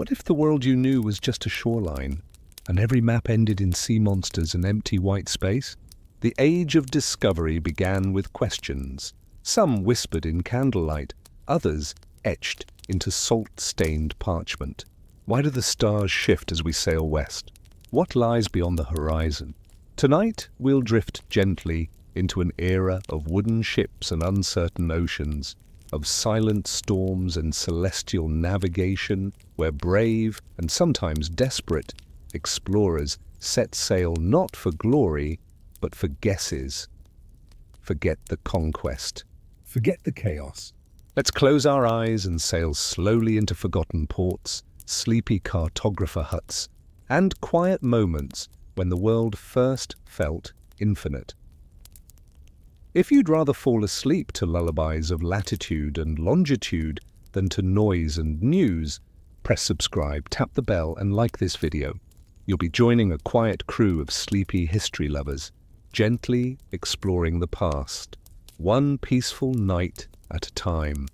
What if the world you knew was just a shoreline, and every map ended in sea monsters and empty white space? The age of discovery began with questions, some whispered in candlelight, others etched into salt-stained parchment. Why do the stars shift as we sail west? What lies beyond the horizon? Tonight, we'll drift gently into an era of wooden ships and uncertain oceans, of silent storms and celestial navigation, where brave and sometimes desperate explorers set sail not for glory, but for guesses. Forget the conquest. Forget the chaos. Let's close our eyes and sail slowly into forgotten ports, sleepy cartographer huts, and quiet moments when the world first felt infinite. If you'd rather fall asleep to lullabies of latitude and longitude than to noise and news, press subscribe, tap the bell, and like this video. You'll be joining a quiet crew of sleepy history lovers, gently exploring the past, one peaceful night at a time.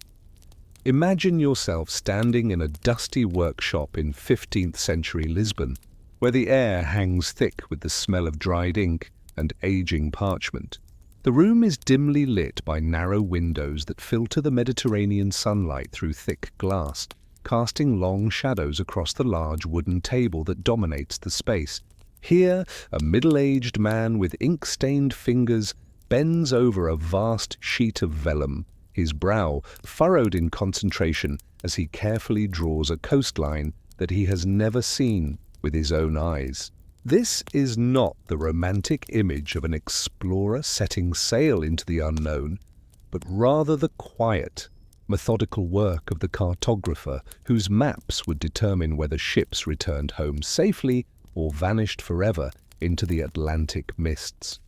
Imagine yourself standing in a dusty workshop in 15th century Lisbon, where the air hangs thick with the smell of dried ink and aging parchment. The room is dimly lit by narrow windows that filter the Mediterranean sunlight through thick glass, casting long shadows across the large wooden table that dominates the space. Here, a middle-aged man with ink-stained fingers bends over a vast sheet of vellum, his brow furrowed in concentration as he carefully draws a coastline that he has never seen with his own eyes. This is not the romantic image of an explorer setting sail into the unknown, but rather the quiet, methodical work of the cartographer whose maps would determine whether ships returned home safely or vanished forever into the Atlantic mists.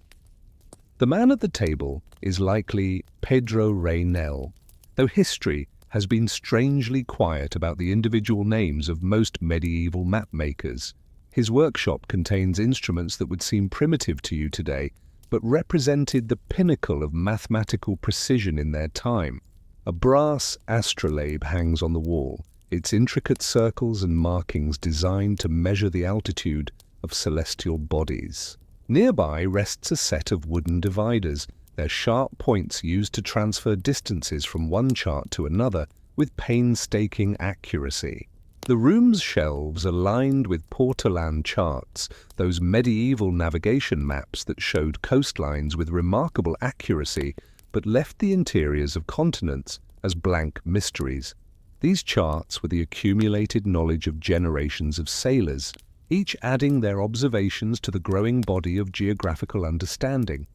The man at the table is likely Pedro Reynel, though history has been strangely quiet about the individual names of most medieval map makers. His workshop contains instruments that would seem primitive to you today, but represented the pinnacle of mathematical precision in their time. A brass astrolabe hangs on the wall, its intricate circles and markings designed to measure the altitude of celestial bodies. Nearby rests a set of wooden dividers, their sharp points used to transfer distances from one chart to another with painstaking accuracy. The room's shelves are lined with portolan charts, those medieval navigation maps that showed coastlines with remarkable accuracy but left the interiors of continents as blank mysteries. These charts were the accumulated knowledge of generations of sailors, each adding their observations to the growing body of geographical understanding.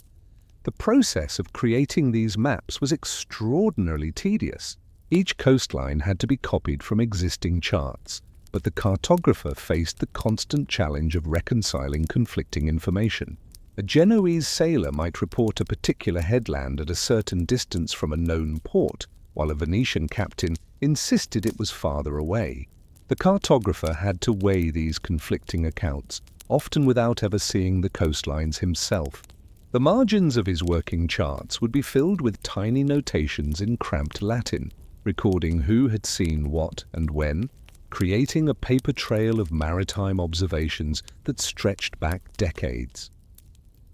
The process of creating these maps was extraordinarily tedious. Each coastline had to be copied from existing charts, but the cartographer faced the constant challenge of reconciling conflicting information. A Genoese sailor might report a particular headland at a certain distance from a known port, while a Venetian captain insisted it was farther away. The cartographer had to weigh these conflicting accounts, often without ever seeing the coastlines himself. The margins of his working charts would be filled with tiny notations in cramped Latin, recording who had seen what and when, creating a paper trail of maritime observations that stretched back decades.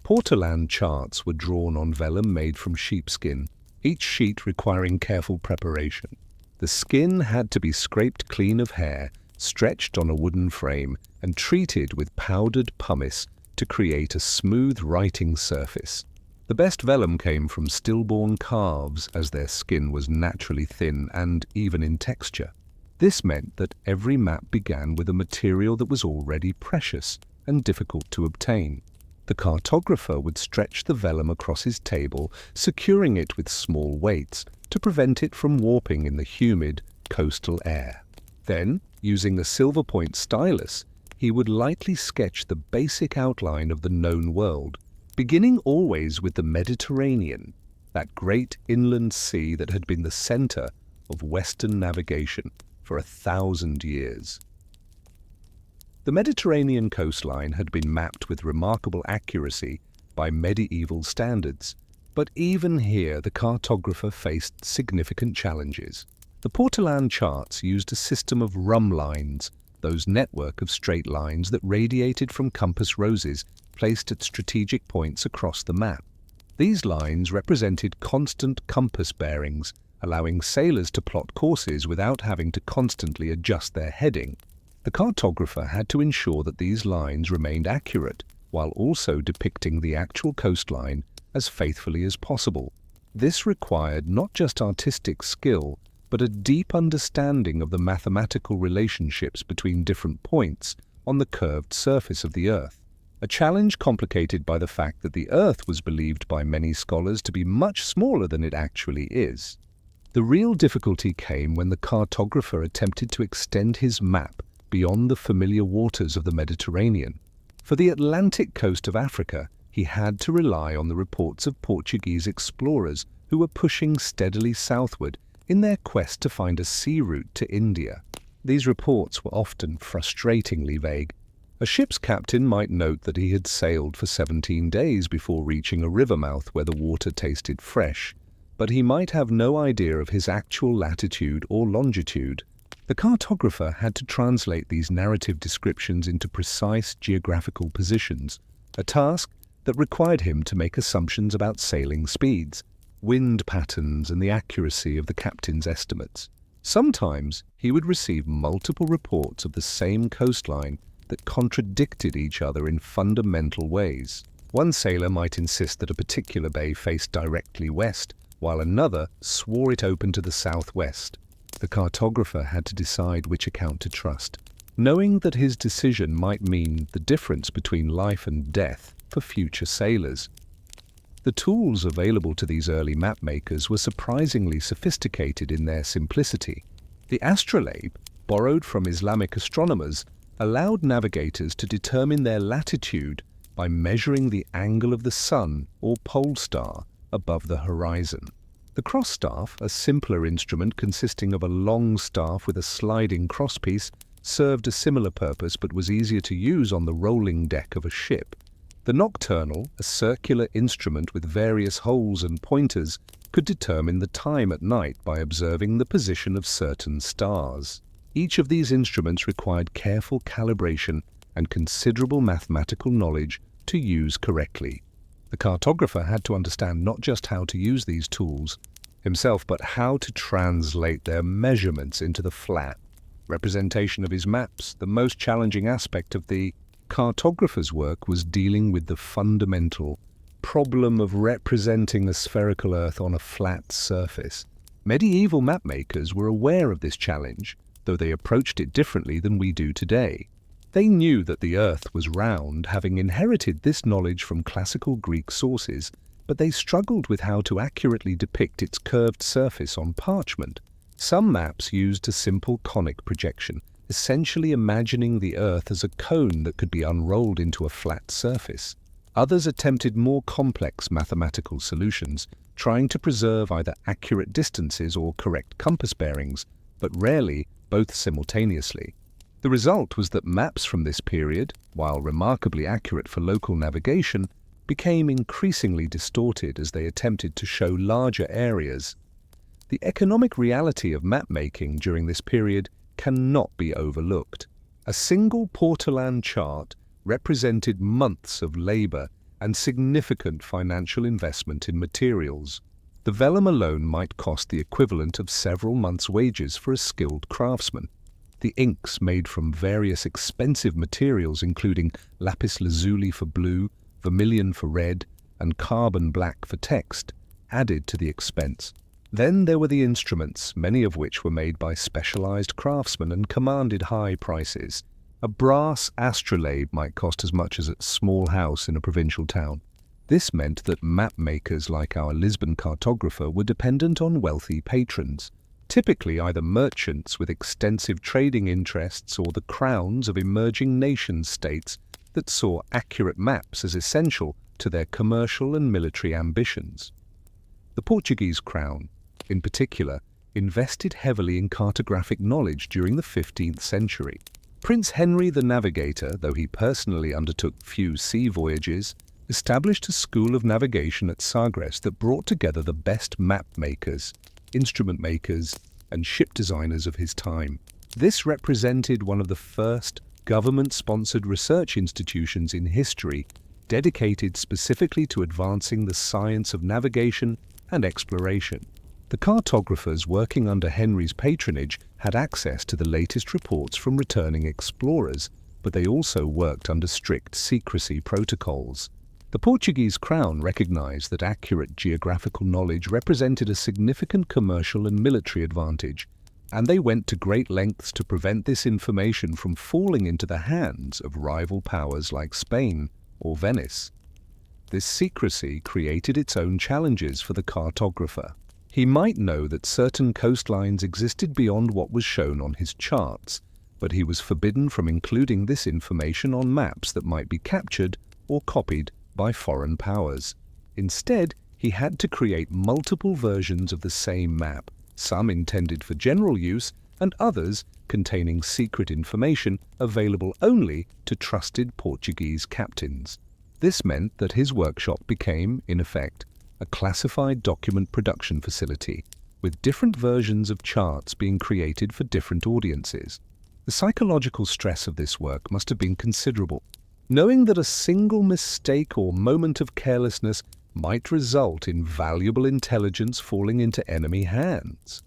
Portolan charts were drawn on vellum made from sheepskin, each sheet requiring careful preparation. The skin had to be scraped clean of hair, stretched on a wooden frame, and treated with powdered pumice to create a smooth writing surface. The best vellum came from stillborn calves, as their skin was naturally thin and even in texture. This meant that every map began with a material that was already precious and difficult to obtain. The cartographer would stretch the vellum across his table, securing it with small weights to prevent it from warping in the humid coastal air. Then, using a silver point stylus, he would lightly sketch the basic outline of the known world, beginning always with the Mediterranean, that great inland sea that had been the center of Western navigation for 1,000 years. The Mediterranean coastline had been mapped with remarkable accuracy by medieval standards, but even here the cartographer faced significant challenges. The Portolan charts used a system of rhumb lines, those network of straight lines that radiated from compass roses placed at strategic points across the map. These lines represented constant compass bearings, allowing sailors to plot courses without having to constantly adjust their heading. The cartographer had to ensure that these lines remained accurate, while also depicting the actual coastline as faithfully as possible. This required not just artistic skill, but a deep understanding of the mathematical relationships between different points on the curved surface of the Earth, a challenge complicated by the fact that the Earth was believed by many scholars to be much smaller than it actually is. The real difficulty came when the cartographer attempted to extend his map beyond the familiar waters of the Mediterranean. For the Atlantic coast of Africa, he had to rely on the reports of Portuguese explorers who were pushing steadily southward in their quest to find a sea route to India. These reports were often frustratingly vague. A ship's captain might note that he had sailed for 17 days before reaching a river mouth where the water tasted fresh, but he might have no idea of his actual latitude or longitude. The cartographer had to translate these narrative descriptions into precise geographical positions, a task that required him to make assumptions about sailing speeds, wind patterns, and the accuracy of the captain's estimates. Sometimes he would receive multiple reports of the same coastline that contradicted each other in fundamental ways. One sailor might insist that a particular bay faced directly west, while another swore it open to the southwest. The cartographer had to decide which account to trust, knowing that his decision might mean the difference between life and death for future sailors. The tools available to these early map makers were surprisingly sophisticated in their simplicity. The astrolabe, borrowed from Islamic astronomers, allowed navigators to determine their latitude by measuring the angle of the sun or pole star above the horizon. The crossstaff, a simpler instrument consisting of a long staff with a sliding crosspiece, served a similar purpose but was easier to use on the rolling deck of a ship. The nocturnal, a circular instrument with various holes and pointers, could determine the time at night by observing the position of certain stars. Each of these instruments required careful calibration and considerable mathematical knowledge to use correctly. The cartographer had to understand not just how to use these tools himself, but how to translate their measurements into the flat representation of his maps. The most challenging aspect of the cartographer's work was dealing with the fundamental problem of representing a spherical Earth on a flat surface. Medieval mapmakers were aware of this challenge, though they approached it differently than we do today. They knew that the Earth was round, having inherited this knowledge from classical Greek sources, but they struggled with how to accurately depict its curved surface on parchment. Some maps used a simple conic projection, essentially imagining the Earth as a cone that could be unrolled into a flat surface. Others attempted more complex mathematical solutions, trying to preserve either accurate distances or correct compass bearings, but rarely both simultaneously. The result was that maps from this period, while remarkably accurate for local navigation, became increasingly distorted as they attempted to show larger areas. The economic reality of map-making during this period cannot be overlooked. A single Portolan chart represented months of labor and significant financial investment in materials. The vellum alone might cost the equivalent of several months' wages for a skilled craftsman. The inks made from various expensive materials including lapis lazuli for blue, vermilion for red, and carbon black for text added to the expense. Then there were the instruments, many of which were made by specialized craftsmen and commanded high prices. A brass astrolabe might cost as much as a small house in a provincial town. This meant that map makers like our Lisbon cartographer were dependent on wealthy patrons, typically either merchants with extensive trading interests or the crowns of emerging nation-states that saw accurate maps as essential to their commercial and military ambitions. The Portuguese crown, in particular, invested heavily in cartographic knowledge during the 15th century. Prince Henry the Navigator, though he personally undertook few sea voyages, established a school of navigation at Sagres that brought together the best map makers, instrument makers, and ship designers of his time. This represented one of the first government-sponsored research institutions in history dedicated specifically to advancing the science of navigation and exploration. The cartographers working under Henry's patronage had access to the latest reports from returning explorers, but they also worked under strict secrecy protocols. The Portuguese crown recognized that accurate geographical knowledge represented a significant commercial and military advantage, and they went to great lengths to prevent this information from falling into the hands of rival powers like Spain or Venice. This secrecy created its own challenges for the cartographer. He might know that certain coastlines existed beyond what was shown on his charts, but he was forbidden from including this information on maps that might be captured or copied by foreign powers. Instead, he had to create multiple versions of the same map, some intended for general use and others containing secret information available only to trusted Portuguese captains. This meant that his workshop became, in effect, a classified document production facility, with different versions of charts being created for different audiences. The psychological stress of this work must have been considerable, knowing that a single mistake or moment of carelessness might result in valuable intelligence falling into enemy hands.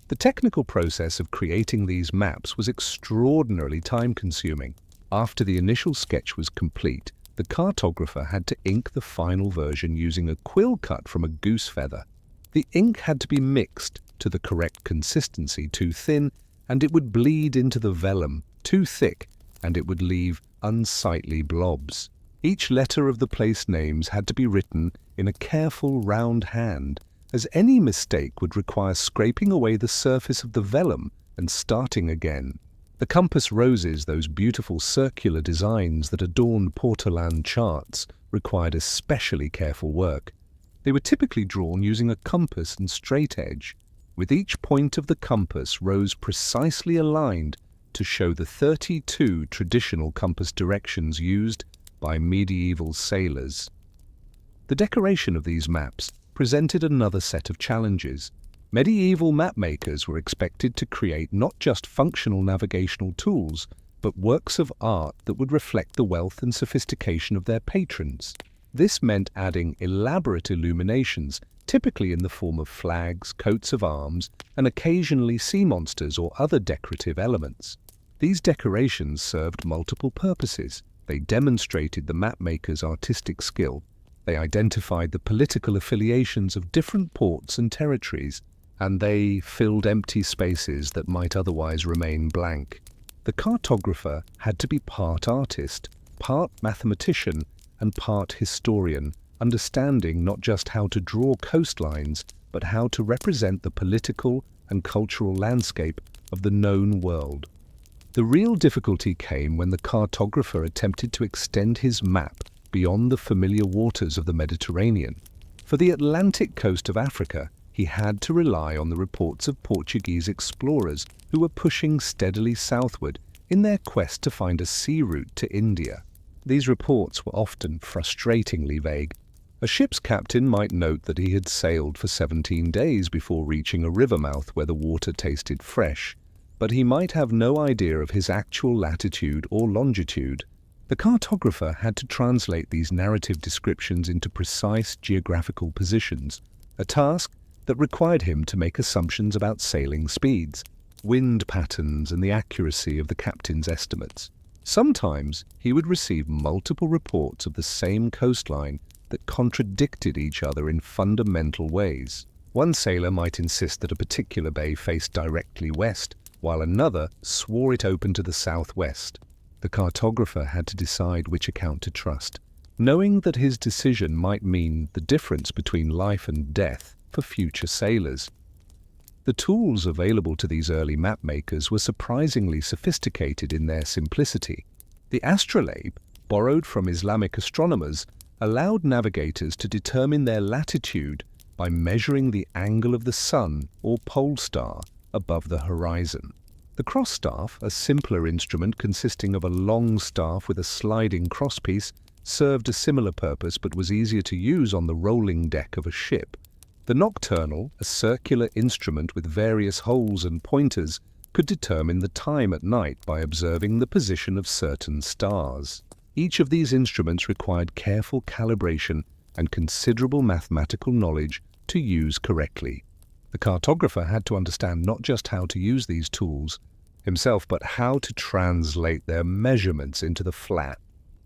The technical process of creating these maps was extraordinarily time-consuming. After the initial sketch was complete, the cartographer had to ink the final version using a quill cut from a goose feather. The ink had to be mixed to the correct consistency, too thin, and it would bleed into the vellum, too thick, and it would leave unsightly blobs. Each letter of the place names had to be written in a careful round hand, as any mistake would require scraping away the surface of the vellum and starting again. The compass roses, those beautiful circular designs that adorned Portolan charts, required especially careful work. They were typically drawn using a compass and straight edge, with each point of the compass rose precisely aligned to show the 32 traditional compass directions used by medieval sailors. The decoration of these maps presented another set of challenges. Medieval mapmakers were expected to create not just functional navigational tools, but works of art that would reflect the wealth and sophistication of their patrons. This meant adding elaborate illuminations, typically in the form of flags, coats of arms, and occasionally sea monsters or other decorative elements. These decorations served multiple purposes. They demonstrated the mapmaker's artistic skill. They identified the political affiliations of different ports and territories, and they filled empty spaces that might otherwise remain blank. The cartographer had to be part artist, part mathematician, and part historian, understanding not just how to draw coastlines, but how to represent the political and cultural landscape of the known world. The real difficulty came when the cartographer attempted to extend his map beyond the familiar waters of the Mediterranean. For the Atlantic coast of Africa, he had to rely on the reports of Portuguese explorers who were pushing steadily southward in their quest to find a sea route to India. These reports were often frustratingly vague. A ship's captain might note that he had sailed for 17 days before reaching a river mouth where the water tasted fresh, but he might have no idea of his actual latitude or longitude. The cartographer had to translate these narrative descriptions into precise geographical positions, a task that required him to make assumptions about sailing speeds, wind patterns, and the accuracy of the captain's estimates. Sometimes he would receive multiple reports of the same coastline that contradicted each other in fundamental ways. One sailor might insist that a particular bay faced directly west, while another swore it open to the southwest. The cartographer had to decide which account to trust, knowing that his decision might mean the difference between life and death for future sailors. The tools available to these early mapmakers were surprisingly sophisticated in their simplicity. The astrolabe, borrowed from Islamic astronomers, allowed navigators to determine their latitude by measuring the angle of the sun or pole star above the horizon. The cross-staff, a simpler instrument consisting of a long staff with a sliding crosspiece, served a similar purpose but was easier to use on the rolling deck of a ship. The nocturnal, a circular instrument with various holes and pointers, could determine the time at night by observing the position of certain stars. Each of these instruments required careful calibration and considerable mathematical knowledge to use correctly. The cartographer had to understand not just how to use these tools himself, but how to translate their measurements into the flat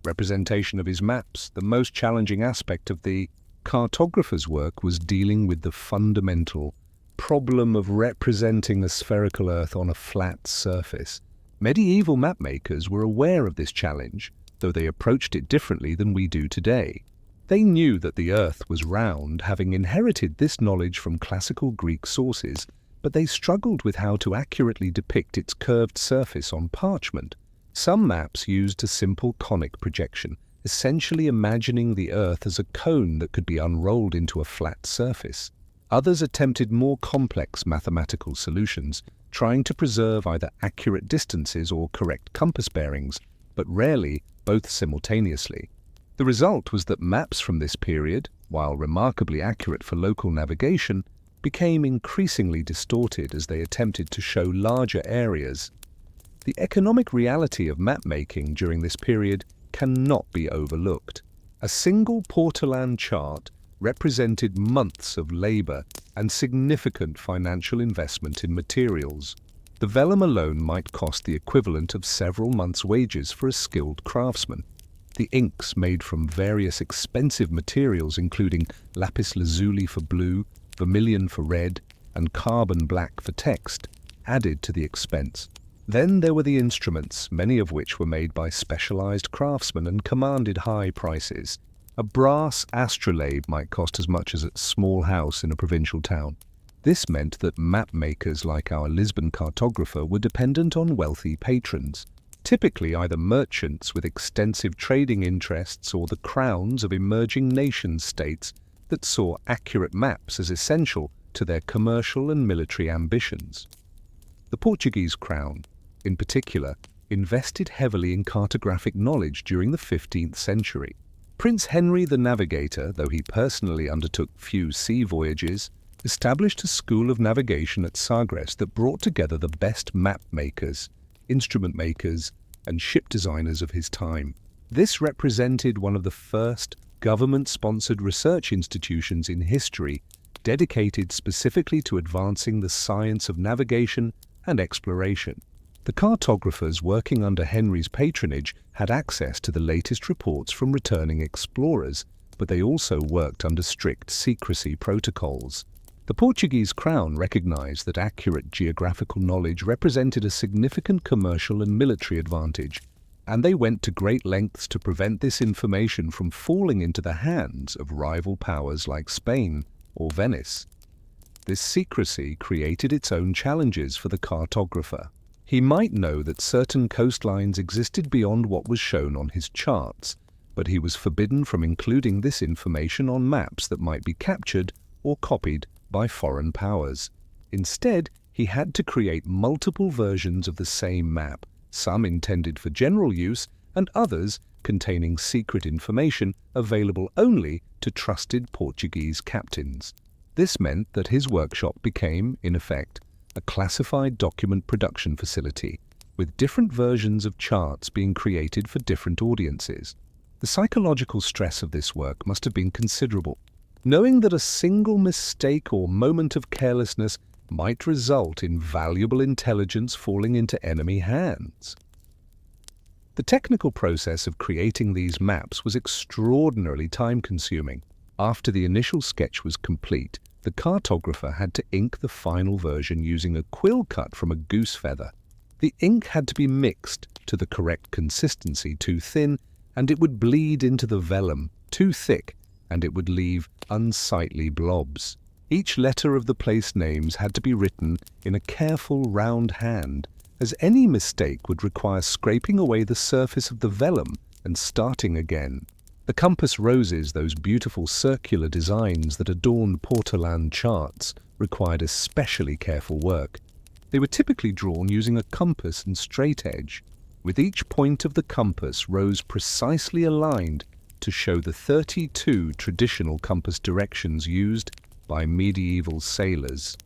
representation of his maps. The most challenging aspect of the cartographer's work was dealing with the fundamental problem of representing a spherical Earth on a flat surface. Medieval mapmakers were aware of this challenge, though they approached it differently than we do today. They knew that the Earth was round, having inherited this knowledge from classical Greek sources, but they struggled with how to accurately depict its curved surface on parchment. Some maps used a simple conic projection, essentially imagining the Earth as a cone that could be unrolled into a flat surface. Others attempted more complex mathematical solutions, trying to preserve either accurate distances or correct compass bearings, but rarely both simultaneously. The result was that maps from this period, while remarkably accurate for local navigation, became increasingly distorted as they attempted to show larger areas. The economic reality of mapmaking during this period cannot be overlooked. A single Portolan chart represented months of labor and significant financial investment in materials. The vellum alone might cost the equivalent of several months' wages for a skilled craftsman. The inks made from various expensive materials, including lapis lazuli for blue, vermilion for red, and carbon black for text, added to the expense. Then there were the instruments, many of which were made by specialized craftsmen and commanded high prices. A brass astrolabe might cost as much as a small house in a provincial town. This meant that map makers like our Lisbon cartographer were dependent on wealthy patrons, typically either merchants with extensive trading interests or the crowns of emerging nation-states that saw accurate maps as essential to their commercial and military ambitions. The Portuguese crown, in particular, invested heavily in cartographic knowledge during the 15th century. Prince Henry the Navigator, though he personally undertook few sea voyages, established a school of navigation at Sagres that brought together the best map makers, instrument makers, and ship designers of his time. This represented one of the first government-sponsored research institutions in history dedicated specifically to advancing the science of navigation and exploration. The cartographers working under Henry's patronage had access to the latest reports from returning explorers, but they also worked under strict secrecy protocols. The Portuguese crown recognized that accurate geographical knowledge represented a significant commercial and military advantage, and they went to great lengths to prevent this information from falling into the hands of rival powers like Spain or Venice. This secrecy created its own challenges for the cartographer. He might know that certain coastlines existed beyond what was shown on his charts, but he was forbidden from including this information on maps that might be captured or copied by foreign powers. Instead, he had to create multiple versions of the same map, some intended for general use and others containing secret information available only to trusted Portuguese captains. This meant that his workshop became, in effect, a classified document production facility, with different versions of charts being created for different audiences. The psychological stress of this work must have been considerable, knowing that a single mistake or moment of carelessness might result in valuable intelligence falling into enemy hands. The technical process of creating these maps was extraordinarily time-consuming. After the initial sketch was complete, the cartographer had to ink the final version using a quill cut from a goose feather. The ink had to be mixed to the correct consistency. Too thin, and it would bleed into the vellum. Too thick, and it would leave unsightly blobs. Each letter of the place names had to be written in a careful round hand, as any mistake would require scraping away the surface of the vellum and starting again. The compass roses, those beautiful circular designs that adorned Portolan charts, required especially careful work. They were typically drawn using a compass and straight edge, with each point of the compass rose precisely aligned to show the 32 traditional compass directions used by medieval sailors.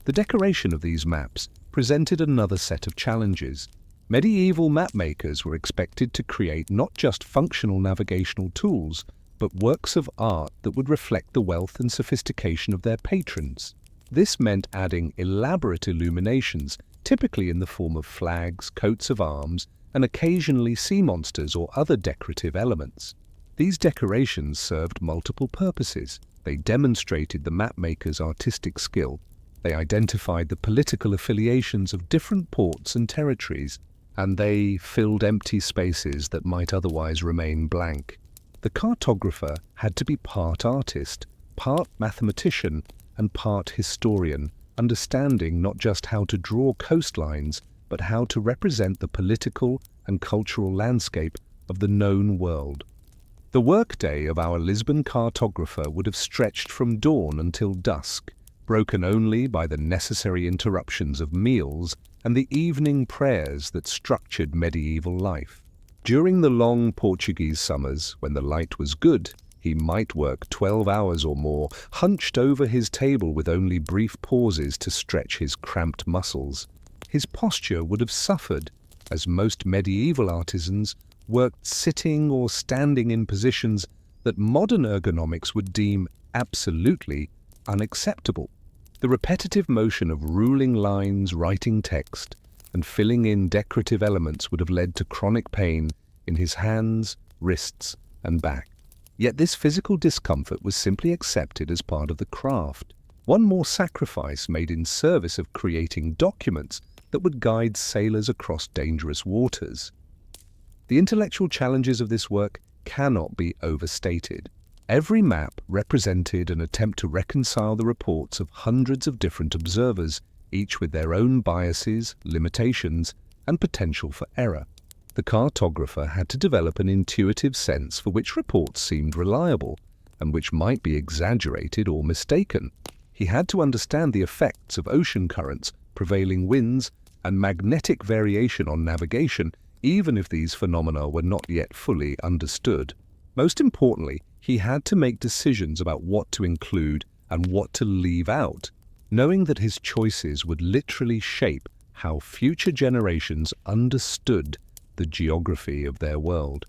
The decoration of these maps presented another set of challenges. Medieval mapmakers were expected to create not just functional navigational tools, but works of art that would reflect the wealth and sophistication of their patrons. This meant adding elaborate illuminations, typically in the form of flags, coats of arms, and occasionally sea monsters or other decorative elements. These decorations served multiple purposes. They demonstrated the mapmaker's artistic skill. They identified the political affiliations of different ports and territories, and they filled empty spaces that might otherwise remain blank. The cartographer had to be part artist, part mathematician, and part historian, understanding not just how to draw coastlines, but how to represent the political and cultural landscape of the known world. The workday of our Lisbon cartographer would have stretched from dawn until dusk, broken only by the necessary interruptions of meals and the evening prayers that structured medieval life. During the long Portuguese summers, when the light was good, he might work 12 hours or more, hunched over his table with only brief pauses to stretch his cramped muscles. His posture would have suffered, as most medieval artisans worked sitting or standing in positions that modern ergonomics would deem absolutely unacceptable. The repetitive motion of ruling lines, writing text, and filling in decorative elements would have led to chronic pain in his hands, wrists, and back. Yet this physical discomfort was simply accepted as part of the craft, one more sacrifice made in service of creating documents that would guide sailors across dangerous waters. The intellectual challenges of this work cannot be overstated. Every map represented an attempt to reconcile the reports of hundreds of different observers, each with their own biases, limitations, and potential for error. The cartographer had to develop an intuitive sense for which reports seemed reliable and which might be exaggerated or mistaken. He had to understand the effects of ocean currents, prevailing winds, and magnetic variation on navigation, even if these phenomena were not yet fully understood. Most importantly, he had to make decisions about what to include and what to leave out, knowing that his choices would literally shape how future generations understood the geography of their world.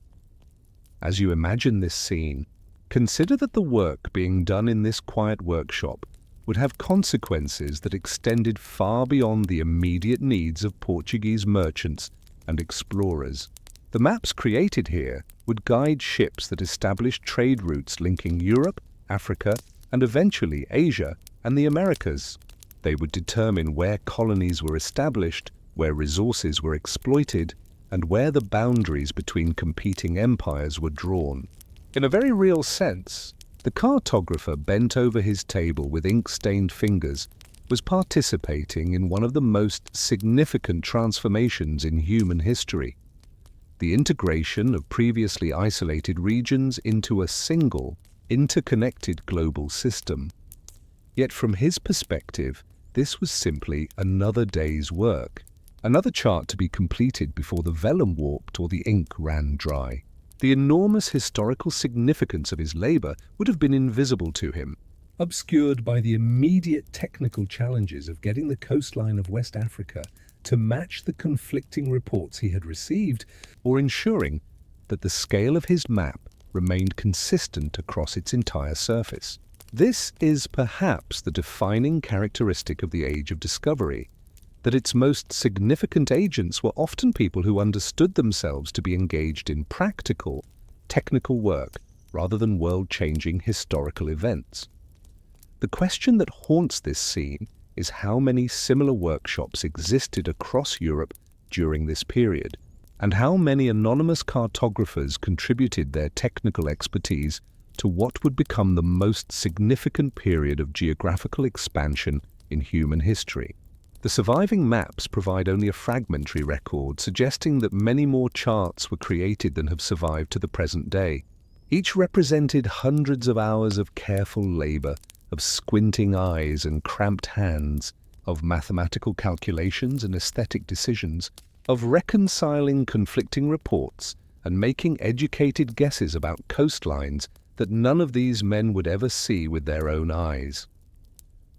As you imagine this scene, consider that the work being done in this quiet workshop would have consequences that extended far beyond the immediate needs of Portuguese merchants and explorers. The maps created here would guide ships that established trade routes linking Europe, Africa, and eventually Asia and the Americas. They would determine where colonies were established, where resources were exploited, and where the boundaries between competing empires were drawn. In a very real sense, the cartographer bent over his table with ink-stained fingers was participating in one of the most significant transformations in human history: the integration of previously isolated regions into a single, interconnected global system. Yet from his perspective, this was simply another day's work, another chart to be completed before the vellum warped or the ink ran dry. The enormous historical significance of his labor would have been invisible to him, obscured by the immediate technical challenges of getting the coastline of West Africa to match the conflicting reports he had received, or ensuring that the scale of his map remained consistent across its entire surface. This is perhaps the defining characteristic of the Age of Discovery, that its most significant agents were often people who understood themselves to be engaged in practical, technical work rather than world-changing historical events. The question that haunts this scene is how many similar workshops existed across Europe during this period, and how many anonymous cartographers contributed their technical expertise to what would become the most significant period of geographical expansion in human history. The surviving maps provide only a fragmentary record, suggesting that many more charts were created than have survived to the present day. Each represented hundreds of hours of careful labor, of squinting eyes and cramped hands, of mathematical calculations and aesthetic decisions, of reconciling conflicting reports and making educated guesses about coastlines that none of these men would ever see with their own eyes.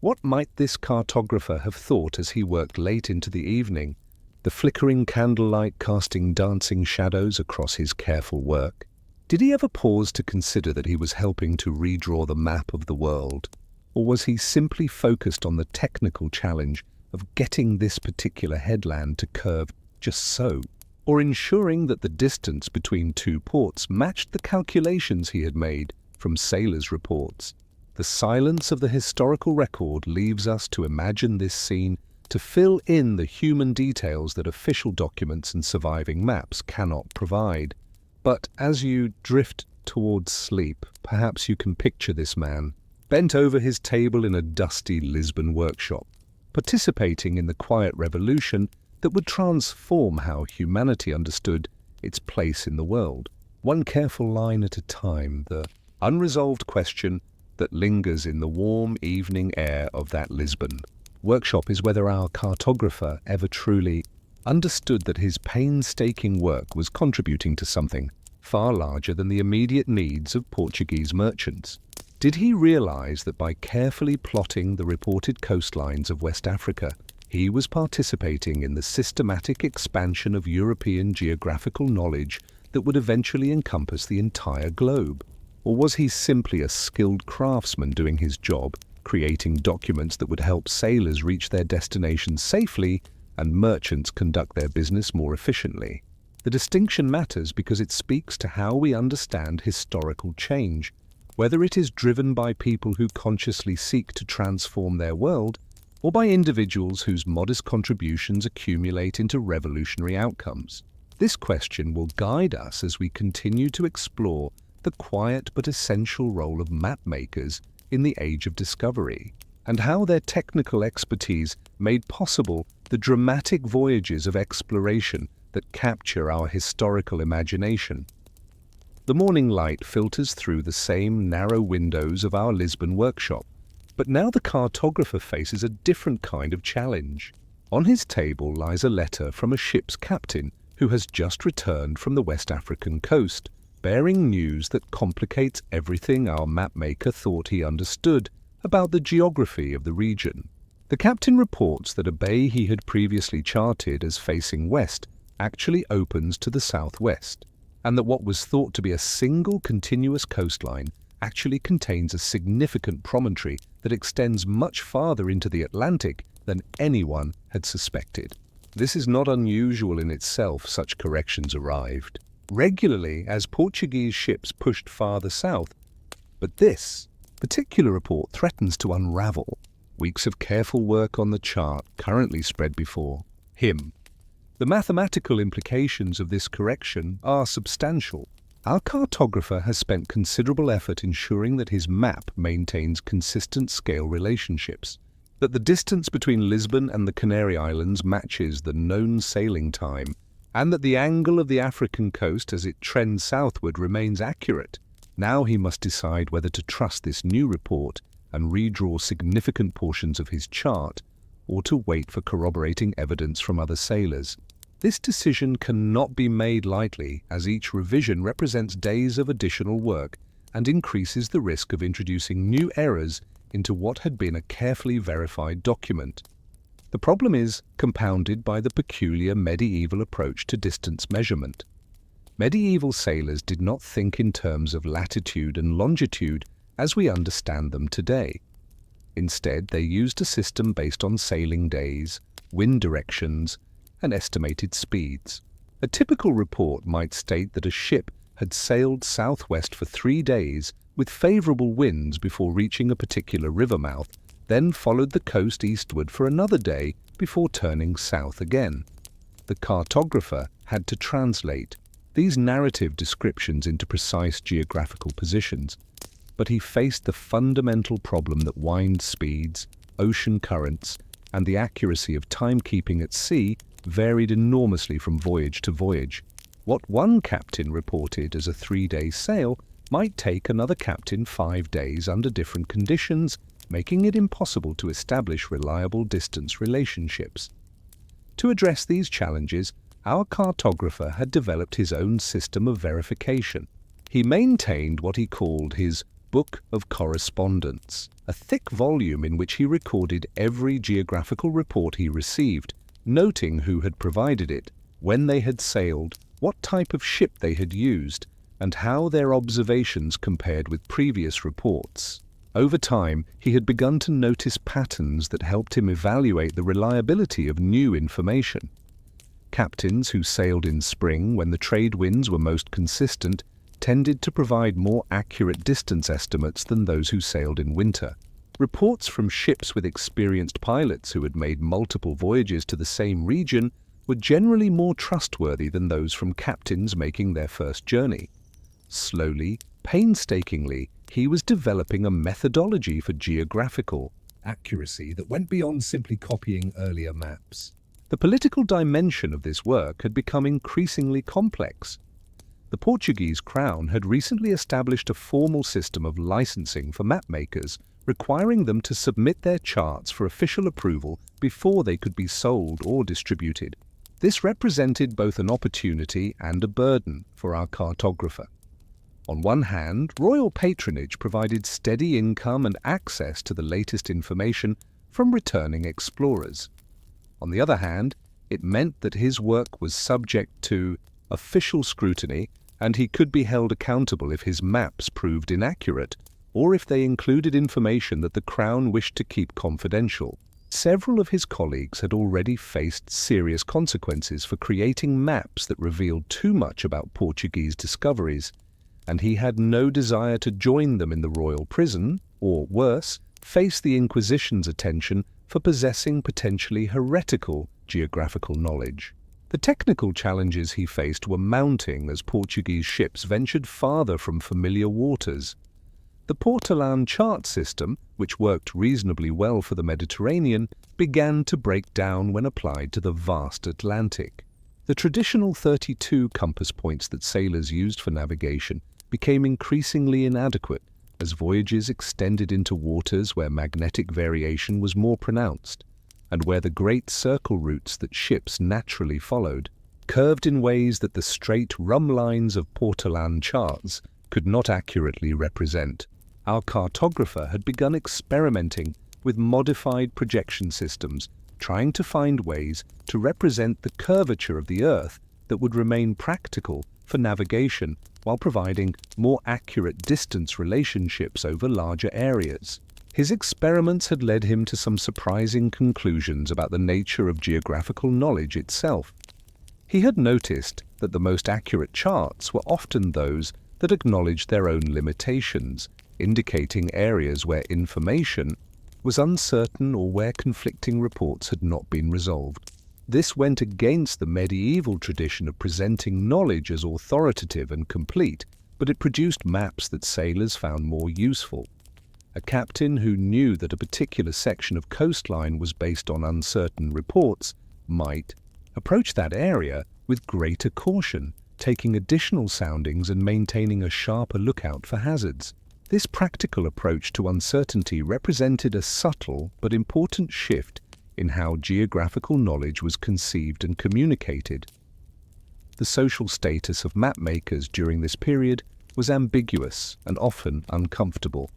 What might this cartographer have thought as he worked late into the evening, the flickering candlelight casting dancing shadows across his careful work? Did he ever pause to consider that he was helping to redraw the map of the world? Or was he simply focused on the technical challenge of getting this particular headland to curve just so, or ensuring that the distance between two ports matched the calculations he had made from sailors' reports? The silence of the historical record leaves us to imagine this scene, to fill in the human details that official documents and surviving maps cannot provide. But as you drift towards sleep, perhaps you can picture this man, bent over his table in a dusty Lisbon workshop, participating in the quiet revolution that would transform how humanity understood its place in the world. One careful line at a time, the unresolved question that lingers in the warm evening air of that Lisbon workshop is whether our cartographer ever truly understood that his painstaking work was contributing to something far larger than the immediate needs of Portuguese merchants. Did he realize that by carefully plotting the reported coastlines of West Africa, he was participating in the systematic expansion of European geographical knowledge that would eventually encompass the entire globe? Or was he simply a skilled craftsman doing his job, creating documents that would help sailors reach their destinations safely and merchants conduct their business more efficiently? The distinction matters because it speaks to how we understand historical change, whether it is driven by people who consciously seek to transform their world, or by individuals whose modest contributions accumulate into revolutionary outcomes. This question will guide us as we continue to explore the quiet but essential role of mapmakers in the age of discovery, and how their technical expertise made possible the dramatic voyages of exploration that capture our historical imagination. The morning light filters through the same narrow windows of our Lisbon workshop, but now the cartographer faces a different kind of challenge. On his table lies a letter from a ship's captain who has just returned from the West African coast, bearing news that complicates everything our mapmaker thought he understood about the geography of the region. The captain reports that a bay he had previously charted as facing west actually opens to the southwest, and that what was thought to be a single continuous coastline actually contains a significant promontory that extends much farther into the Atlantic than anyone had suspected. This is not unusual in itself. Such corrections arrived regularly as Portuguese ships pushed farther south, but this particular report threatens to unravel weeks of careful work on the chart currently spread before him. The mathematical implications of this correction are substantial. Our cartographer has spent considerable effort ensuring that his map maintains consistent scale relationships, that the distance between Lisbon and the Canary Islands matches the known sailing time, and that the angle of the African coast as it trends southward remains accurate. Now he must decide whether to trust this new report and redraw significant portions of his chart, or to wait for corroborating evidence from other sailors. This decision cannot be made lightly, as each revision represents days of additional work and increases the risk of introducing new errors into what had been a carefully verified document. The problem is compounded by the peculiar medieval approach to distance measurement. Medieval sailors did not think in terms of latitude and longitude as we understand them today. Instead, they used a system based on sailing days, wind directions, and estimated speeds. A typical report might state that a ship had sailed southwest for 3 days with favorable winds before reaching a particular river mouth, then followed the coast eastward for another day before turning south again. The cartographer had to translate these narrative descriptions into precise geographical positions, but he faced the fundamental problem that wind speeds, ocean currents, and the accuracy of timekeeping at sea varied enormously from voyage to voyage. What one captain reported as a 3-day sail might take another captain 5 days under different conditions, making it impossible to establish reliable distance relationships. To address these challenges, our cartographer had developed his own system of verification. He maintained what he called his Book of Correspondence, a thick volume in which he recorded every geographical report he received, noting who had provided it, when they had sailed, what type of ship they had used, and how their observations compared with previous reports. Over time, he had begun to notice patterns that helped him evaluate the reliability of new information. Captains who sailed in spring, when the trade winds were most consistent, tended to provide more accurate distance estimates than those who sailed in winter. Reports from ships with experienced pilots who had made multiple voyages to the same region were generally more trustworthy than those from captains making their first journey. Slowly, painstakingly, he was developing a methodology for geographical accuracy that went beyond simply copying earlier maps. The political dimension of this work had become increasingly complex. The Portuguese crown had recently established a formal system of licensing for mapmakers, requiring them to submit their charts for official approval before they could be sold or distributed. This represented both an opportunity and a burden for our cartographer. On one hand, royal patronage provided steady income and access to the latest information from returning explorers. On the other hand, it meant that his work was subject to official scrutiny, and he could be held accountable if his maps proved inaccurate, or if they included information that the Crown wished to keep confidential. Several of his colleagues had already faced serious consequences for creating maps that revealed too much about Portuguese discoveries, and he had no desire to join them in the royal prison, or worse, face the Inquisition's attention for possessing potentially heretical geographical knowledge. The technical challenges he faced were mounting as Portuguese ships ventured farther from familiar waters. The Portolan chart system, which worked reasonably well for the Mediterranean, began to break down when applied to the vast Atlantic. The traditional 32 compass points that sailors used for navigation became increasingly inadequate as voyages extended into waters where magnetic variation was more pronounced, and where the great circle routes that ships naturally followed curved in ways that the straight rhumb lines of Portolan charts could not accurately represent. Our cartographer had begun experimenting with modified projection systems, trying to find ways to represent the curvature of the Earth that would remain practical for navigation while providing more accurate distance relationships over larger areas. His experiments had led him to some surprising conclusions about the nature of geographical knowledge itself. He had noticed that the most accurate charts were often those that acknowledged their own limitations, indicating areas where information was uncertain or where conflicting reports had not been resolved. This went against the medieval tradition of presenting knowledge as authoritative and complete, but it produced maps that sailors found more useful. A captain who knew that a particular section of coastline was based on uncertain reports might approach that area with greater caution, taking additional soundings and maintaining a sharper lookout for hazards. This practical approach to uncertainty represented a subtle but important shift in how geographical knowledge was conceived and communicated. The social status of mapmakers during this period was ambiguous and often uncomfortable.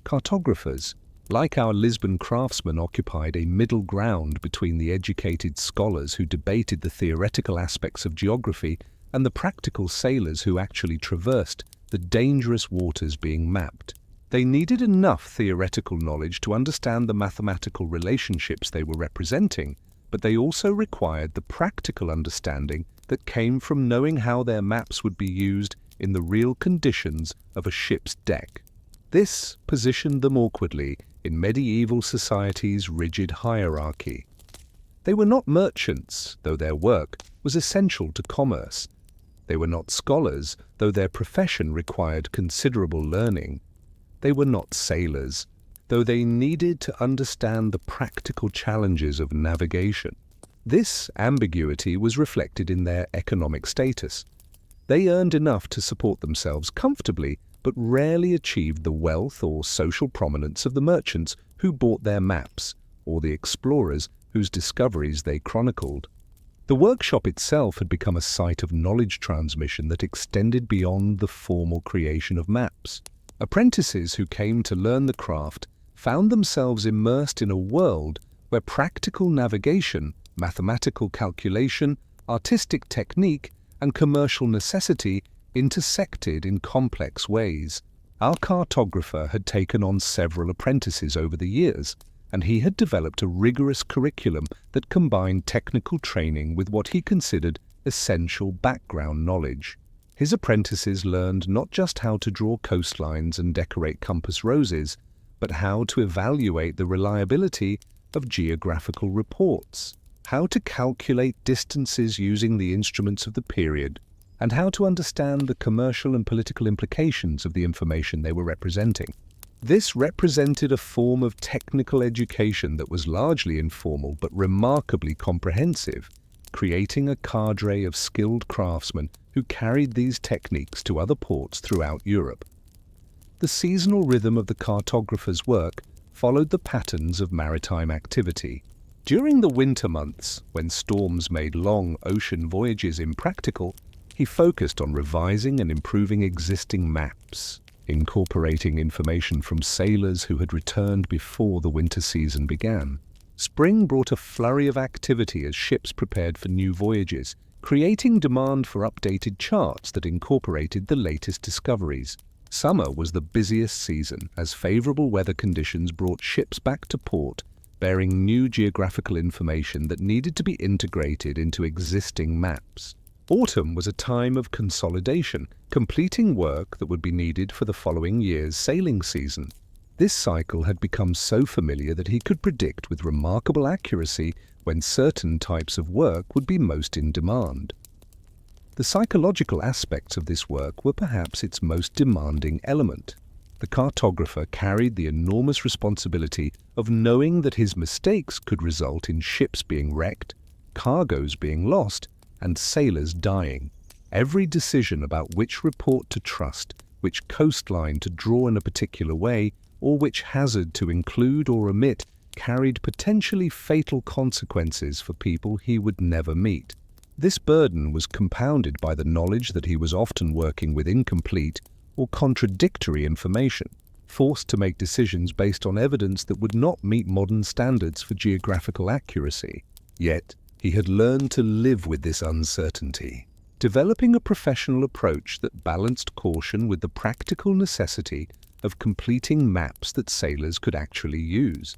Cartographers, like our Lisbon craftsmen, occupied a middle ground between the educated scholars who debated the theoretical aspects of geography and the practical sailors who actually traversed the dangerous waters being mapped. They needed enough theoretical knowledge to understand the mathematical relationships they were representing, but they also required the practical understanding that came from knowing how their maps would be used in the real conditions of a ship's deck. This positioned them awkwardly in medieval society's rigid hierarchy. They were not merchants, though their work was essential to commerce. They were not scholars, though their profession required considerable learning. They were not sailors, though they needed to understand the practical challenges of navigation. This ambiguity was reflected in their economic status. They earned enough to support themselves comfortably, but rarely achieved the wealth or social prominence of the merchants who bought their maps, or the explorers whose discoveries they chronicled. The workshop itself had become a site of knowledge transmission that extended beyond the formal creation of maps. Apprentices who came to learn the craft found themselves immersed in a world where practical navigation, mathematical calculation, artistic technique, and commercial necessity intersected in complex ways. Our cartographer had taken on several apprentices over the years, and he had developed a rigorous curriculum that combined technical training with what he considered essential background knowledge. His apprentices learned not just how to draw coastlines and decorate compass roses, but how to evaluate the reliability of geographical reports, how to calculate distances using the instruments of the period, and how to understand the commercial and political implications of the information they were representing. This represented a form of technical education that was largely informal but remarkably comprehensive, creating a cadre of skilled craftsmen who carried these techniques to other ports throughout Europe. The seasonal rhythm of the cartographer's work followed the patterns of maritime activity. During the winter months, when storms made long ocean voyages impractical, he focused on revising and improving existing maps, incorporating information from sailors who had returned before the winter season began. Spring brought a flurry of activity as ships prepared for new voyages, creating demand for updated charts that incorporated the latest discoveries. Summer was the busiest season, as favorable weather conditions brought ships back to port, bearing new geographical information that needed to be integrated into existing maps. Autumn was a time of consolidation, completing work that would be needed for the following year's sailing season. This cycle had become so familiar that he could predict with remarkable accuracy when certain types of work would be most in demand. The psychological aspects of this work were perhaps its most demanding element. The cartographer carried the enormous responsibility of knowing that his mistakes could result in ships being wrecked, cargoes being lost, and sailors dying. Every decision about which report to trust, which coastline to draw in a particular way, or which hazard to include or omit carried potentially fatal consequences for people he would never meet. This burden was compounded by the knowledge that he was often working with incomplete or contradictory information, forced to make decisions based on evidence that would not meet modern standards for geographical accuracy. Yet, he had learned to live with this uncertainty, developing a professional approach that balanced caution with the practical necessity of completing maps that sailors could actually use.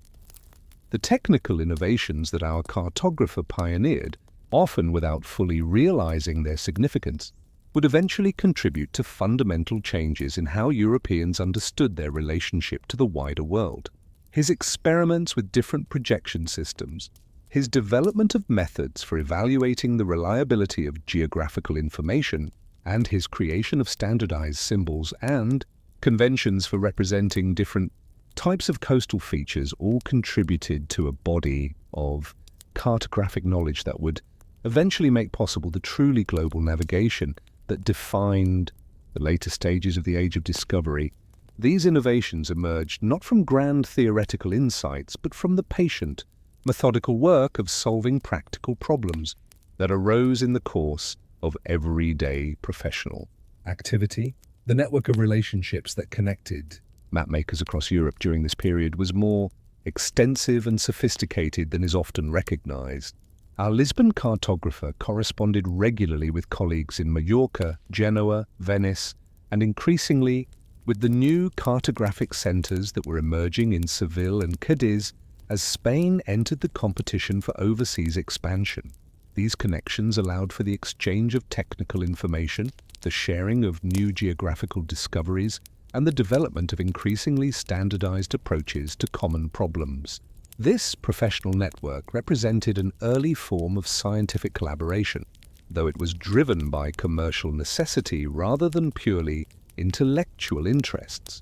The technical innovations that our cartographer pioneered, often without fully realizing their significance, would eventually contribute to fundamental changes in how Europeans understood their relationship to the wider world. His experiments with different projection systems, his development of methods for evaluating the reliability of geographical information, and his creation of standardized symbols and conventions for representing different types of coastal features all contributed to a body of cartographic knowledge that would eventually make possible the truly global navigation that defined the later stages of the Age of Discovery. These innovations emerged not from grand theoretical insights, but from the patient, methodical work of solving practical problems that arose in the course of everyday professional activity. The network of relationships that connected mapmakers across Europe during this period was more extensive and sophisticated than is often recognized. Our Lisbon cartographer corresponded regularly with colleagues in Majorca, Genoa, Venice, and increasingly with the new cartographic centers that were emerging in Seville and Cadiz as Spain entered the competition for overseas expansion. These connections allowed for the exchange of technical information, the sharing of new geographical discoveries, and the development of increasingly standardized approaches to common problems. This professional network represented an early form of scientific collaboration, though it was driven by commercial necessity rather than purely intellectual interests.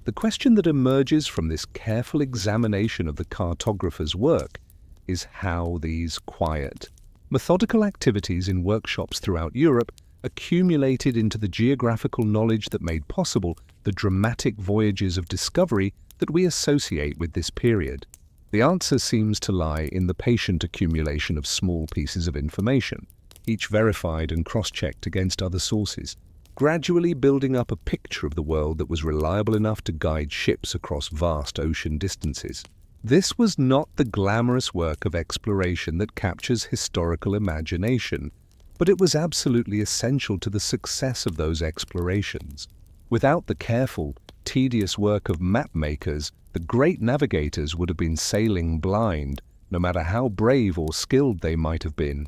The question that emerges from this careful examination of the cartographer's work is how these quiet, methodical activities in workshops throughout Europe accumulated into the geographical knowledge that made possible the dramatic voyages of discovery that we associate with this period. The answer seems to lie in the patient accumulation of small pieces of information, each verified and cross-checked against other sources. gradually building up a picture of the world that was reliable enough to guide ships across vast ocean distances. This was not the glamorous work of exploration that captures historical imagination, but it was absolutely essential to the success of those explorations. Without the careful, tedious work of map makers, the great navigators would have been sailing blind, no matter how brave or skilled they might have been.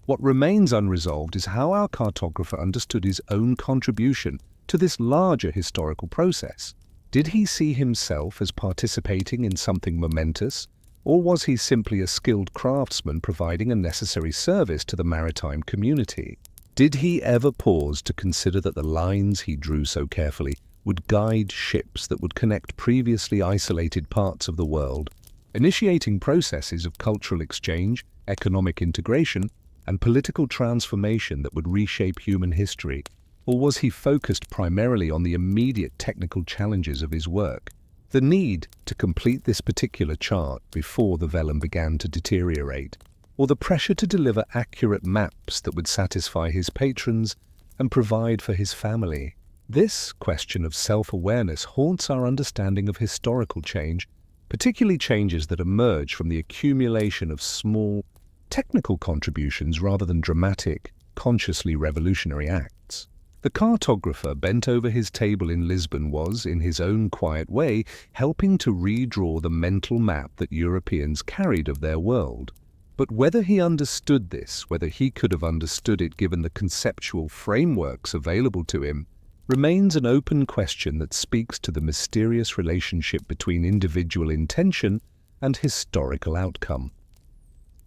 What remains unresolved is how our cartographer understood his own contribution to this larger historical process. Did he see himself as participating in something momentous, or was he simply a skilled craftsman providing a necessary service to the maritime community? Did he ever pause to consider that the lines he drew so carefully would guide ships that would connect previously isolated parts of the world, initiating processes of cultural exchange, economic integration, and political transformation that would reshape human history? Or was he focused primarily on the immediate technical challenges of his work? The need to complete this particular chart before the vellum began to deteriorate, or the pressure to deliver accurate maps that would satisfy his patrons and provide for his family? This question of self-awareness haunts our understanding of historical change, particularly changes that emerge from the accumulation of small, technical contributions rather than dramatic, consciously revolutionary acts. The cartographer bent over his table in Lisbon was, in his own quiet way, helping to redraw the mental map that Europeans carried of their world. But whether he understood this, whether he could have understood it given the conceptual frameworks available to him, remains an open question that speaks to the mysterious relationship between individual intention and historical outcome.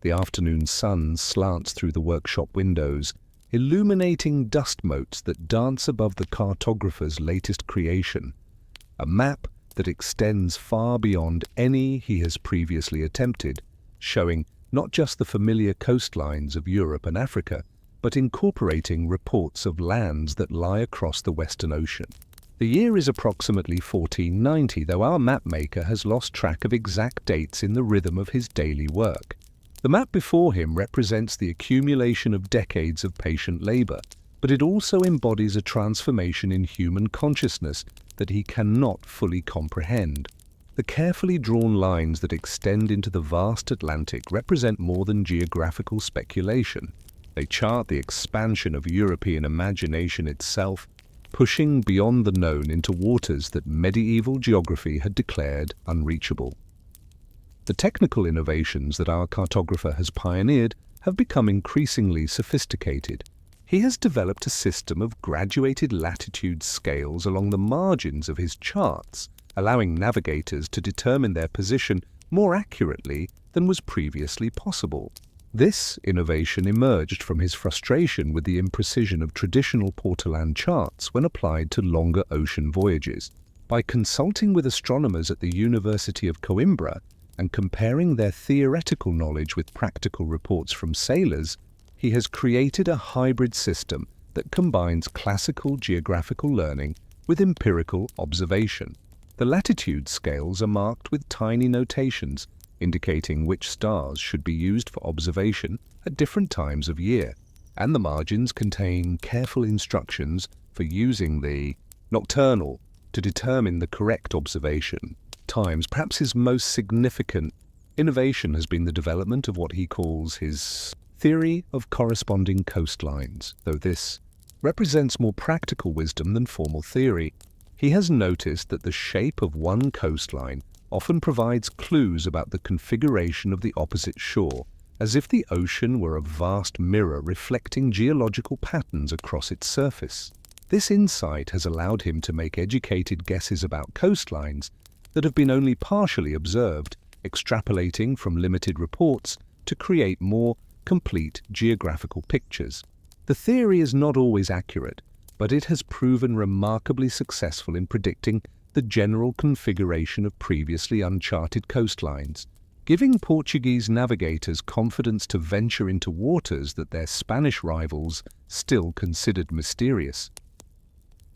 The afternoon sun slants through the workshop windows, illuminating dust motes that dance above the cartographer's latest creation, a map that extends far beyond any he has previously attempted, showing not just the familiar coastlines of Europe and Africa, but incorporating reports of lands that lie across the Western Ocean. The year is approximately 1490, though our mapmaker has lost track of exact dates in the rhythm of his daily work. The map before him represents the accumulation of decades of patient labor, but it also embodies a transformation in human consciousness that he cannot fully comprehend. The carefully drawn lines that extend into the vast Atlantic represent more than geographical speculation. They chart the expansion of European imagination itself, pushing beyond the known into waters that medieval geography had declared unreachable. The technical innovations that our cartographer has pioneered have become increasingly sophisticated. He has developed a system of graduated latitude scales along the margins of his charts, allowing navigators to determine their position more accurately than was previously possible. This innovation emerged from his frustration with the imprecision of traditional port-to-land charts when applied to longer ocean voyages. By consulting with astronomers at the University of Coimbra and comparing their theoretical knowledge with practical reports from sailors, he has created a hybrid system that combines classical geographical learning with empirical observation. The latitude scales are marked with tiny notations indicating which stars should be used for observation at different times of year, and the margins contain careful instructions for using the nocturnal to determine the correct observation times. Perhaps his most significant innovation has been the development of what he calls his theory of corresponding coastlines, though this represents more practical wisdom than formal theory. He has noticed that the shape of one coastline often provides clues about the configuration of the opposite shore, as if the ocean were a vast mirror reflecting geological patterns across its surface. This insight has allowed him to make educated guesses about coastlines that have been only partially observed, extrapolating from limited reports to create more complete geographical pictures. The theory is not always accurate, but it has proven remarkably successful in predicting the general configuration of previously uncharted coastlines, giving Portuguese navigators confidence to venture into waters that their Spanish rivals still considered mysterious.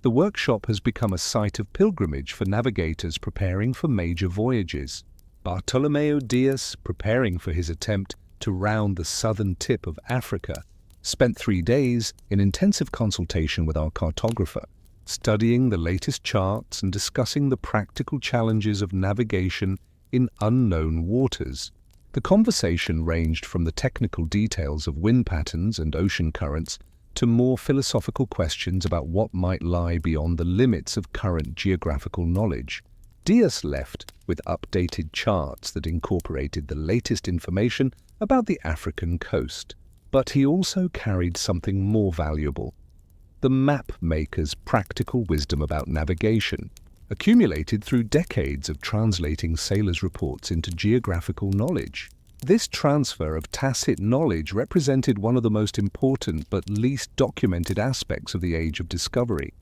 The workshop has become a site of pilgrimage for navigators preparing for major voyages. Bartolomeu Dias, preparing for his attempt to round the southern tip of Africa, spent 3 days in intensive consultation with our cartographer, studying the latest charts and discussing the practical challenges of navigation in unknown waters. The conversation ranged from the technical details of wind patterns and ocean currents to more philosophical questions about what might lie beyond the limits of current geographical knowledge. Dias left with updated charts that incorporated the latest information about the African coast. But he also carried something more valuable: the map maker's practical wisdom about navigation, accumulated through decades of translating sailors' reports into geographical knowledge. This transfer of tacit knowledge represented one of the most important but least documented aspects of the Age of Discovery.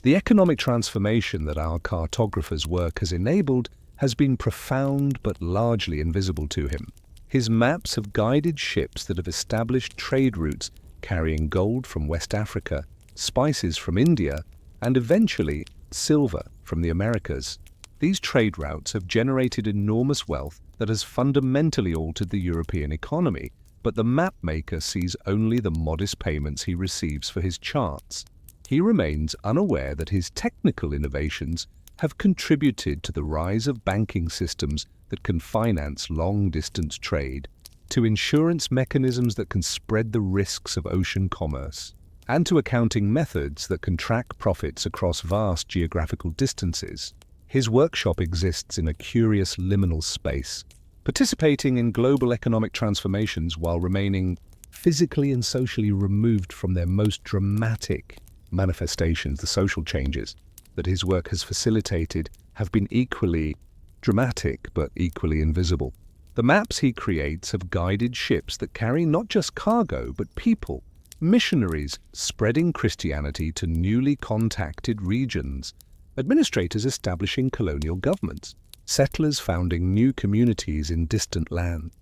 The economic transformation that our cartographer's work has enabled has been profound but largely invisible to him. His maps have guided ships that have established trade routes carrying gold from West Africa, spices from India, and eventually silver from the Americas. These trade routes have generated enormous wealth that has fundamentally altered the European economy, but the map maker sees only the modest payments he receives for his charts. He remains unaware that his technical innovations have contributed to the rise of banking systems that can finance long-distance trade, to insurance mechanisms that can spread the risks of ocean commerce, and to accounting methods that can track profits across vast geographical distances. His workshop exists in a curious liminal space, participating in global economic transformations while remaining physically and socially removed from their most dramatic manifestations. The social changes that his work has facilitated have been equally dramatic but equally invisible. The maps he creates have guided ships that carry not just cargo but people, missionaries spreading Christianity to newly contacted regions, administrators establishing colonial governments, settlers founding new communities in distant lands,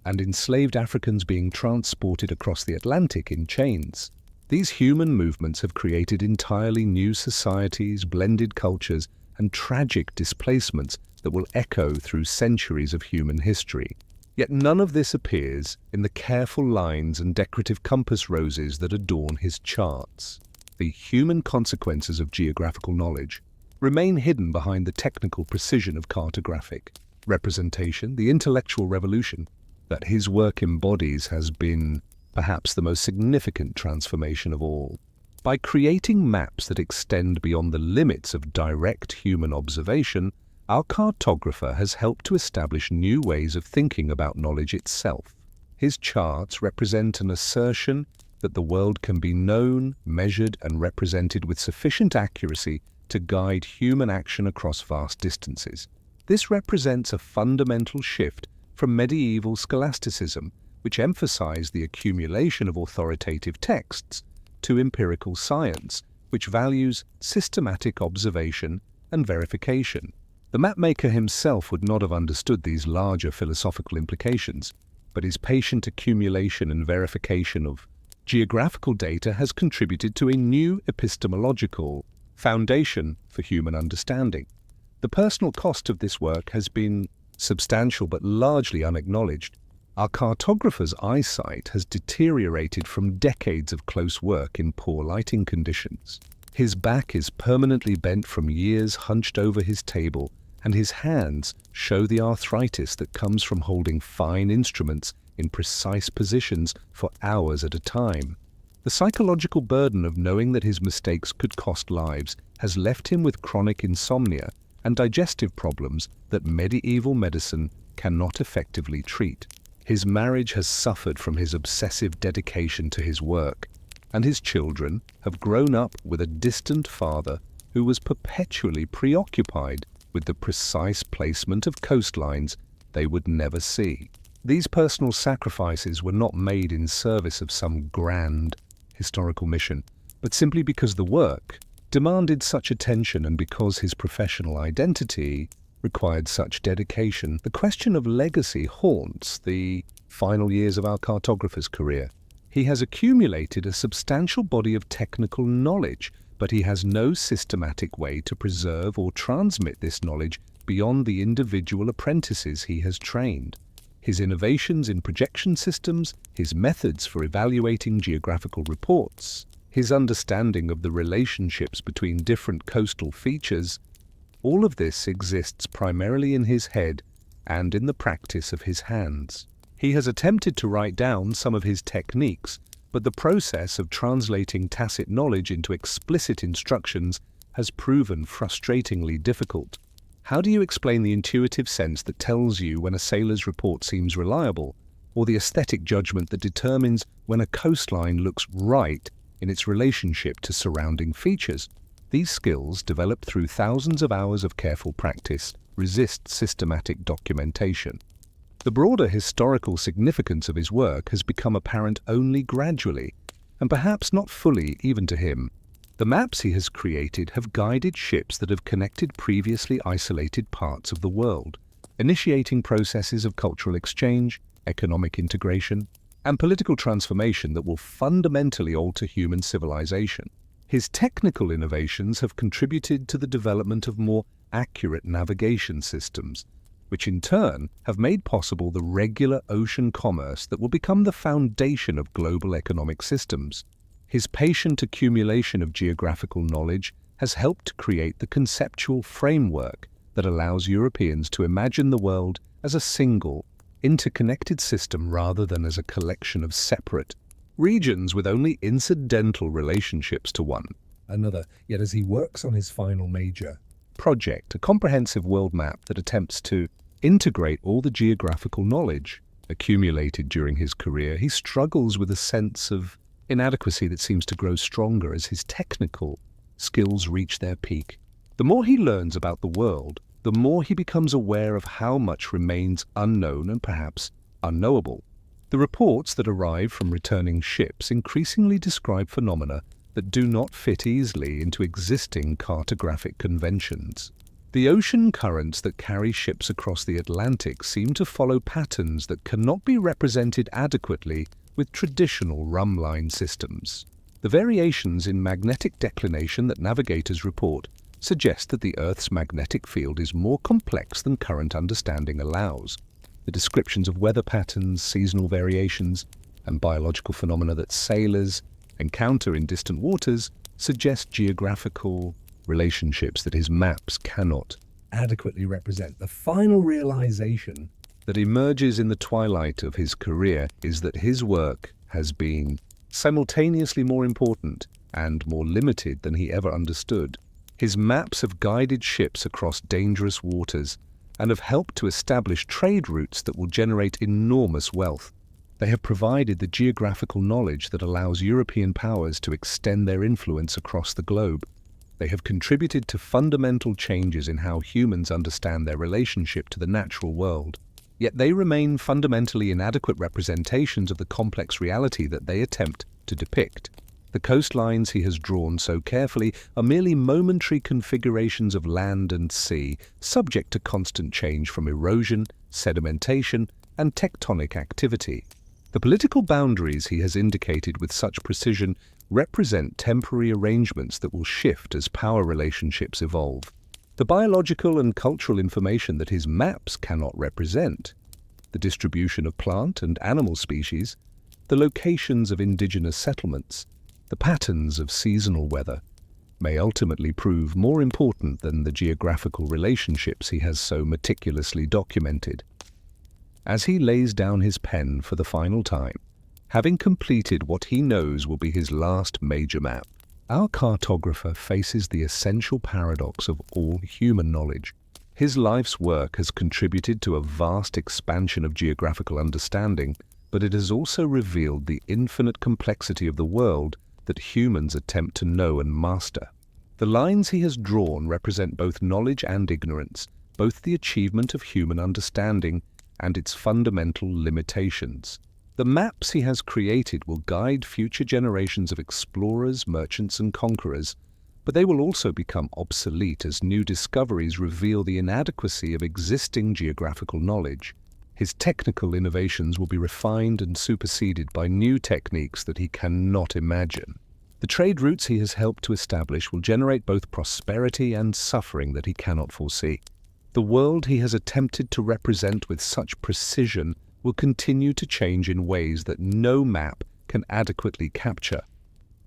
and enslaved Africans being transported across the Atlantic in chains. These human movements have created entirely new societies, blended cultures, and tragic displacements that will echo through centuries of human history. Yet none of this appears in the careful lines and decorative compass roses that adorn his charts. The human consequences of geographical knowledge remain hidden behind the technical precision of cartographic representation. The intellectual revolution that his work embodies has been perhaps the most significant transformation of all. By creating maps that extend beyond the limits of direct human observation, our cartographer has helped to establish new ways of thinking about knowledge itself. His charts represent an assertion that the world can be known, measured, and represented with sufficient accuracy to guide human action across vast distances. This represents a fundamental shift from medieval scholasticism, which emphasized the accumulation of authoritative texts, to empirical science, which values systematic observation and verification. The mapmaker himself would not have understood these larger philosophical implications, but his patient accumulation and verification of geographical data has contributed to a new epistemological foundation for human understanding. The personal cost of this work has been substantial but largely unacknowledged. Our cartographer's eyesight has deteriorated from decades of close work in poor lighting conditions. His back is permanently bent from years hunched over his table, and his hands show the arthritis that comes from holding fine instruments in precise positions for hours at a time. The psychological burden of knowing that his mistakes could cost lives has left him with chronic insomnia and digestive problems that medieval medicine cannot effectively treat. His marriage has suffered from his obsessive dedication to his work, and his children have grown up with a distant father who was perpetually preoccupied with the precise placement of coastlines they would never see. These personal sacrifices were not made in service of some grand historical mission, but simply because the work demanded such attention and because his professional identity required such dedication. The question of legacy haunts the final years of our cartographer's career. He has accumulated a substantial body of technical knowledge, but he has no systematic way to preserve or transmit this knowledge beyond the individual apprentices he has trained. His innovations in projection systems, his methods for evaluating geographical reports, his understanding of the relationships between different coastal features, all of this exists primarily in his head and in the practice of his hands. He has attempted to write down some of his techniques, but the process of translating tacit knowledge into explicit instructions has proven frustratingly difficult. How do you explain the intuitive sense that tells you when a sailor's report seems reliable, or the aesthetic judgment that determines when a coastline looks right in its relationship to surrounding features? These skills, developed through thousands of hours of careful practice, resist systematic documentation. The broader historical significance of his work has become apparent only gradually, and perhaps not fully even to him. The maps he has created have guided ships that have connected previously isolated parts of the world, initiating processes of cultural exchange, economic integration, and political transformation that will fundamentally alter human civilization. His technical innovations have contributed to the development of more accurate navigation systems, which in turn have made possible the regular ocean commerce that will become the foundation of global economic systems. His patient accumulation of geographical knowledge has helped create the conceptual framework that allows Europeans to imagine the world as a single, interconnected system rather than as a collection of separate regions with only incidental relationships to one another. Yet as he works on his final major project, a comprehensive world map that attempts to integrate all the geographical knowledge accumulated during his career, he struggles with a sense of inadequacy that seems to grow stronger as his technical skills reach their peak. The more he learns about the world, the more he becomes aware of how much remains unknown and perhaps unknowable. The reports that arrive from returning ships increasingly describe phenomena that do not fit easily into existing cartographic conventions. The ocean currents that carry ships across the Atlantic seem to follow patterns that cannot be represented adequately with traditional rumline systems. The variations in magnetic declination that navigators report suggest that the Earth's magnetic field is more complex than current understanding allows. The descriptions of weather patterns, seasonal variations, and biological phenomena that sailors encounter in distant waters suggest geographical relationships that his maps cannot adequately represent. The final realization that emerges in the twilight of his career is that his work has been simultaneously more important and more limited than he ever understood. His maps have guided ships across dangerous waters and have helped to establish trade routes that will generate enormous wealth. They have provided the geographical knowledge that allows European powers to extend their influence across the globe. They have contributed to fundamental changes in how humans understand their relationship to the natural world. Yet they remain fundamentally inadequate representations of the complex reality that they attempt to depict. The coastlines he has drawn so carefully are merely momentary configurations of land and sea, subject to constant change from erosion, sedimentation, and tectonic activity. The political boundaries he has indicated with such precision represent temporary arrangements that will shift as power relationships evolve. The biological and cultural information that his maps cannot represent, the distribution of plant and animal species, the locations of indigenous settlements, the patterns of seasonal weather, may ultimately prove more important than the geographical relationships he has so meticulously documented. As he lays down his pen for the final time, having completed what he knows will be his last major map, our cartographer faces the essential paradox of all human knowledge. His life's work has contributed to a vast expansion of geographical understanding, but it has also revealed the infinite complexity of the world that humans attempt to know and master. The lines he has drawn represent both knowledge and ignorance, both the achievement of human understanding and its fundamental limitations. The maps he has created will guide future generations of explorers, merchants, and conquerors, but they will also become obsolete as new discoveries reveal the inadequacy of existing geographical knowledge. His technical innovations will be refined and superseded by new techniques that he cannot imagine. The trade routes he has helped to establish will generate both prosperity and suffering that he cannot foresee. The world he has attempted to represent with such precision will continue to change in ways that no map can adequately capture.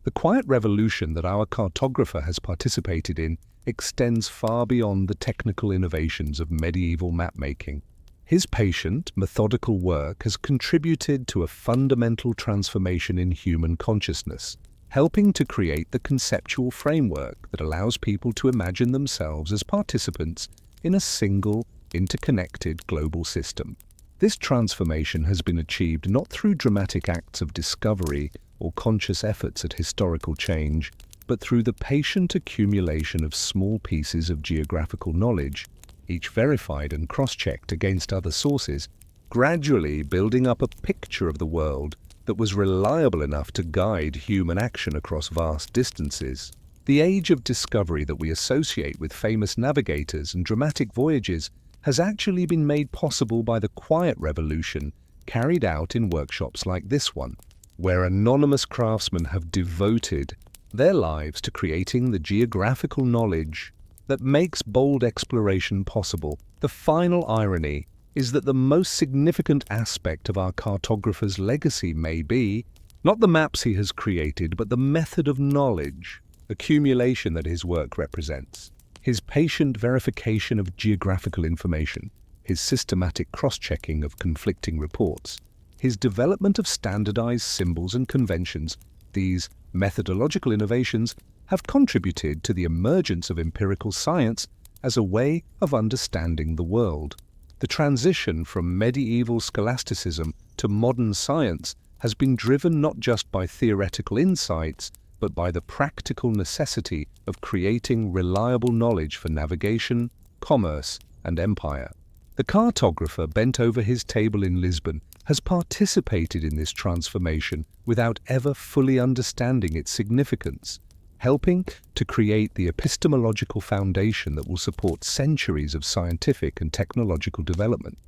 The quiet revolution that our cartographer has participated in extends far beyond the technical innovations of medieval mapmaking. His patient, methodical work has contributed to a fundamental transformation in human consciousness, helping to create the conceptual framework that allows people to imagine themselves as participants in a single, interconnected global system. This transformation has been achieved not through dramatic acts of discovery or conscious efforts at historical change, but through the patient accumulation of small pieces of geographical knowledge, each verified and cross-checked against other sources, gradually building up a picture of the world that was reliable enough to guide human action across vast distances. The age of discovery that we associate with famous navigators and dramatic voyages has actually been made possible by the quiet revolution carried out in workshops like this one, where anonymous craftsmen have devoted their lives to creating the geographical knowledge that makes bold exploration possible. The final irony is that the most significant aspect of our cartographer's legacy may be not the maps he has created, but the method of knowledge accumulation that his work represents. His patient verification of geographical information, his systematic cross-checking of conflicting reports, his development of standardized symbols and conventions, these methodological innovations have contributed to the emergence of empirical science as a way of understanding the world. The transition from medieval scholasticism to modern science has been driven not just by theoretical insights, but by the practical necessity of creating reliable knowledge for navigation, commerce, and empire. The cartographer bent over his table in Lisbon has participated in this transformation without ever fully understanding its significance, helping to create the epistemological foundation that will support centuries of scientific and technological development.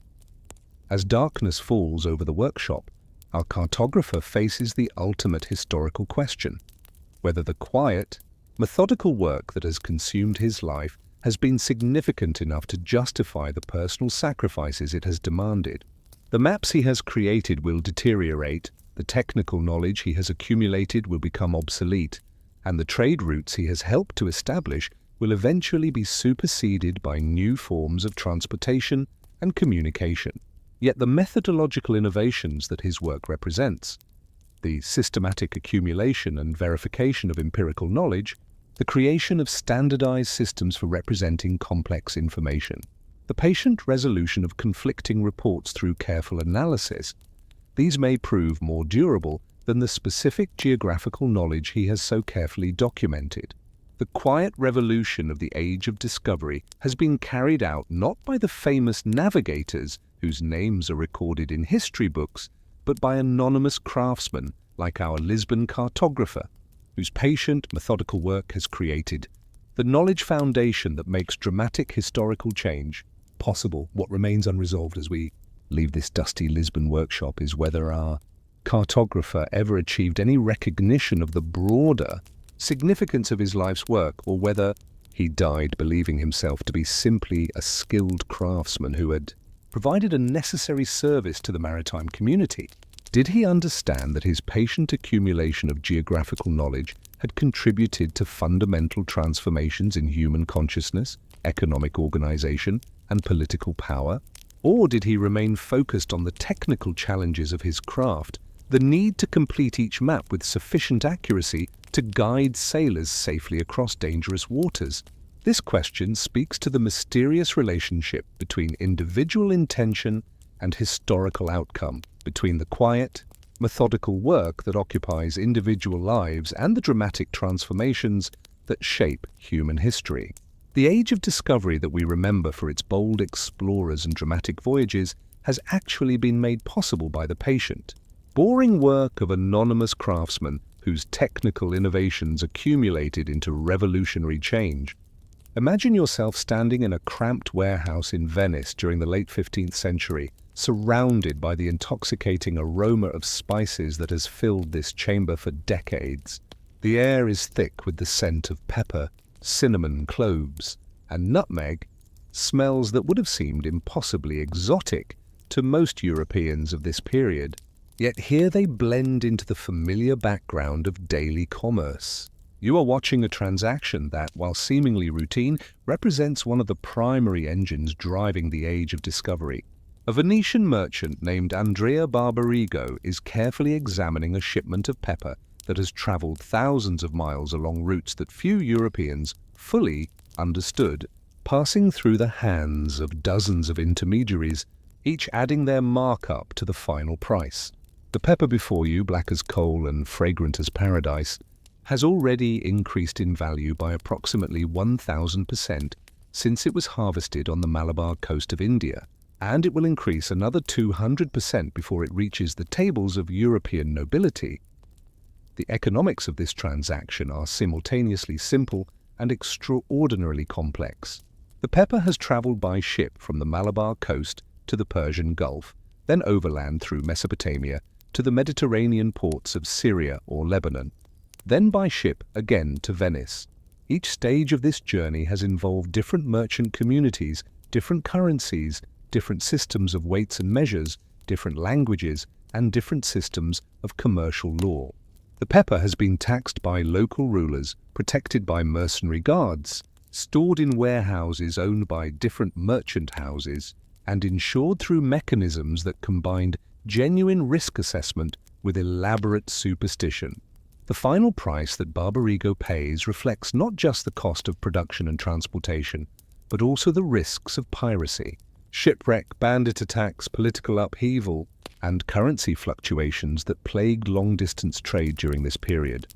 As darkness falls over the workshop, our cartographer faces the ultimate historical question: whether the quiet, methodical work that has consumed his life has been significant enough to justify the personal sacrifices it has demanded. The maps he has created will deteriorate, the technical knowledge he has accumulated will become obsolete, and the trade routes he has helped to establish will eventually be superseded by new forms of transportation and communication. Yet the methodological innovations that his work represents, the systematic accumulation and verification of empirical knowledge, the creation of standardized systems for representing complex information, the patient resolution of conflicting reports through careful analysis, these may prove more durable than the specific geographical knowledge he has so carefully documented. The quiet revolution of the age of discovery has been carried out not by the famous navigators whose names are recorded in history books, but by anonymous craftsmen like our Lisbon cartographer, whose patient, methodical work has created the knowledge foundation that makes dramatic historical change possible. What remains unresolved as we leave this dusty Lisbon workshop is whether our cartographer ever achieved any recognition of the broader significance of his life's work, or whether he died believing himself to be simply a skilled craftsman who had provided a necessary service to the maritime community. Did he understand that his patient accumulation of geographical knowledge had contributed to fundamental transformations in human consciousness, economic organization, and political power? Or did he remain focused on the technical challenges of his craft, the need to complete each map with sufficient accuracy to guide sailors safely across dangerous waters? This question speaks to the mysterious relationship between individual intention and historical outcome, between the quiet, methodical work that occupies individual lives and the dramatic transformations that shape human history. The age of discovery that we remember for its bold explorers and dramatic voyages has actually been made possible by the patient, boring work of anonymous craftsmen whose technical innovations accumulated into revolutionary change. Imagine yourself standing in a cramped warehouse in Venice during the late 15th century, surrounded by the intoxicating aroma of spices that has filled this chamber for decades. The air is thick with the scent of pepper, cinnamon, cloves, and nutmeg, smells that would have seemed impossibly exotic to most Europeans of this period. Yet here they blend into the familiar background of daily commerce. You are watching a transaction that, while seemingly routine, represents one of the primary engines driving the age of discovery. A Venetian merchant named Andrea Barbarigo is carefully examining a shipment of pepper that has traveled thousands of miles along routes that few Europeans fully understood, passing through the hands of dozens of intermediaries, each adding their markup to the final price. The pepper before you, black as coal and fragrant as paradise, has already increased in value by approximately 1,000% since it was harvested on the Malabar coast of India, and it will increase another 200% before it reaches the tables of European nobility. The economics of this transaction are simultaneously simple and extraordinarily complex. The pepper has traveled by ship from the Malabar coast to the Persian Gulf, then overland through Mesopotamia to the Mediterranean ports of Syria or Lebanon, then by ship again to Venice. Each stage of this journey has involved different merchant communities, different currencies, different systems of weights and measures, different languages, and different systems of commercial law. The pepper has been taxed by local rulers, protected by mercenary guards, stored in warehouses owned by different merchant houses, and insured through mechanisms that combined genuine risk assessment with elaborate superstition. The final price that Barbarigo pays reflects not just the cost of production and transportation, but also the risks of piracy, shipwreck, bandit attacks, political upheaval, and currency fluctuations that plagued long-distance trade during this period.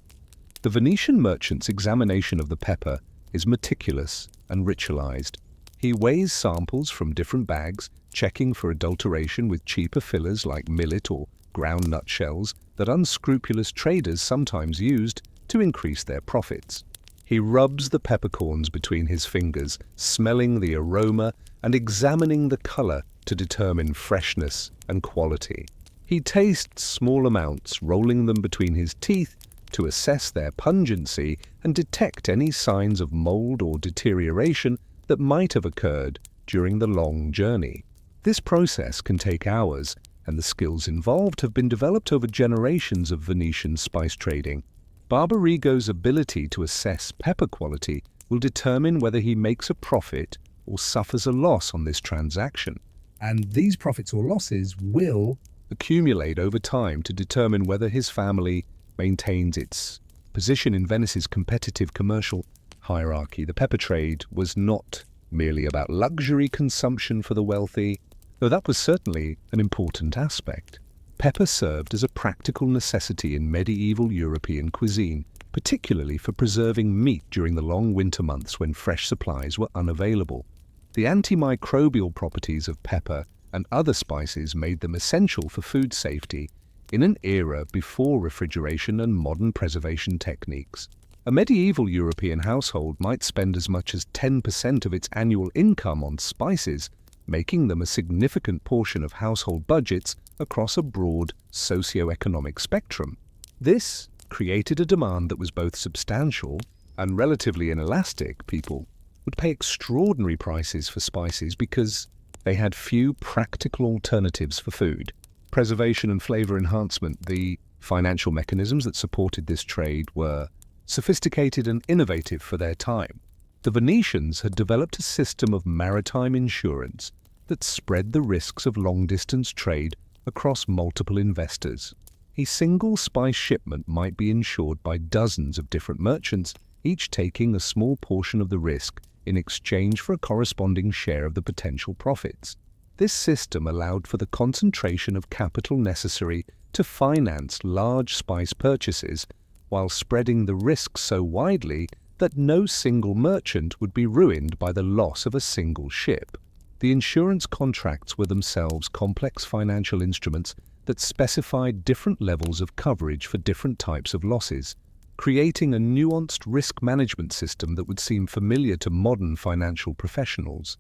The Venetian merchant's examination of the pepper is meticulous and ritualized. He weighs samples from different bags, checking for adulteration with cheaper fillers like millet or ground nutshells that unscrupulous traders sometimes used to increase their profits. He rubs the peppercorns between his fingers, smelling the aroma and examining the color to determine freshness and quality. He tastes small amounts, rolling them between his teeth to assess their pungency and detect any signs of mold or deterioration that might have occurred during the long journey. This process can take hours, and the skills involved have been developed over generations of Venetian spice trading. Barbarigo's ability to assess pepper quality will determine whether he makes a profit or suffers a loss on this transaction. And these profits or losses will accumulate over time to determine whether his family maintains its position in Venice's competitive commercial hierarchy. The pepper trade was not merely about luxury consumption for the wealthy, though that was certainly an important aspect. Pepper served as a practical necessity in medieval European cuisine, particularly for preserving meat during the long winter months when fresh supplies were unavailable. The antimicrobial properties of pepper and other spices made them essential for food safety in an era before refrigeration and modern preservation techniques. A medieval European household might spend as much as 10% of its annual income on spices, making them a significant portion of household budgets across a broad socio-economic spectrum. This created a demand that was both substantial and relatively inelastic. People would pay extraordinary prices for spices because they had few practical alternatives for food. Preservation and flavor enhancement, the financial mechanisms that supported this trade, were sophisticated and innovative for their time. The Venetians had developed a system of maritime insurance that spread the risks of long-distance trade across multiple investors. A single spice shipment might be insured by dozens of different merchants, each taking a small portion of the risk in exchange for a corresponding share of the potential profits. This system allowed for the concentration of capital necessary to finance large spice purchases, while spreading the risk so widely that no single merchant would be ruined by the loss of a single ship. The insurance contracts were themselves complex financial instruments that specified different levels of coverage for different types of losses, creating a nuanced risk management system that would seem familiar to modern financial professionals.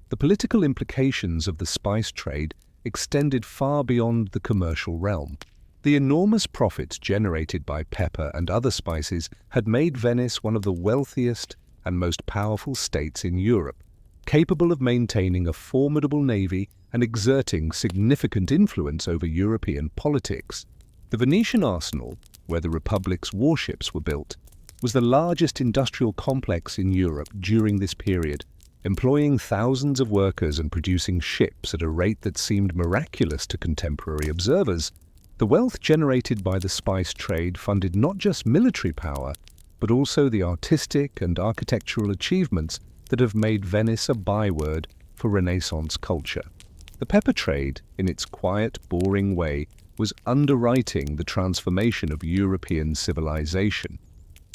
The political implications of the spice trade extended far beyond the commercial realm. The enormous profits generated by pepper and other spices had made Venice one of the wealthiest and most powerful states in Europe, capable of maintaining a formidable navy and exerting significant influence over European politics. The Venetian arsenal, where the Republic's warships were built, was the largest industrial complex in Europe during this period, employing thousands of workers and producing ships at a rate that seemed miraculous to contemporary observers. The wealth generated by the spice trade funded not just military power, but also the artistic and architectural achievements that have made Venice a byword for Renaissance culture. The pepper trade, in its quiet, boring way, was underwriting the transformation of European civilization.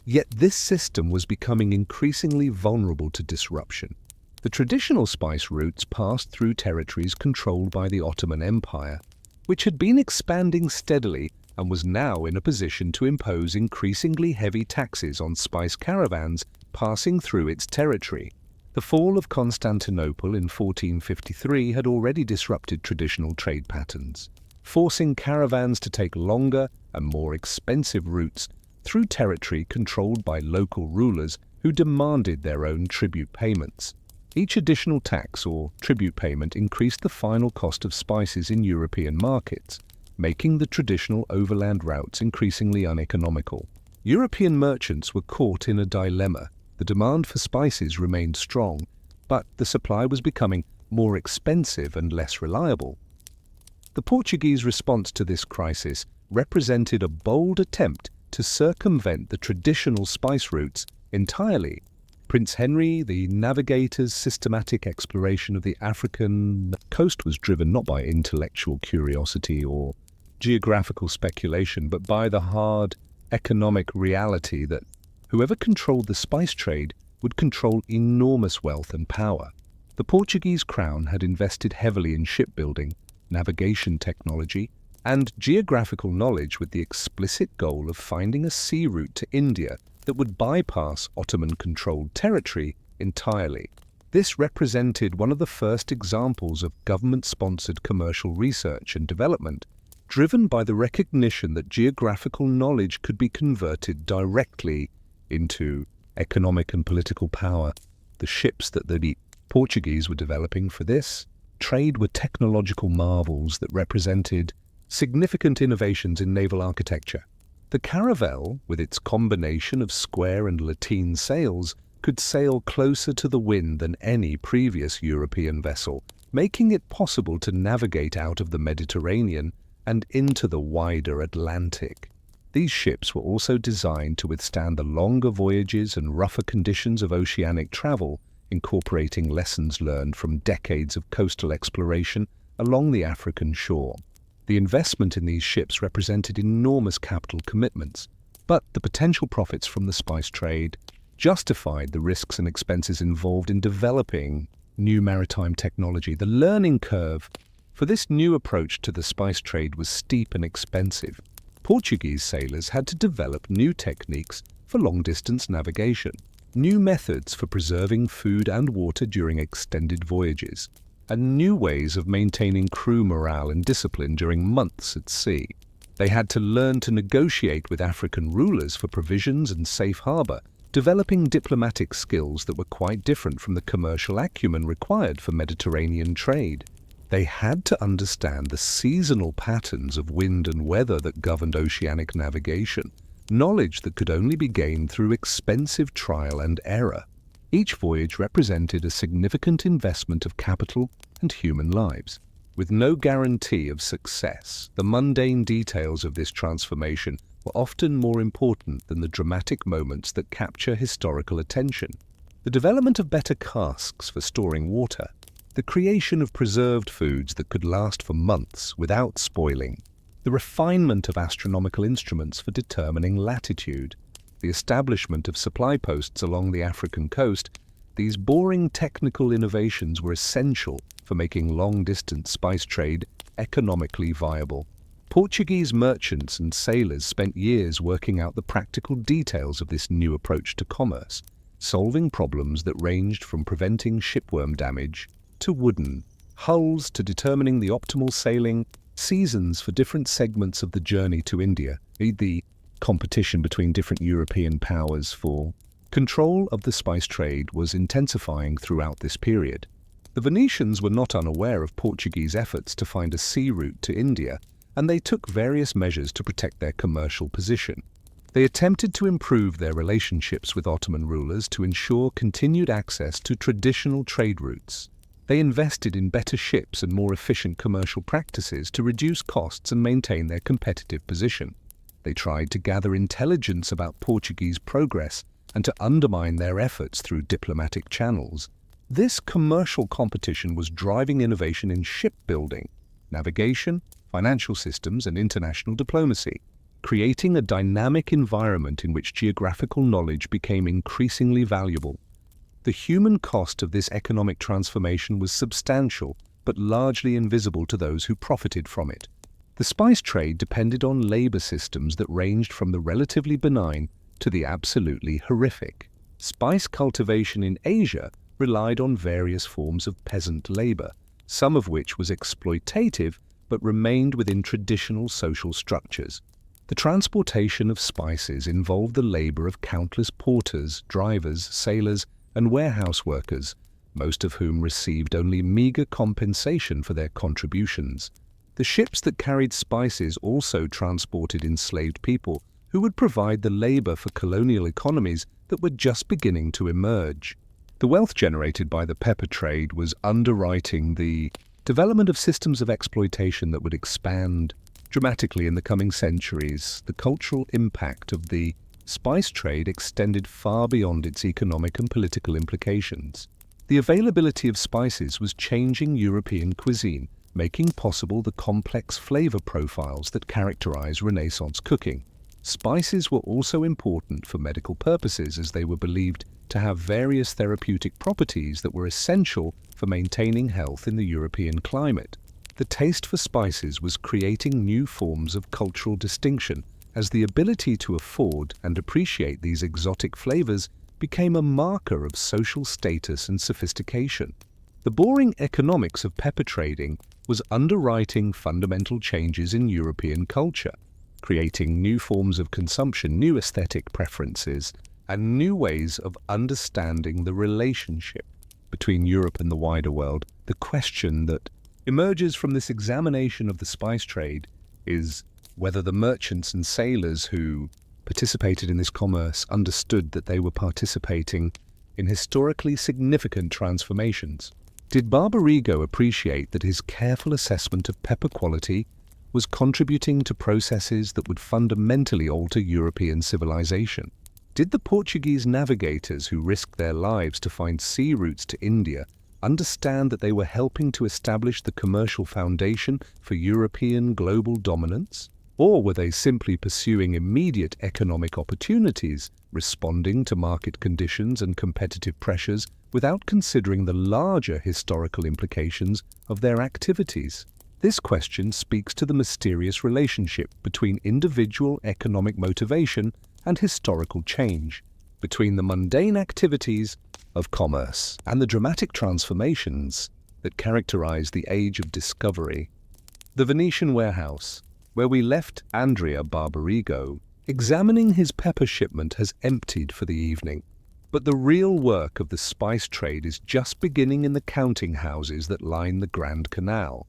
Yet this system was becoming increasingly vulnerable to disruption. The traditional spice routes passed through territories controlled by the Ottoman Empire, which had been expanding steadily and was now in a position to impose increasingly heavy taxes on spice caravans passing through its territory. The fall of Constantinople in 1453 had already disrupted traditional trade patterns, forcing caravans to take longer and more expensive routes through territory controlled by local rulers who demanded their own tribute payments. Each additional tax or tribute payment increased the final cost of spices in European markets, making the traditional overland routes increasingly uneconomical. European merchants were caught in a dilemma. The demand for spices remained strong, but the supply was becoming more expensive and less reliable. The Portuguese response to this crisis represented a bold attempt to circumvent the traditional spice routes entirely. Prince Henry, the navigator's systematic exploration of the African coast was driven not by intellectual curiosity or geographical speculation, but by the hard economic reality that whoever controlled the spice trade would control enormous wealth and power. The Portuguese crown had invested heavily in shipbuilding, navigation technology, and geographical knowledge with the explicit goal of finding a sea route to India that would bypass Ottoman-controlled territory entirely. This represented one of the first examples of government-sponsored commercial research and development, driven by the recognition that geographical knowledge could be converted directly into economic and political power. The ships that the Portuguese were developing for this trade were technological marvels that represented significant innovations in naval architecture. The caravel, with its combination of square and lateen sails, could sail closer to the wind than any previous European vessel, making it possible to navigate out of the Mediterranean and into the wider Atlantic. These ships were also designed to withstand the longer voyages and rougher conditions of oceanic travel, incorporating lessons learned from decades of coastal exploration along the African shore. The investment in these ships represented enormous capital commitments, but the potential profits from the spice trade justified the risks and expenses involved in developing new maritime technology. The learning curve for this new approach to the spice trade was steep and expensive. Portuguese sailors had to develop new techniques for long-distance navigation, new methods for preserving food and water during extended voyages, and new ways of maintaining crew morale and discipline during months at sea. They had to learn to negotiate with African rulers for provisions and safe harbor, developing diplomatic skills that were quite different from the commercial acumen required for Mediterranean trade. They had to understand the seasonal patterns of wind and weather that governed oceanic navigation, knowledge that could only be gained through expensive trial and error. Each voyage represented a significant investment of capital and human lives. With no guarantee of success, the mundane details of this transformation were often more important than the dramatic moments that capture historical attention. The development of better casks for storing water, the creation of preserved foods that could last for months without spoiling, the refinement of astronomical instruments for determining latitude, the establishment of supply posts along the African coast, these boring technical innovations were essential for making long-distance spice trade economically viable. Portuguese merchants and sailors spent years working out the practical details of this new approach to commerce, solving problems that ranged from preventing shipworm damage to wooden hulls to determining the optimal sailing seasons for different segments of the journey to India. The competition between different European powers for control of the spice trade was intensifying throughout this period. The Venetians were not unaware of Portuguese efforts to find a sea route to India, and they took various measures to protect their commercial position. They attempted to improve their relationships with Ottoman rulers to ensure continued access to traditional trade routes. They invested in better ships and more efficient commercial practices to reduce costs and maintain their competitive position. They tried to gather intelligence about Portuguese progress and to undermine their efforts through diplomatic channels. This commercial competition was driving innovation in shipbuilding, navigation, financial systems, and international diplomacy, creating a dynamic environment in which geographical knowledge became increasingly valuable. The human cost of this economic transformation was substantial, but largely invisible to those who profited from it. The spice trade depended on labor systems that ranged from the relatively benign to the absolutely horrific. Spice cultivation in Asia relied on various forms of peasant labor, some of which was exploitative but remained within traditional social structures. The transportation of spices involved the labor of countless porters, drivers, sailors, and warehouse workers, most of whom received only meager compensation for their contributions. The ships that carried spices also transported enslaved people who would provide the labor for colonial economies that were just beginning to emerge. The wealth generated by the pepper trade was underwriting the development of systems of exploitation that would expand dramatically in the coming centuries. The cultural impact of the spice trade extended far beyond its economic and political implications. The availability of spices was changing European cuisine, making possible the complex flavor profiles that characterize Renaissance cooking. Spices were also important for medical purposes, as they were believed to have various therapeutic properties that were essential for maintaining health in the European climate. The taste for spices was creating new forms of cultural distinction, as the ability to afford and appreciate these exotic flavors became a marker of social status and sophistication. The boring economics of pepper trading was underwriting fundamental changes in European culture, creating new forms of consumption, new aesthetic preferences, and new ways of understanding the relationship between Europe and the wider world. The question that emerges from this examination of the spice trade is whether the merchants and sailors who participated in this commerce understood that they were participating in historically significant transformations. Did Barbarigo appreciate that his careful assessment of pepper quality was contributing to processes that would fundamentally alter European civilization? Did the Portuguese navigators who risked their lives to find sea routes to India understand that they were helping to establish the commercial foundation for European global dominance? Or were they simply pursuing immediate economic opportunities, responding to market conditions and competitive pressures without considering the larger historical implications of their activities? This question speaks to the mysterious relationship between individual economic motivation and historical change, between the mundane activities of commerce and the dramatic transformations that characterize the age of discovery. The Venetian warehouse, where we left Andrea Barbarigo, examining his pepper shipment, has emptied for the evening. But the real work of the spice trade is just beginning in the counting houses that line the Grand Canal.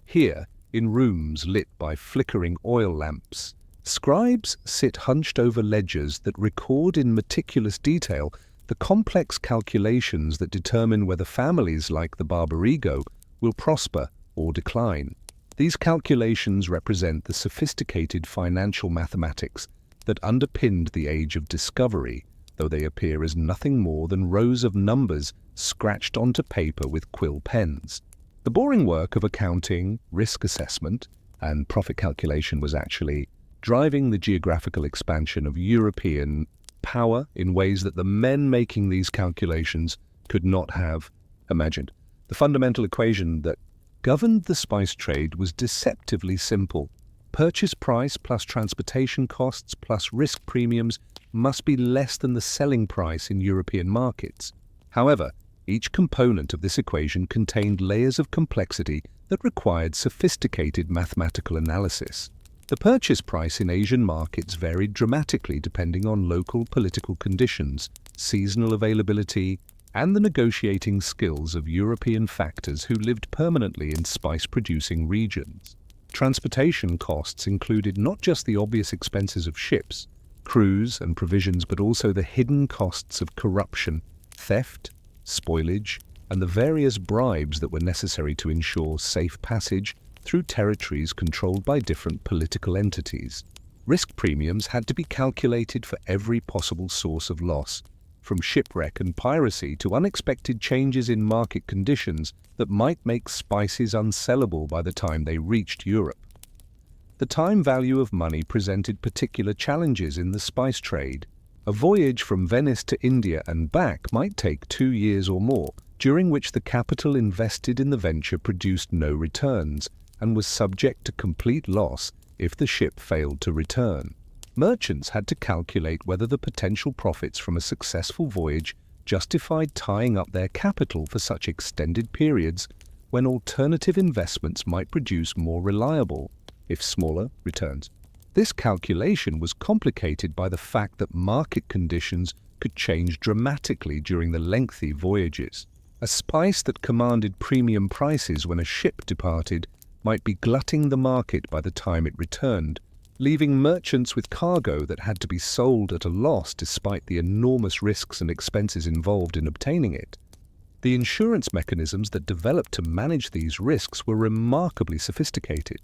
Here, in rooms lit by flickering oil lamps, scribes sit hunched over ledgers that record in meticulous detail the complex calculations that determine whether families like the Barbarigo will prosper or decline. These calculations represent the sophisticated financial mathematics that underpinned the age of discovery, though they appear as nothing more than rows of numbers scratched onto paper with quill pens. The boring work of accounting, risk assessment, and profit calculation was actually driving the geographical expansion of European power in ways that the men making these calculations could not have imagined. The fundamental equation that governed the spice trade was deceptively simple. Purchase price plus transportation costs plus risk premiums must be less than the selling price in European markets. However, each component of this equation contained layers of complexity that required sophisticated mathematical analysis. The purchase price in Asian markets varied dramatically depending on local political conditions, seasonal availability, and the negotiating skills of European factors who lived permanently in spice-producing regions. Transportation costs included not just the obvious expenses of ships, crews, and provisions, but also the hidden costs of corruption, theft, spoilage, and the various bribes that were necessary to ensure safe passage through territories controlled by different political entities. Risk premiums had to be calculated for every possible source of loss, from shipwreck and piracy to unexpected changes in market conditions that might make spices unsellable by the time they reached Europe. The time value of money presented particular challenges in the spice trade. A voyage from Venice to India and back might take 2 years or more, during which the capital invested in the venture produced no returns and was subject to complete loss if the ship failed to return. Merchants had to calculate whether the potential profits from a successful voyage justified tying up their capital for such extended periods when alternative investments might produce more reliable, if smaller, returns. This calculation was complicated by the fact that market conditions could change dramatically during the lengthy voyages. A spice that commanded premium prices when a ship departed might be glutting the market by the time it returned, leaving merchants with cargo that had to be sold at a loss despite the enormous risks and expenses involved in obtaining it. The insurance mechanisms that developed to manage these risks were remarkably sophisticated.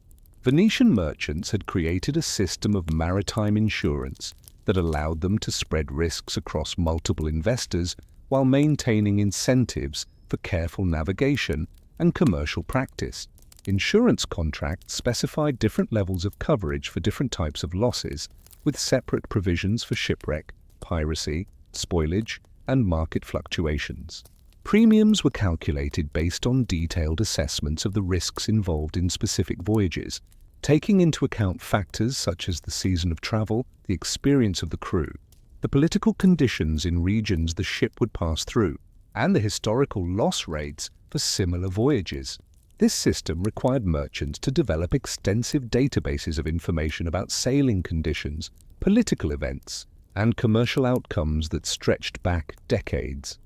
Venetian merchants had created a system of maritime insurance that allowed them to spread risks across multiple investors while maintaining incentives for careful navigation and commercial practice. Insurance contracts specified different levels of coverage for different types of losses, with separate provisions for shipwreck, piracy, spoilage, and market fluctuations. Premiums were calculated based on detailed assessments of the risks involved in specific voyages, taking into account factors such as the season of travel, the experience of the crew, the political conditions in regions the ship would pass through, and the historical loss rates for similar voyages. This system required merchants to develop extensive databases of information about sailing conditions, political events, and commercial outcomes that stretched back decades.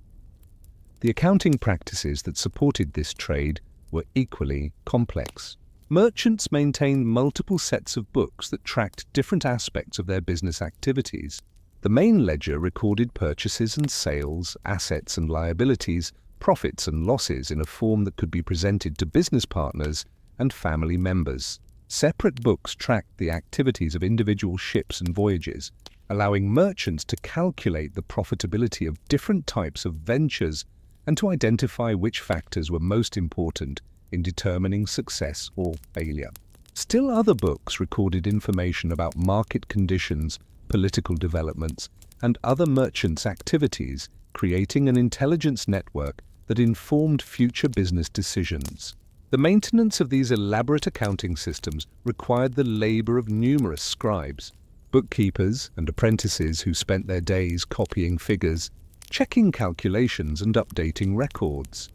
The accounting practices that supported this trade were equally complex. Merchants maintained multiple sets of books that tracked different aspects of their business activities. The main ledger recorded purchases and sales, assets and liabilities, profits and losses in a form that could be presented to business partners and family members. Separate books tracked the activities of individual ships and voyages, allowing merchants to calculate the profitability of different types of ventures and to identify which factors were most important in determining success or failure. Still other books recorded information about market conditions, political developments, and other merchants' activities, creating an intelligence network that informed future business decisions. The maintenance of these elaborate accounting systems required the labor of numerous scribes, bookkeepers and apprentices who spent their days copying figures, checking calculations and updating records.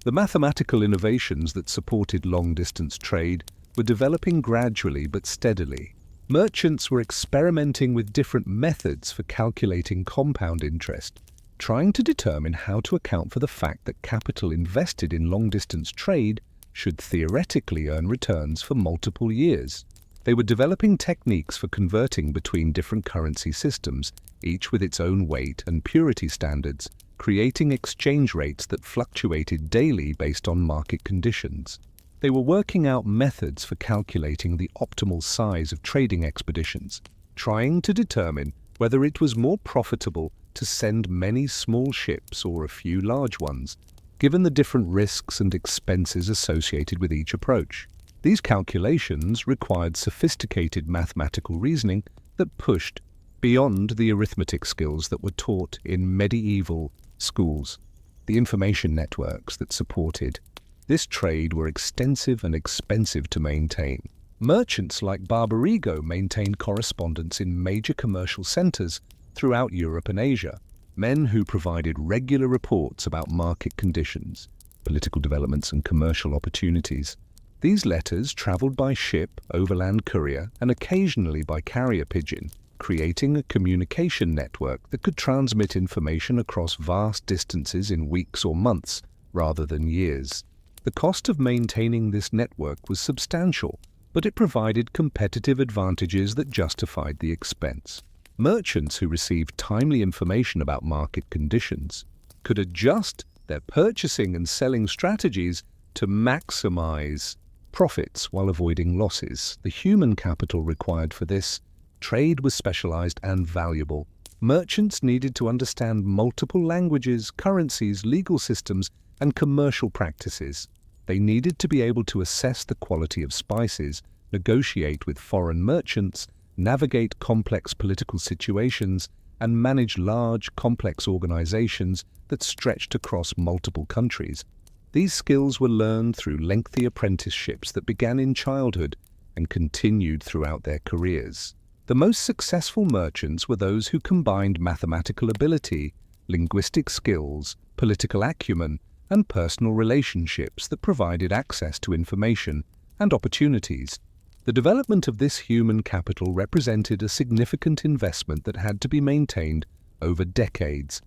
The mathematical innovations that supported long-distance trade were developing gradually but steadily. Merchants were experimenting with different methods for calculating compound interest, trying to determine how to account for the fact that capital invested in long-distance trade should theoretically earn returns for multiple years. They were developing techniques for converting between different currency systems, each with its own weight and purity standards, creating exchange rates that fluctuated daily based on market conditions. They were working out methods for calculating the optimal size of trading expeditions, trying to determine whether it was more profitable to send many small ships or a few large ones, given the different risks and expenses associated with each approach. These calculations required sophisticated mathematical reasoning that pushed beyond the arithmetic skills that were taught in medieval schools. The information networks that supported this trade were extensive and expensive to maintain. Merchants like Barbarigo maintained correspondence in major commercial centers throughout Europe and Asia, men who provided regular reports about market conditions, political developments, and commercial opportunities. These letters traveled by ship, overland courier, and occasionally by carrier pigeon, creating a communication network that could transmit information across vast distances in weeks or months, rather than years. The cost of maintaining this network was substantial, but it provided competitive advantages that justified the expense. Merchants who received timely information about market conditions could adjust their purchasing and selling strategies to maximize profits while avoiding losses. The human capital required for this trade was specialized and valuable. Merchants needed to understand multiple languages, currencies, legal systems, and commercial practices. They needed to be able to assess the quality of spices, negotiate with foreign merchants, navigate complex political situations, and manage large, complex organizations that stretched across multiple countries. These skills were learned through lengthy apprenticeships that began in childhood and continued throughout their careers. The most successful merchants were those who combined mathematical ability, linguistic skills, political acumen, and personal relationships that provided access to information and opportunities. The development of this human capital represented a significant investment that had to be maintained over decades.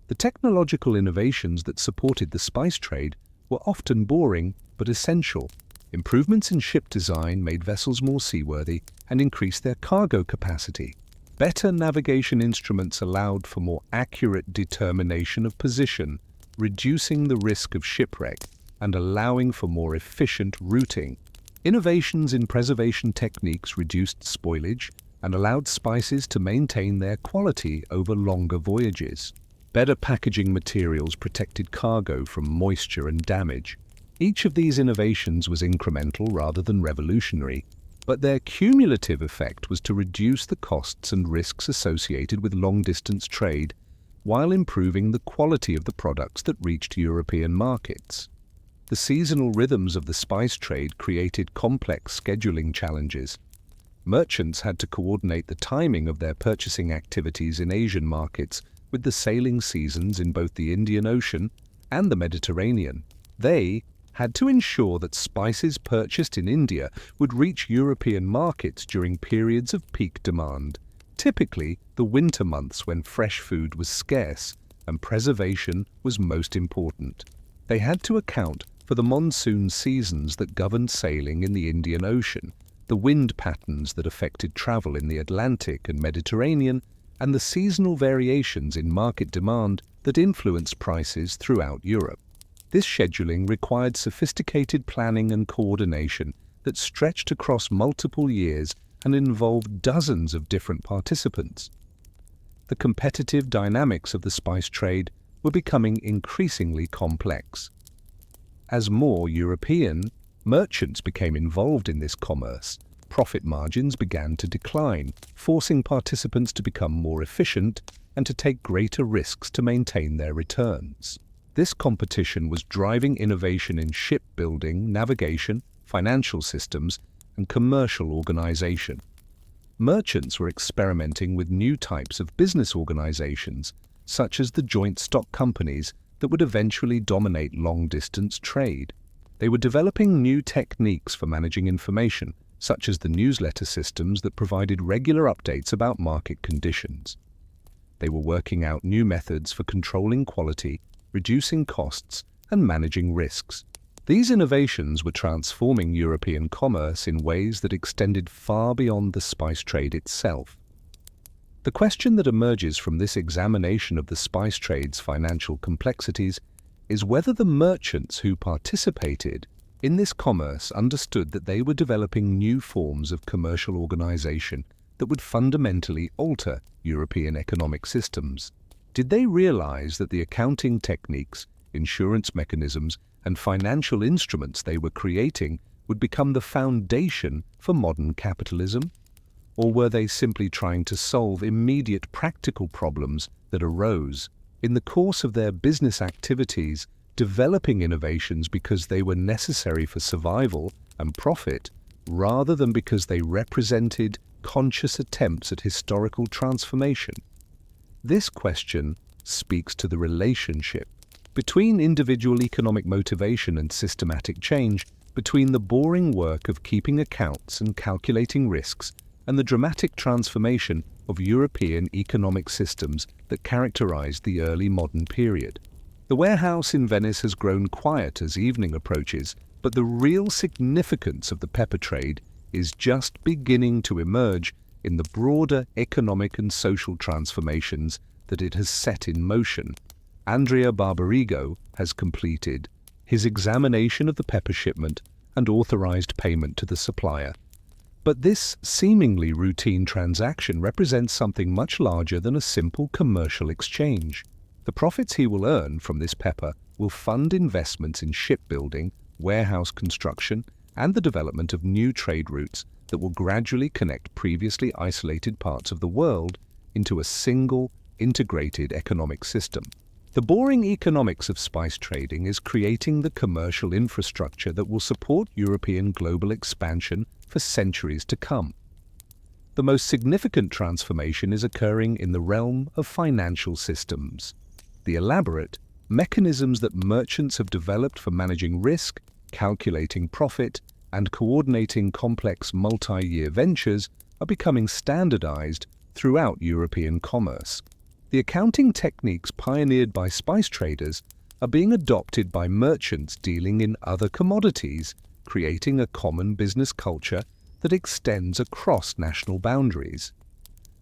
The technological innovations that supported the spice trade were often boring but essential. Improvements in ship design made vessels more seaworthy and increased their cargo capacity. Better navigation instruments allowed for more accurate determination of position, reducing the risk of shipwreck and allowing for more efficient routing. Innovations in preservation techniques reduced spoilage and allowed spices to maintain their quality over longer voyages. Better packaging materials protected cargo from moisture and damage. Each of these innovations was incremental rather than revolutionary, but their cumulative effect was to reduce the costs and risks associated with long-distance trade while improving the quality of the products that reached European markets. The seasonal rhythms of the spice trade created complex scheduling challenges. Merchants had to coordinate the timing of their purchasing activities in Asian markets with the sailing seasons in both the Indian Ocean and the Mediterranean. They had to ensure that spices purchased in India would reach European markets during periods of peak demand, typically the winter months when fresh food was scarce and preservation was most important. They had to account for the monsoon seasons that governed sailing in the Indian Ocean, the wind patterns that affected travel in the Atlantic and Mediterranean, and the seasonal variations in market demand that influenced prices throughout Europe. This scheduling required sophisticated planning and coordination that stretched across multiple years and involved dozens of different participants. The competitive dynamics of the spice trade were becoming increasingly complex. As more European merchants became involved in this commerce, profit margins began to decline, forcing participants to become more efficient and to take greater risks to maintain their returns. This competition was driving innovation in shipbuilding, navigation, financial systems, and commercial organization. Merchants were experimenting with new types of business organizations, such as the joint stock companies that would eventually dominate long-distance trade. They were developing new techniques for managing information, such as the newsletter systems that provided regular updates about market conditions. They were working out new methods for controlling quality, reducing costs, and managing risks. These innovations were transforming European commerce in ways that extended far beyond the spice trade itself. The question that emerges from this examination of the spice trade's financial complexities is whether the merchants who participated in this commerce understood that they were developing new forms of commercial organization that would fundamentally alter European economic systems. Did they realize that the accounting techniques, insurance mechanisms, and financial instruments they were creating would become the foundation for modern capitalism? Or were they simply trying to solve immediate practical problems that arose in the course of their business activities, developing innovations because they were necessary for survival and profit, rather than because they represented conscious attempts at historical transformation? This question speaks to the relationship between individual economic motivation and systematic change, between the boring work of keeping accounts and calculating risks, and the dramatic transformation of European economic systems that characterized the early modern period. The warehouse in Venice has grown quiet as evening approaches, but the real significance of the pepper trade is just beginning to emerge in the broader economic and social transformations that it has set in motion. Andrea Barbarigo has completed his examination of the pepper shipment and authorized payment to the supplier. But this seemingly routine transaction represents something much larger than a simple commercial exchange. The profits he will earn from this pepper will fund investments in shipbuilding, warehouse construction, and the development of new trade routes that will gradually connect previously isolated parts of the world into a single, integrated economic system. The boring economics of spice trading is creating the commercial infrastructure that will support European global expansion for centuries to come. The most significant transformation is occurring in the realm of financial systems. The elaborate mechanisms that merchants have developed for managing risk, calculating profit, and coordinating complex multi-year ventures are becoming standardized throughout European commerce. The accounting techniques pioneered by spice traders are being adopted by merchants dealing in other commodities, creating a common business culture that extends across national boundaries.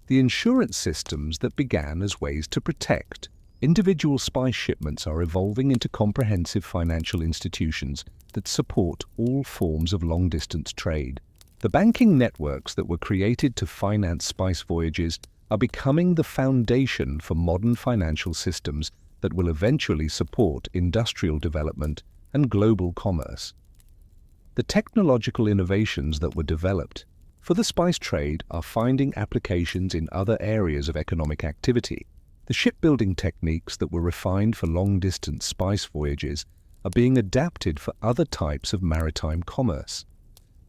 The insurance systems that began as ways to protect individual spice shipments are evolving into comprehensive financial institutions that support all forms of long-distance trade. The banking networks that were created to finance spice voyages are becoming the foundation for modern financial systems that will eventually support industrial development and global commerce. The technological innovations that were developed for the spice trade are finding applications in other areas of economic activity. The shipbuilding techniques that were refined for long-distance spice voyages are being adapted for other types of maritime commerce.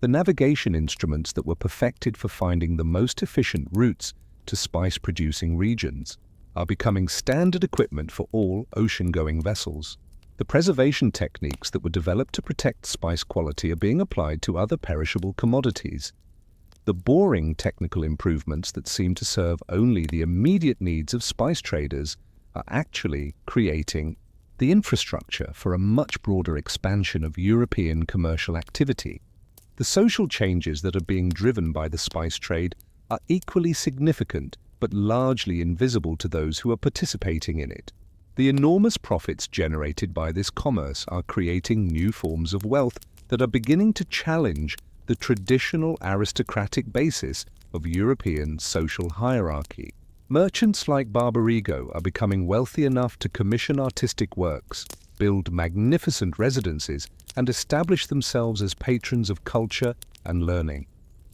The navigation instruments that were perfected for finding the most efficient routes to spice-producing regions are becoming standard equipment for all ocean-going vessels. The preservation techniques that were developed to protect spice quality are being applied to other perishable commodities. The boring technical improvements that seem to serve only the immediate needs of spice traders are actually creating the infrastructure for a much broader expansion of European commercial activity. The social changes that are being driven by the spice trade are equally significant but largely invisible to those who are participating in it. The enormous profits generated by this commerce are creating new forms of wealth that are beginning to challenge the traditional aristocratic basis of European social hierarchy. Merchants like Barbarigo are becoming wealthy enough to commission artistic works, build magnificent residences, and establish themselves as patrons of culture and learning.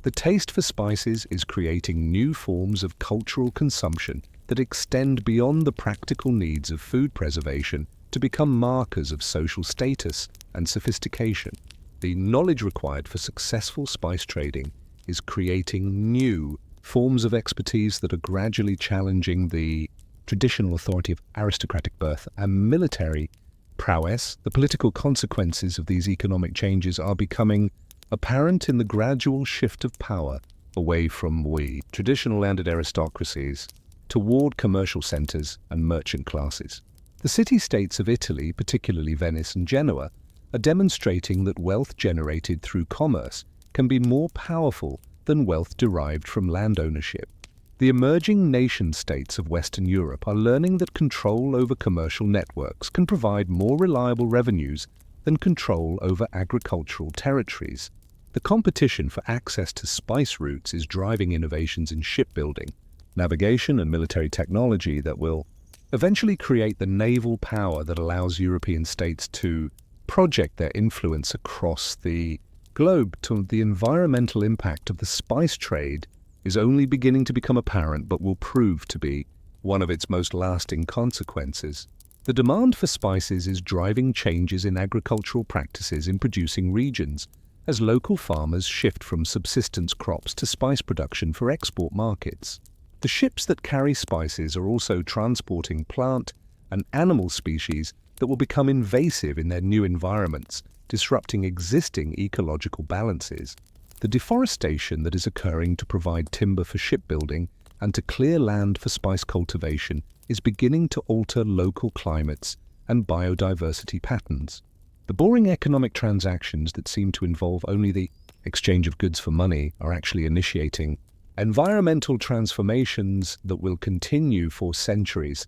The taste for spices is creating new forms of cultural consumption that extend beyond the practical needs of food preservation to become markers of social status and sophistication. The knowledge required for successful spice trading is creating new forms of expertise that are gradually challenging the traditional authority of aristocratic birth and military prowess. The political consequences of these economic changes are becoming apparent in the gradual shift of power away from traditional landed aristocracies toward commercial centers and merchant classes. The city-states of Italy, particularly Venice and Genoa, are demonstrating that wealth generated through commerce can be more powerful than wealth derived from land ownership. The emerging nation-states of Western Europe are learning that control over commercial networks can provide more reliable revenues than control over agricultural territories. The competition for access to spice routes is driving innovations in shipbuilding, navigation, and military technology that will eventually create the naval power that allows European states to project their influence across the globe. The environmental impact of the spice trade is only beginning to become apparent but will prove to be one of its most lasting consequences. The demand for spices is driving changes in agricultural practices in producing regions as local farmers shift from subsistence crops to spice production for export markets. The ships that carry spices are also transporting plant and animal species that will become invasive in their new environments, disrupting existing ecological balances. The deforestation that is occurring to provide timber for shipbuilding and to clear land for spice cultivation is beginning to alter local climates and biodiversity patterns. The boring economic transactions that seem to involve only the exchange of goods for money are actually initiating environmental transformations that will continue for centuries.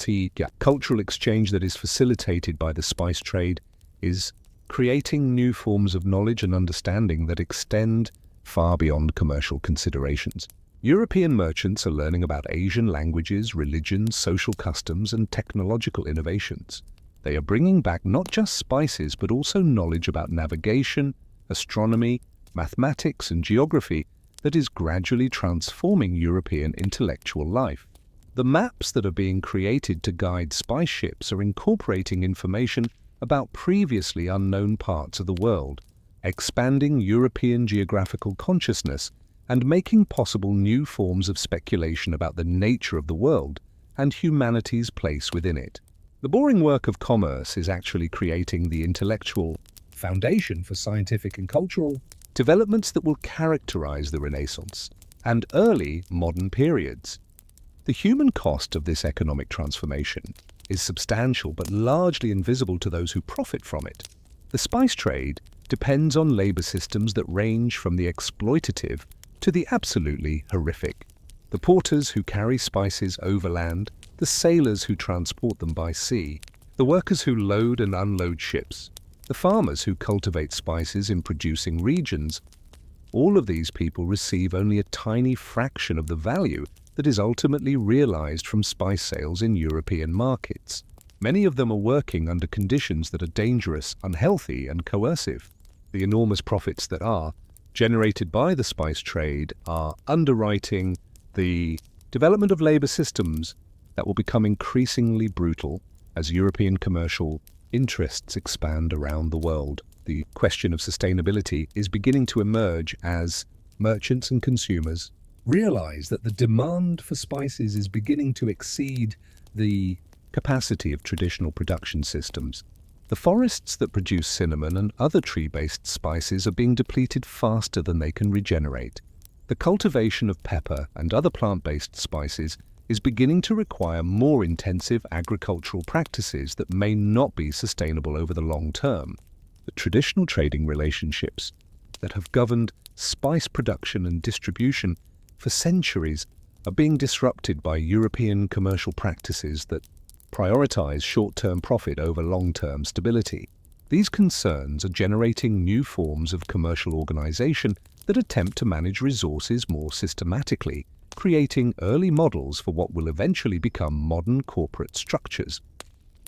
The cultural exchange that is facilitated by the spice trade is creating new forms of knowledge and understanding that extend far beyond commercial considerations. European merchants are learning about Asian languages, religions, social customs, and technological innovations. They are bringing back not just spices, but also knowledge about navigation, astronomy, mathematics, and geography that is gradually transforming European intellectual life. The maps that are being created to guide spice ships are incorporating information about previously unknown parts of the world, expanding European geographical consciousness and making possible new forms of speculation about the nature of the world and humanity's place within it. The boring work of commerce is actually creating the intellectual foundation for scientific and cultural developments that will characterize the Renaissance and early modern periods. The human cost of this economic transformation is substantial but largely invisible to those who profit from it. The spice trade depends on labor systems that range from the exploitative to the absolutely horrific. The porters who carry spices overland, the sailors who transport them by sea, the workers who load and unload ships, the farmers who cultivate spices in producing regions, all of these people receive only a tiny fraction of the value that is ultimately realized from spice sales in European markets. Many of them are working under conditions that are dangerous, unhealthy, and coercive. The enormous profits that are generated by the spice trade are underwriting the development of labor systems that will become increasingly brutal as European commercial interests expand around the world. The question of sustainability is beginning to emerge as merchants and consumers realize that the demand for spices is beginning to exceed the capacity of traditional production systems. The forests that produce cinnamon and other tree-based spices are being depleted faster than they can regenerate. The cultivation of pepper and other plant-based spices is beginning to require more intensive agricultural practices that may not be sustainable over the long term. The traditional trading relationships that have governed spice production and distribution for centuries are being disrupted by European commercial practices that prioritize short-term profit over long-term stability. These concerns are generating new forms of commercial organization that attempt to manage resources more systematically, creating early models for what will eventually become modern corporate structures.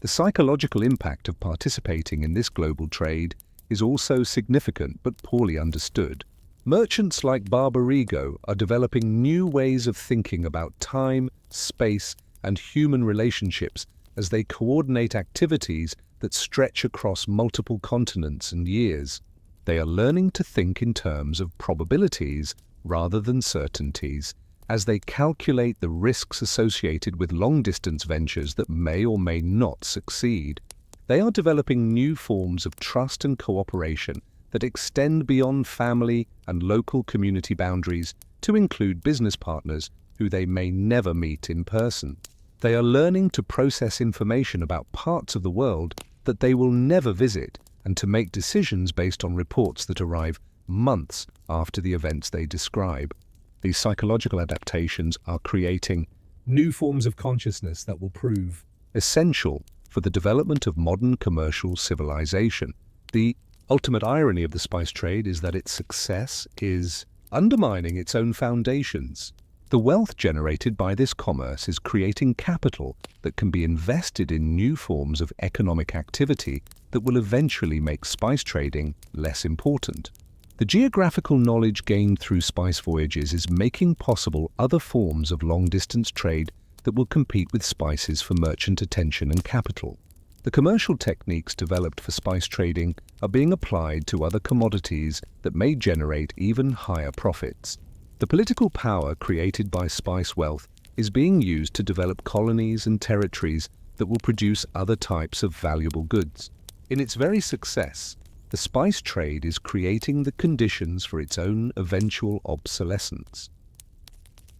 The psychological impact of participating in this global trade is also significant but poorly understood. Merchants like Barbarigo are developing new ways of thinking about time, space, and human relationships as they coordinate activities that stretch across multiple continents and years. They are learning to think in terms of probabilities rather than certainties, as they calculate the risks associated with long-distance ventures that may or may not succeed. They are developing new forms of trust and cooperation that extend beyond family and local community boundaries to include business partners who they may never meet in person. They are learning to process information about parts of the world that they will never visit and to make decisions based on reports that arrive months after the events they describe. These psychological adaptations are creating new forms of consciousness that will prove essential for the development of modern commercial civilization. The ultimate irony of the spice trade is that its success is undermining its own foundations. The wealth generated by this commerce is creating capital that can be invested in new forms of economic activity that will eventually make spice trading less important. The geographical knowledge gained through spice voyages is making possible other forms of long-distance trade that will compete with spices for merchant attention and capital. The commercial techniques developed for spice trading are being applied to other commodities that may generate even higher profits. The political power created by spice wealth is being used to develop colonies and territories that will produce other types of valuable goods. In its very success, The spice trade is creating the conditions for its own eventual obsolescence.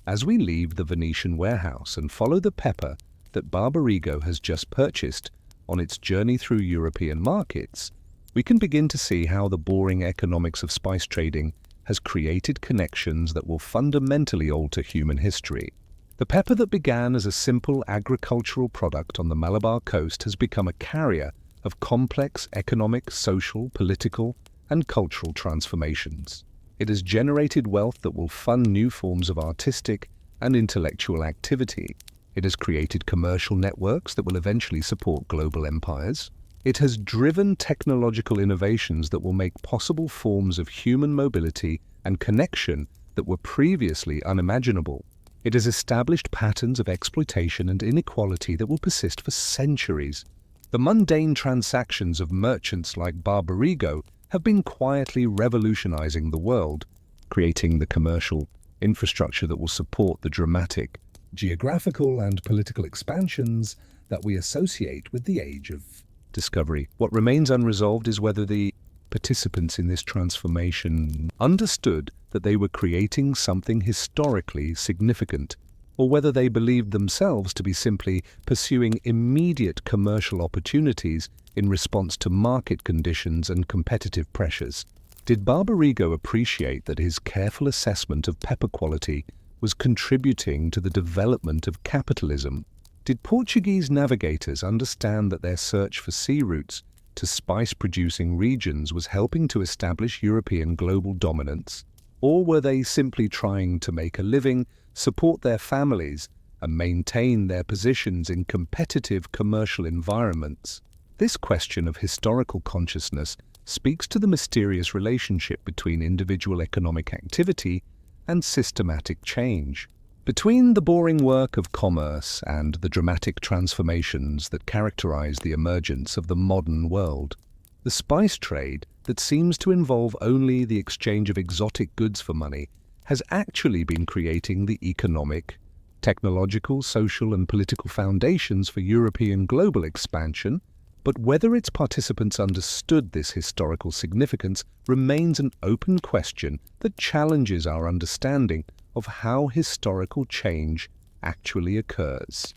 As we leave the Venetian warehouse and follow the pepper that Barbarigo has just purchased on its journey through European markets, we can begin to see how the boring economics of spice trading has created connections that will fundamentally alter human history. The pepper that began as a simple agricultural product on the Malabar coast has become a carrier of complex economic, social, political, and cultural transformations. It has generated wealth that will fund new forms of artistic and intellectual activity. It has created commercial networks that will eventually support global empires. It has driven technological innovations that will make possible forms of human mobility and connection that were previously unimaginable. It has established patterns of exploitation and inequality that will persist for centuries. The mundane transactions of merchants like Barbarigo have been quietly revolutionizing the world, creating the commercial infrastructure that will support the dramatic geographical and political expansions that we associate with the age of discovery. What remains unresolved is whether the participants in this transformation understood that they were creating something historically significant, or whether they believed themselves to be simply pursuing immediate commercial opportunities in response to market conditions and competitive pressures. Did Barbarigo appreciate that his careful assessment of pepper quality was contributing to the development of capitalism? Did Portuguese navigators understand that their search for sea routes to spice-producing regions was helping to establish European global dominance? Or were they simply trying to make a living, support their families, and maintain their positions in competitive commercial environments? This question of historical consciousness speaks to the mysterious relationship between individual economic activity and systematic change. Between the boring work of commerce and the dramatic transformations that characterize the emergence of the modern world, the spice trade that seems to involve only the exchange of exotic goods for money has actually been creating the economic, technological, social, and political foundations for European global expansion. But whether its participants understood this historical significance remains an open question that challenges our understanding of how historical change actually occurs.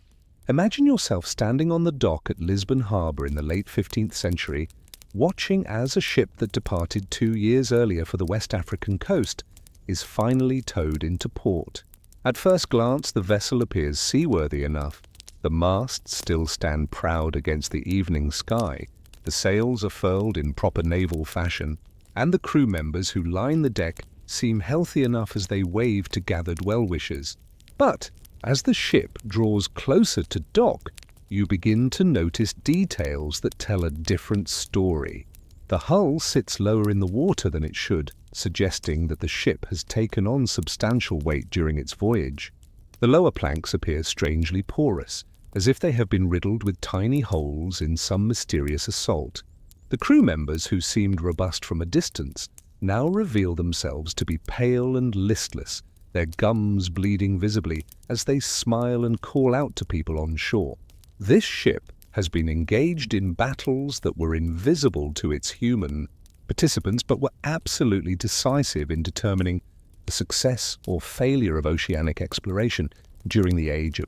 Imagine yourself standing on the dock at Lisbon Harbour in the late 15th century, watching as a ship that departed 2 years earlier for the West African coast is finally towed into port. At first glance, the vessel appears seaworthy enough. The masts still stand proud against the evening sky, the sails are furled in proper naval fashion, and the crew members who line the deck seem healthy enough as they wave to gathered well-wishers. But as the ship draws closer to dock, you begin to notice details that tell a different story. The hull sits lower in the water than it should, suggesting that the ship has taken on substantial weight during its voyage. The lower planks appear strangely porous, as if they have been riddled with tiny holes in some mysterious assault. The crew members, who seemed robust from a distance, now reveal themselves to be pale and listless, their gums bleeding visibly as they smile and call out to people on shore. This ship has been engaged in battles that were invisible to its human participants, but were absolutely decisive in determining the success or failure of oceanic exploration during the age of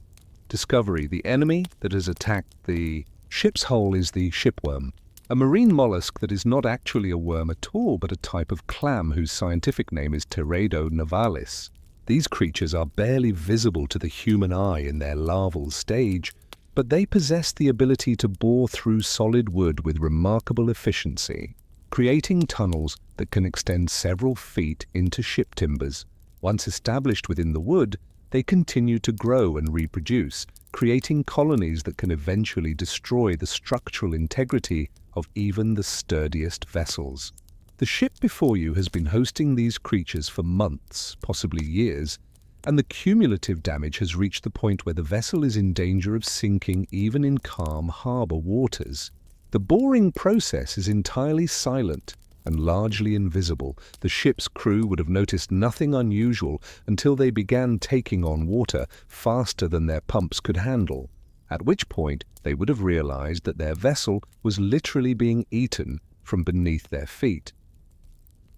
discovery. The enemy that has attacked the ship's hull is the shipworm, a marine mollusk that is not actually a worm at all, but a type of clam whose scientific name is Teredo navalis. These creatures are barely visible to the human eye in their larval stage, but they possess the ability to bore through solid wood with remarkable efficiency, creating tunnels that can extend several feet into ship timbers. Once established within the wood, they continue to grow and reproduce, creating colonies that can eventually destroy the structural integrity of even the sturdiest vessels. The ship before you has been hosting these creatures for months, possibly years, and the cumulative damage has reached the point where the vessel is in danger of sinking even in calm harbor waters. The boring process is entirely silent and largely invisible. The ship's crew would have noticed nothing unusual until they began taking on water faster than their pumps could handle, at which point they would have realized that their vessel was literally being eaten from beneath their feet.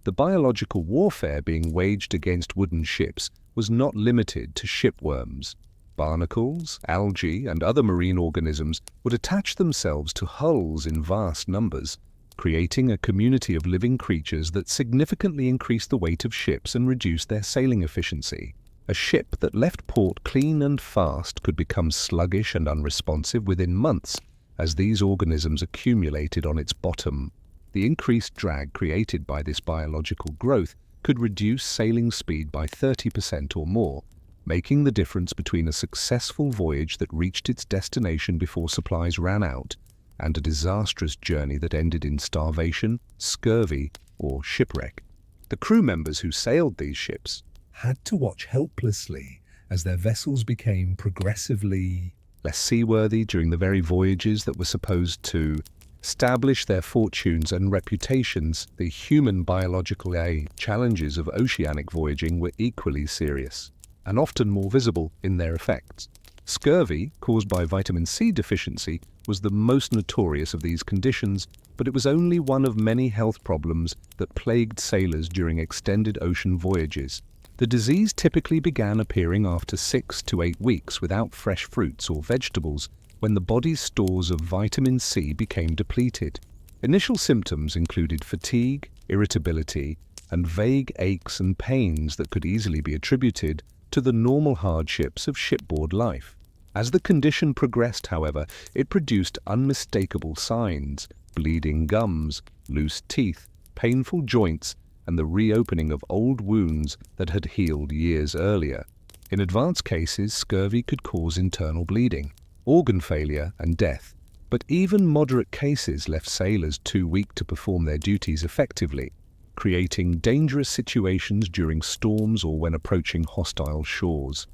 The biological warfare being waged against wooden ships was not limited to shipworms. Barnacles, algae, and other marine organisms would attach themselves to hulls in vast numbers, creating a community of living creatures that significantly increased the weight of ships and reduced their sailing efficiency. A ship that left port clean and fast could become sluggish and unresponsive within months as these organisms accumulated on its bottom. The increased drag created by this biological growth could reduce sailing speed by 30% or more, making the difference between a successful voyage that reached its destination before supplies ran out and a disastrous journey that ended in starvation, scurvy, or shipwreck. The crew members who sailed these ships had to watch helplessly as their vessels became progressively less seaworthy during the very voyages that were supposed to establish their fortunes and reputations. The human biological challenges of oceanic voyaging were equally serious and often more visible in their effects. Scurvy, caused by vitamin C deficiency, was the most notorious of these conditions, but it was only one of many health problems that plagued sailors during extended ocean voyages. The disease typically began appearing after 6 to 8 weeks without fresh fruits or vegetables, when the body's stores of vitamin C became depleted. Initial symptoms included fatigue, irritability, and vague aches and pains that could easily be attributed to the normal hardships of shipboard life. As the condition progressed, however, it produced unmistakable signs: bleeding gums, loose teeth, painful joints, and the reopening of old wounds that had healed years earlier. In advanced cases, scurvy could cause internal bleeding, organ failure, and death, but even moderate cases left sailors too weak to perform their duties effectively, creating dangerous situations during storms or when approaching hostile shores.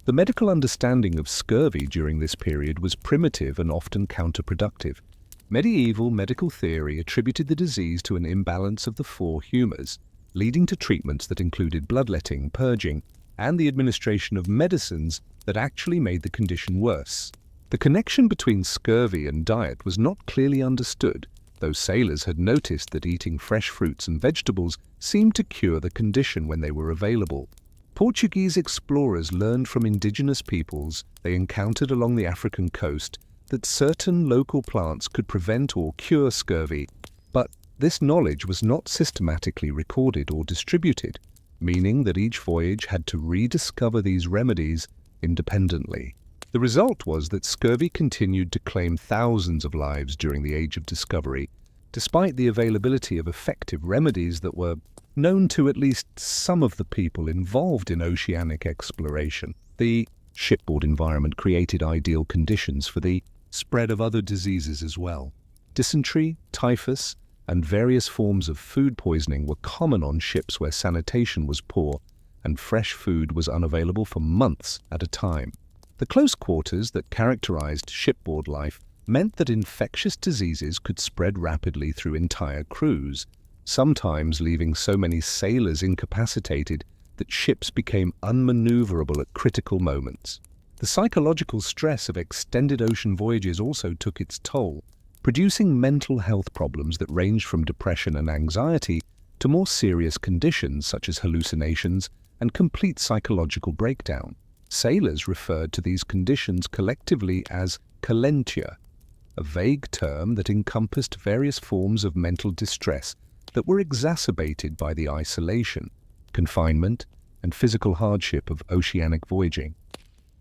The medical understanding of scurvy during this period was primitive and often counterproductive. Medieval medical theory attributed the disease to an imbalance of the four humours, leading to treatments that included bloodletting, purging, and the administration of medicines that actually made the condition worse. The connection between scurvy and diet was not clearly understood, though sailors had noticed that eating fresh fruits and vegetables seemed to cure the condition when they were available. Portuguese explorers learned from indigenous peoples they encountered along the African coast that certain local plants could prevent or cure scurvy, but this knowledge was not systematically recorded or distributed, meaning that each voyage had to rediscover these remedies independently. The result was that scurvy continued to claim thousands of lives during the Age of Discovery, despite the availability of effective remedies that were known to at least some of the people involved in oceanic exploration. The shipboard environment created ideal conditions for the spread of other diseases as well. Dysentery, typhus, and various forms of food poisoning were common on ships where sanitation was poor and fresh food was unavailable for months at a time. The close quarters that characterized shipboard life meant that infectious diseases could spread rapidly through entire crews, sometimes leaving so many sailors incapacitated that ships became unmaneuverable at critical moments. The psychological stress of extended ocean voyages also took its toll, producing mental health problems that ranged from depression and anxiety to more serious conditions such as hallucinations and complete psychological breakdown. Sailors referred to these conditions collectively as calentia, a vague term that encompassed various forms of mental distress that were exacerbated by the isolation, confinement, and physical hardship of oceanic voyaging.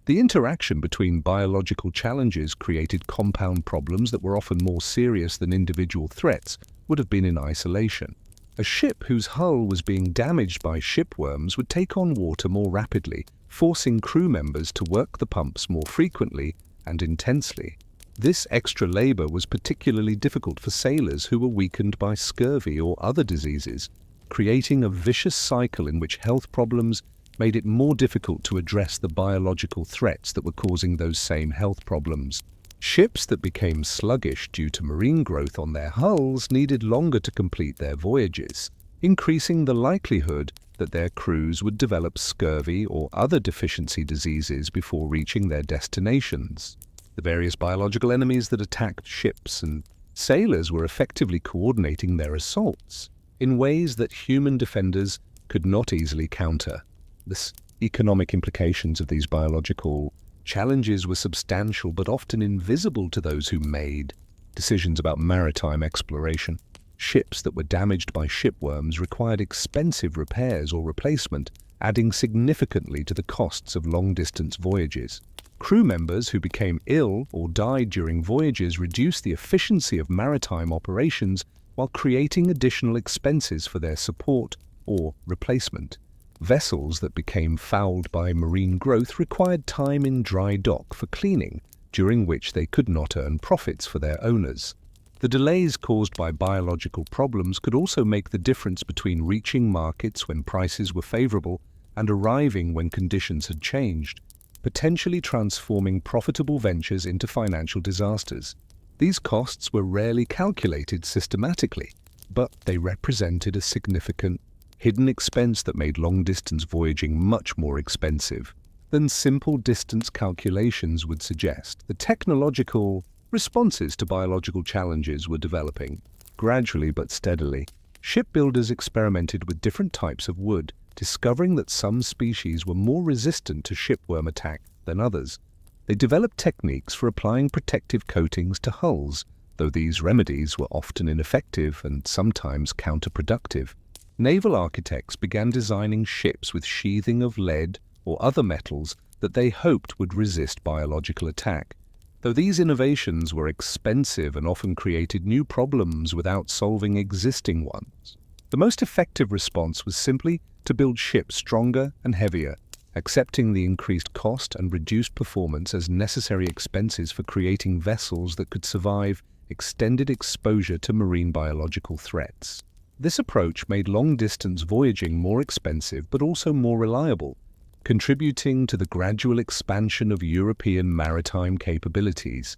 The interaction between biological challenges created compound problems that were often more serious than individual threats would have been in isolation. A ship whose hull was being damaged by shipworms would take on water more rapidly, forcing crew members to work the pumps more frequently and intensely. This extra labor was particularly difficult for sailors who were weakened by scurvy or other diseases, creating a vicious cycle in which health problems made it more difficult to address the biological threats that were causing those same health problems. Ships that became sluggish due to marine growth on their hulls needed longer to complete their voyages, increasing the likelihood that their crews would develop scurvy or other deficiency diseases before reaching their destinations. The various biological enemies that attacked ships and Sailors were effectively coordinating their assaults in ways that human defenders could not easily counter. The economic implications of these biological challenges were substantial but often invisible to those who made decisions about maritime exploration. Ships that were damaged by shipworms required expensive repairs or replacement, adding significantly to the costs of long-distance voyages. Crew members who became ill or died during voyages reduced the efficiency of maritime operations while creating additional expenses for their support or replacement. Vessels that became fouled by marine growth required time in dry dock for cleaning, during which they could not earn profits for their owners. The delays caused by biological problems could also make the difference between reaching markets when prices were favorable and arriving when conditions had changed, potentially transforming profitable ventures into financial disasters. These costs were rarely calculated systematically, but they represented a significant hidden expense that made long-distance voyaging much more expensive than simple distance calculations would suggest. The technological responses to biological challenges were developing, gradually but steadily. Shipbuilders experimented with different types of wood, discovering that some species were more resistant to shipworm attack than others. They developed techniques for applying protective coatings to hulls, though these remedies were often ineffective and sometimes counterproductive. Naval architects began designing ships with sheathing of lead or other metals that they hoped would resist biological attack. Though these innovations were expensive and often created new problems without solving existing ones, the most effective response was simply to build ships stronger and heavier, accepting the increased cost and reduced performance as necessary expenses for creating vessels that could survive extended exposure to marine biological threats. This approach made long-distance voyaging more expensive but also more reliable, contributing to the gradual expansion of European maritime capabilities.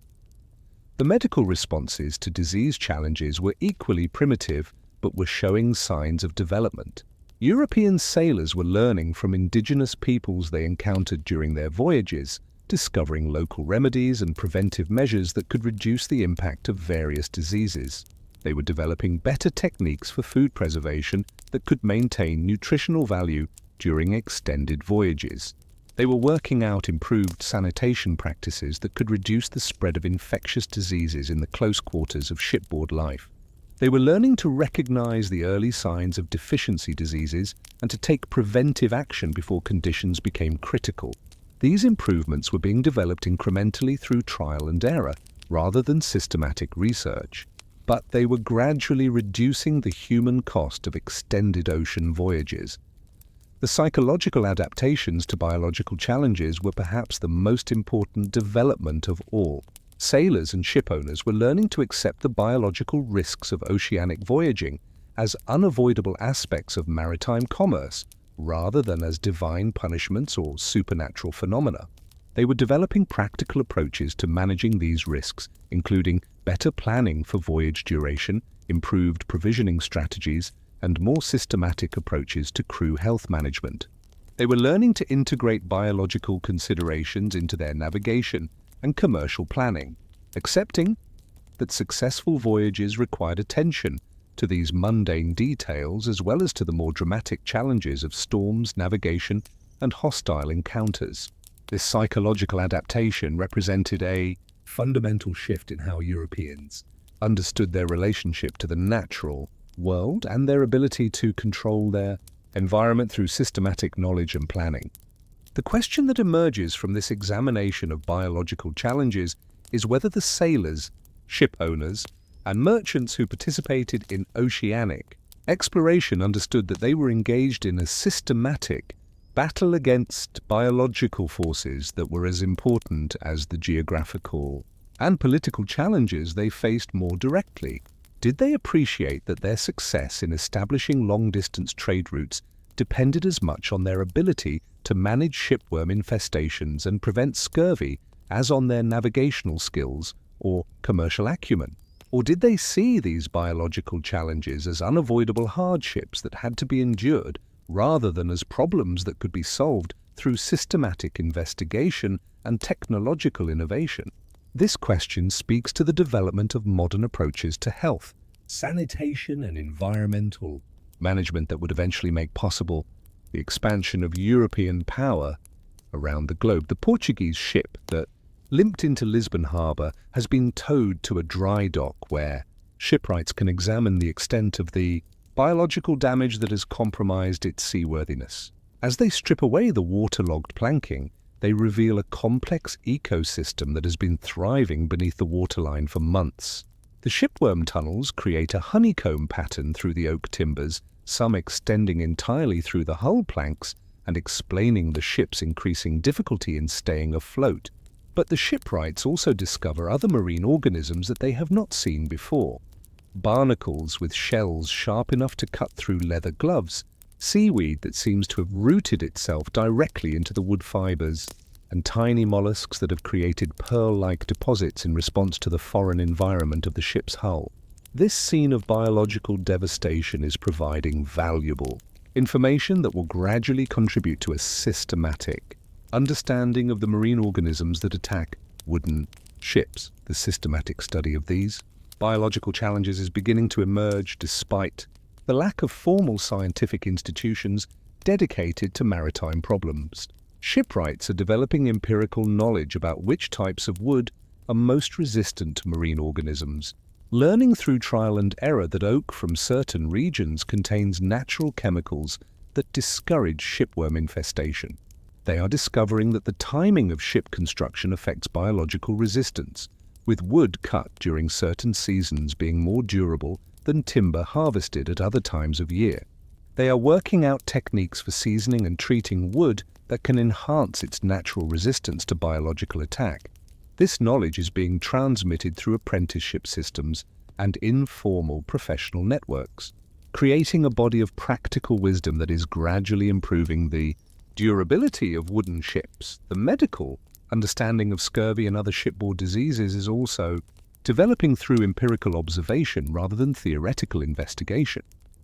The medical responses to disease challenges were equally primitive but were showing signs of development. European sailors were learning from indigenous peoples they encountered during their voyages, discovering local remedies and preventive measures that could reduce the impact of various diseases. They were developing better techniques for food preservation that could maintain nutritional value during extended voyages. They were working out improved sanitation practices that could reduce the spread of infectious diseases in the close quarters of shipboard life. They were learning to recognize the early signs of deficiency diseases and to take preventive action before conditions became critical. These improvements were being developed incrementally through trial and error, rather than systematic research. But they were gradually reducing the human cost of extended ocean voyages. The psychological adaptations to biological challenges were perhaps the most important development of all. Sailors and shipowners were learning to accept the biological risks of oceanic voyaging as unavoidable aspects of maritime commerce, rather than as divine punishments or supernatural phenomena. They were developing practical approaches to managing these risks, including better planning for voyage duration, improved provisioning strategies, and more systematic approaches to crew health management. They were learning to integrate biological considerations into their navigation and commercial planning, accepting that successful voyages required attention to these mundane details as well as to the more dramatic challenges of storms, navigation, and hostile encounters. This psychological adaptation represented a fundamental shift in how Europeans understood their relationship to the natural world and their ability to control their environment through systematic knowledge and planning. The question that emerges from this examination of biological challenges is whether the sailors, ship owners, and merchants who participated in oceanic exploration understood that they were engaged in a systematic battle against biological forces that were as important as the geographical and political challenges they faced more directly. Did they appreciate that their success in establishing long-distance trade routes depended as much on their ability to manage shipworm infestations and prevent scurvy as on their navigational skills or commercial acumen? Or did they see these biological challenges as unavoidable hardships that had to be endured rather than as problems that could be solved through systematic investigation and technological innovation? This question speaks to the development of modern approaches to health, sanitation and environmental management that would eventually make possible the expansion of European power around the globe. The Portuguese ship that limped into Lisbon harbour has been towed to a dry dock where shipwrights can examine the extent of the biological damage that has compromised its seaworthiness. As they strip away the waterlogged planking, they reveal a complex ecosystem that has been thriving beneath the waterline for months. The shipworm tunnels create a honeycomb pattern through the oak timbers, some extending entirely through the hull planks and explaining the ship's increasing difficulty in staying afloat. But the shipwrights also discover other marine organisms that they have not seen before. Barnacles with shells sharp enough to cut through leather gloves, seaweed that seems to have rooted itself directly into the wood fibers, and tiny mollusks that have created pearl-like deposits in response to the foreign environment of the ship's hull. This scene of biological devastation is providing valuable information that will gradually contribute to a systematic understanding of the marine organisms that attack wooden ships. The systematic study of these biological challenges is beginning to emerge despite the lack of formal scientific institutions dedicated to maritime problems. Shipwrights are developing empirical knowledge about which types of wood are most resistant to marine organisms, learning through trial and error that oak from certain regions contains natural chemicals that discourage shipworm infestation. They are discovering that the timing of ship construction affects biological resistance, with wood cut during certain seasons being more durable than timber harvested at other times of year. They are working out techniques for seasoning and treating wood that can enhance its natural resistance to biological attack. This knowledge is being transmitted through apprenticeship systems and informal professional networks, creating a body of practical wisdom that is gradually improving the durability of wooden ships. The medical understanding of scurvy and other shipboard diseases is also developing through empirical observation rather than theoretical investigation.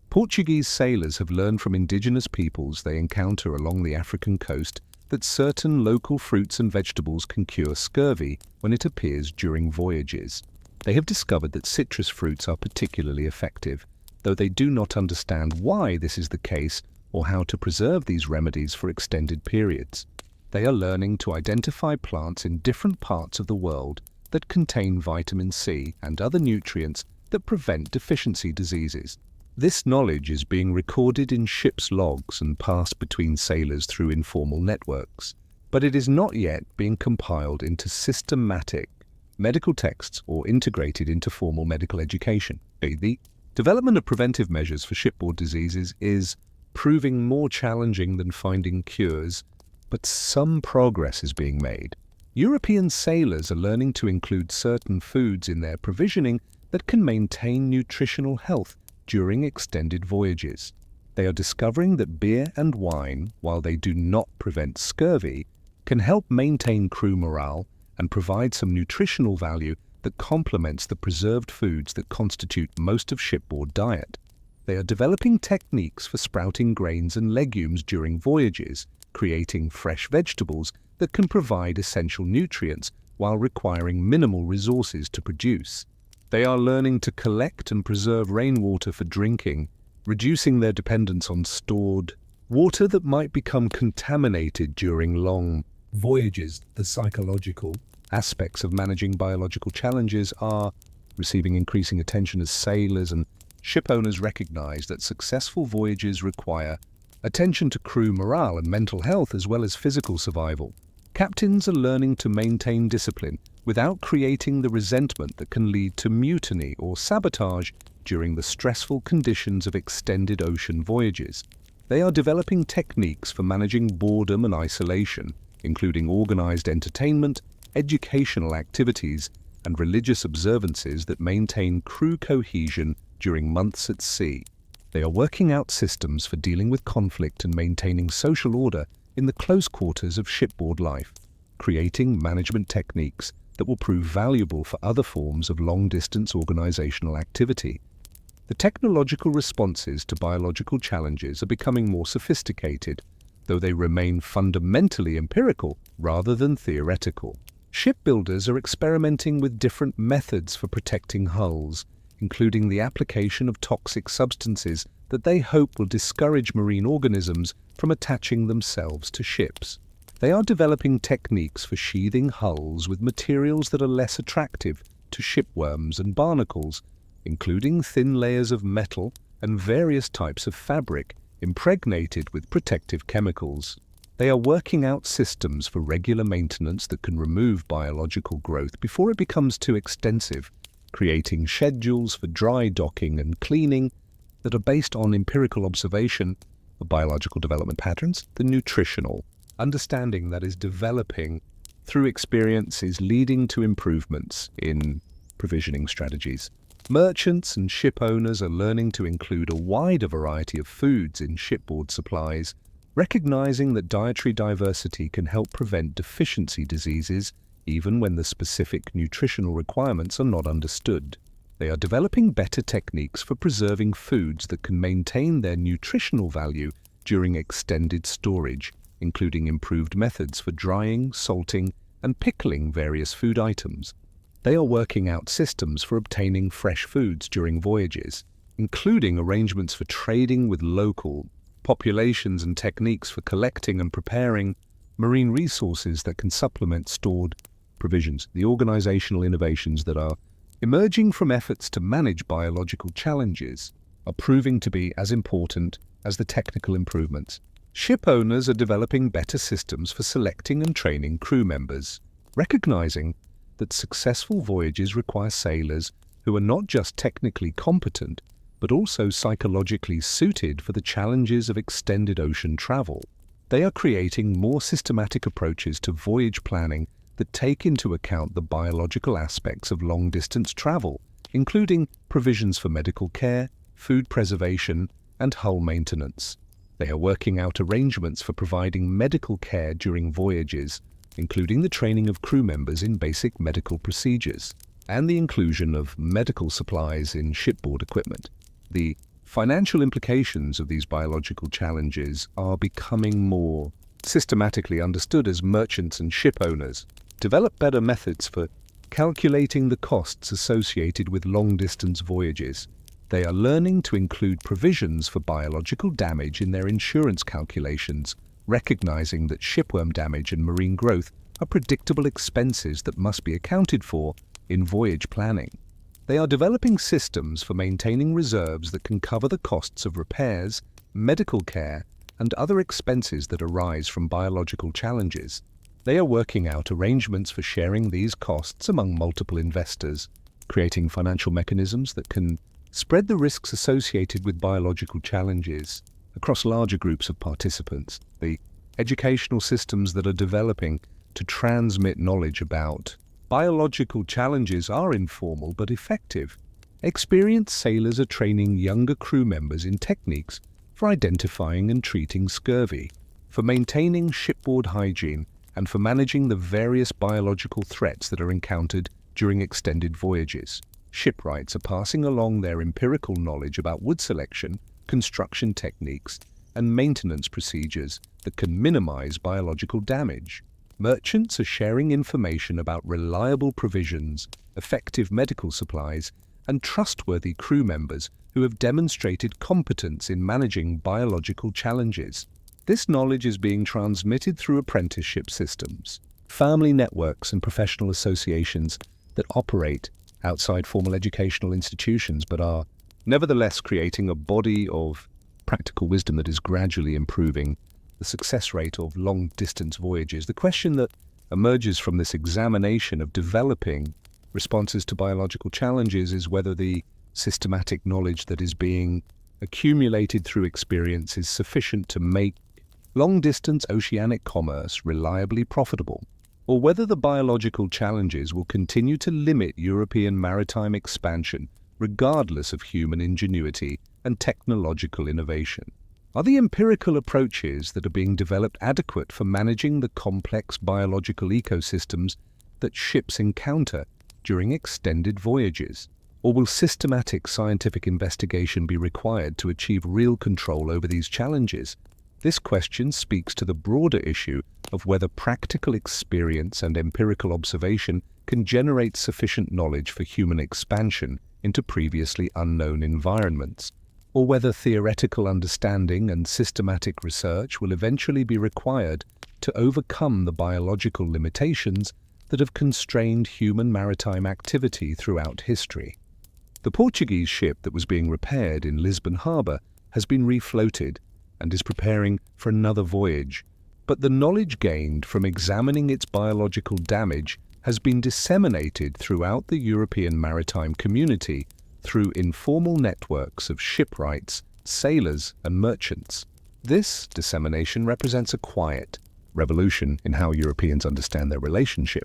Portuguese sailors have learned from indigenous peoples they encounter along the African coast that certain local fruits and vegetables can cure scurvy when it appears during voyages. They have discovered that citrus fruits are particularly effective, though they do not understand why this is the case or how to preserve these remedies for extended periods. They are learning to identify plants in different parts of the world that contain vitamin C and other nutrients that prevent deficiency diseases. This knowledge is being recorded in ship's logs and passed between sailors through informal networks, but it is not yet being compiled into systematic medical texts or integrated into formal medical education. The development of preventive measures for shipboard diseases is proving more challenging than finding cures, but some progress is being made. European sailors are learning to include certain foods in their provisioning that can maintain nutritional health during extended voyages. They are discovering that beer and wine, while they do not prevent scurvy, can help maintain crew morale and provide some nutritional value that complements the preserved foods that constitute most of shipboard diet. They are developing techniques for sprouting grains and legumes during voyages, creating fresh vegetables that can provide essential nutrients while requiring minimal resources to produce. They are learning to collect and preserve rainwater for drinking, reducing their dependence on stored water that might become contaminated during long voyages. The psychological aspects of managing biological challenges are receiving increasing attention as sailors and ship owners recognize that successful voyages require attention to crew morale and mental health as well as physical survival. Captains are learning to maintain discipline without creating the resentment that can lead to mutiny or sabotage during the stressful conditions of extended ocean voyages. They are developing techniques for managing boredom and isolation, including organized entertainment, educational activities, and religious observances that maintain crew cohesion during months at sea. They are working out systems for dealing with conflict and maintaining social order in the close quarters of shipboard life, creating management techniques that will prove valuable for other forms of long-distance organizational activity. The technological responses to biological challenges are becoming more sophisticated, though they remain fundamentally empirical rather than theoretical. Shipbuilders are experimenting with different methods for protecting hulls, including the application of toxic substances that they hope will discourage marine organisms from attaching themselves to ships. They are developing techniques for sheathing hulls with materials that are less attractive to shipworms and barnacles, including thin layers of metal and various types of fabric impregnated with protective chemicals. They are working out systems for regular maintenance that can remove biological growth before it becomes too extensive, creating schedules for dry docking and cleaning that are based on empirical observation of biological development patterns. The nutritional understanding that is developing through experience is leading to improvements in provisioning strategies. Merchants and ship owners are learning to include a wider variety of foods in shipboard supplies, recognizing that dietary diversity can help prevent deficiency diseases even when the specific nutritional requirements are not understood. They are developing better techniques for preserving foods that can maintain their nutritional value during extended storage, including improved methods for drying, salting, and pickling various food items. They are working out systems for obtaining fresh foods during voyages, including arrangements for trading with local populations and techniques for collecting and preparing marine resources that can supplement stored provisions. The organizational innovations that are emerging from efforts to manage biological challenges are proving to be as important as the technical improvements. Ship owners are developing better systems for selecting and training crew members, recognizing that successful voyages require sailors who are not just technically competent, but also psychologically suited for the challenges of extended ocean travel. They are creating more systematic approaches to voyage planning that take into account the biological aspects of long-distance travel, including provisions for medical care, food preservation, and hull maintenance. They are working out arrangements for providing medical care during voyages, including the training of crew members in basic medical procedures, and the inclusion of medical supplies in shipboard equipment. The financial implications of these biological challenges are becoming more systematically understood as merchants and ship owners develop better methods for calculating the costs associated with long-distance voyages. They are learning to include provisions for biological damage in their insurance calculations, recognizing that shipworm damage and marine growth are predictable expenses that must be accounted for in voyage planning. They are developing systems for maintaining reserves that can cover the costs of repairs, medical care, and other expenses that arise from biological challenges. They are working out arrangements for sharing these costs among multiple investors, creating financial mechanisms that can spread the risks associated with biological challenges across larger groups of participants. The educational systems that are developing to transmit knowledge about biological challenges are informal but effective. Experienced sailors are training younger crew members in techniques for identifying and treating scurvy, for maintaining shipboard hygiene, and for managing the various biological threats that are encountered during extended voyages. Shipwrights are passing along their empirical knowledge about wood selection, construction techniques, and maintenance procedures that can minimize biological damage. Merchants are sharing information about reliable provisions, effective medical supplies, and trustworthy crew members who have demonstrated competence in managing biological challenges. This knowledge is being transmitted through apprenticeship systems, family networks, and professional associations that operate outside formal educational institutions but are nevertheless creating a body of practical wisdom that is gradually improving the success rate of long-distance voyages. The question that emerges from this examination of developing responses to biological challenges is whether the systematic knowledge that is being accumulated through experience is sufficient to make long-distance oceanic commerce reliably profitable, or whether the biological challenges will continue to limit European maritime expansion regardless of human ingenuity and technological innovation. Are the empirical approaches that are being developed adequate for managing the complex biological ecosystems that ships encounter during extended voyages? Or will systematic scientific investigation be required to achieve real control over these challenges? This question speaks to the broader issue of whether practical experience and empirical observation can generate sufficient knowledge for human expansion into previously unknown environments, or whether theoretical understanding and systematic research will eventually be required to overcome the biological limitations that have constrained human maritime activity throughout history. The Portuguese ship that was being repaired in Lisbon Harbour has been refloated and is preparing for another voyage, but the knowledge gained from examining its biological damage has been disseminated throughout the European maritime community through informal networks of shipwrights, sailors, and merchants. This dissemination represents a quiet revolution in how Europeans understand their relationship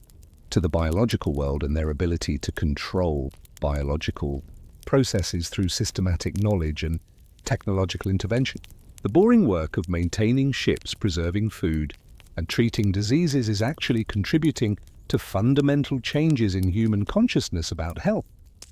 to the biological world and their ability to control biological processes through systematic knowledge and technological intervention. The boring work of maintaining ships, preserving food, and treating diseases is actually contributing to fundamental changes in human consciousness about health,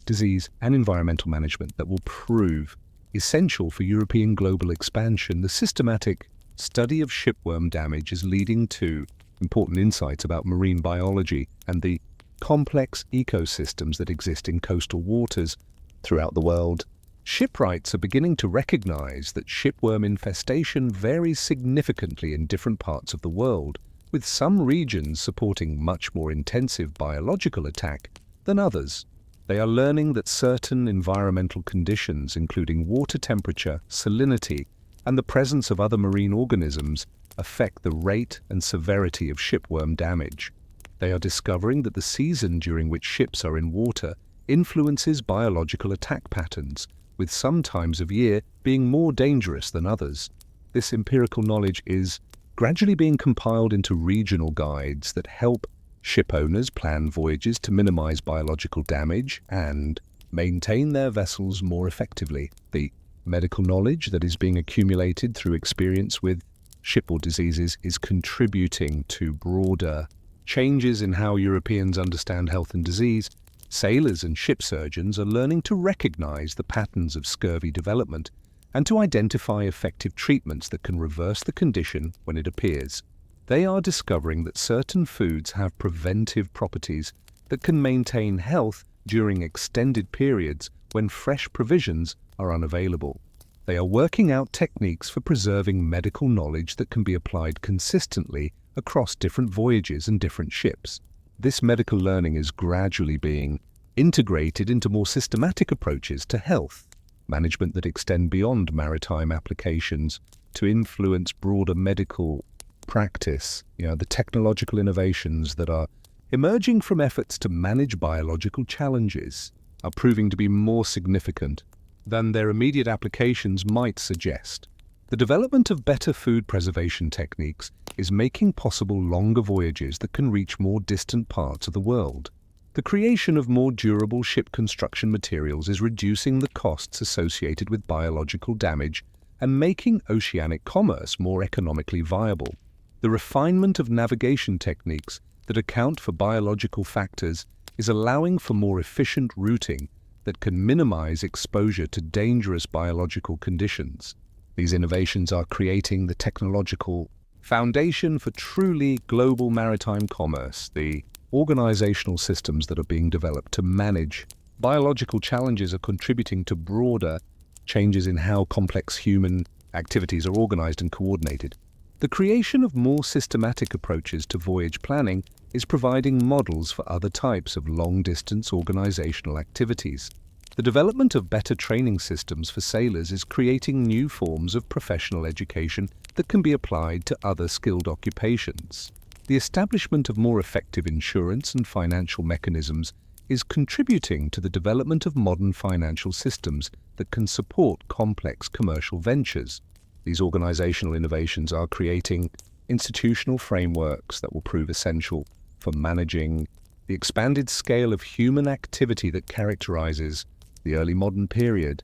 disease, and environmental management that will prove essential for European global expansion. The systematic study of shipworm damage is leading to important insights about marine biology and the complex ecosystems that exist in coastal waters throughout the world. Shipwrights are beginning to recognize that shipworm infestation varies significantly in different parts of the world, with some regions supporting much more intensive biological attack than others. They are learning that certain environmental conditions, including water temperature, salinity, and the presence of other marine organisms, affect the rate and severity of shipworm damage. They are discovering that the season during which ships are in water influences biological attack patterns, with some times of year being more dangerous than others. This empirical knowledge is gradually being compiled into regional guides that help ship owners plan voyages to minimize biological damage and maintain their vessels more effectively. The medical knowledge that is being accumulated through experience with shipboard diseases is contributing to broader changes in how Europeans understand health and disease. Sailors and ship surgeons are learning to recognize the patterns of scurvy development and to identify effective treatments that can reverse the condition when it appears. They are discovering that certain foods have preventive properties that can maintain health during extended periods when fresh provisions are unavailable. They are working out techniques for preserving medical knowledge that can be applied consistently across different voyages and different ships. This medical learning is gradually being integrated into more systematic approaches to health management that extend beyond maritime applications to influence broader medical practice. The technological innovations that are emerging from efforts to manage biological challenges are proving to be more significant than their immediate applications might suggest. The development of better food preservation techniques is making possible longer voyages that can reach more distant parts of the world. The creation of more durable ship construction materials is reducing the costs associated with biological damage and making oceanic commerce more economically viable. The refinement of navigation techniques that account for biological factors is allowing for more efficient routing that can minimize exposure to dangerous biological conditions. These innovations are creating the technological foundation for truly global maritime commerce. The organizational systems that are being developed to manage biological challenges are contributing to broader changes in how complex human activities are organized and coordinated. The creation of more systematic approaches to voyage planning is providing models for other types of long-distance organizational activities. The development of better training systems for sailors is creating new forms of professional education that can be applied to other skilled occupations. The establishment of more effective insurance and financial mechanisms is contributing to the development of modern financial systems that can support complex commercial ventures. These organizational innovations are creating institutional frameworks that will prove essential for managing the expanded scale of human activity that characterizes the early modern period.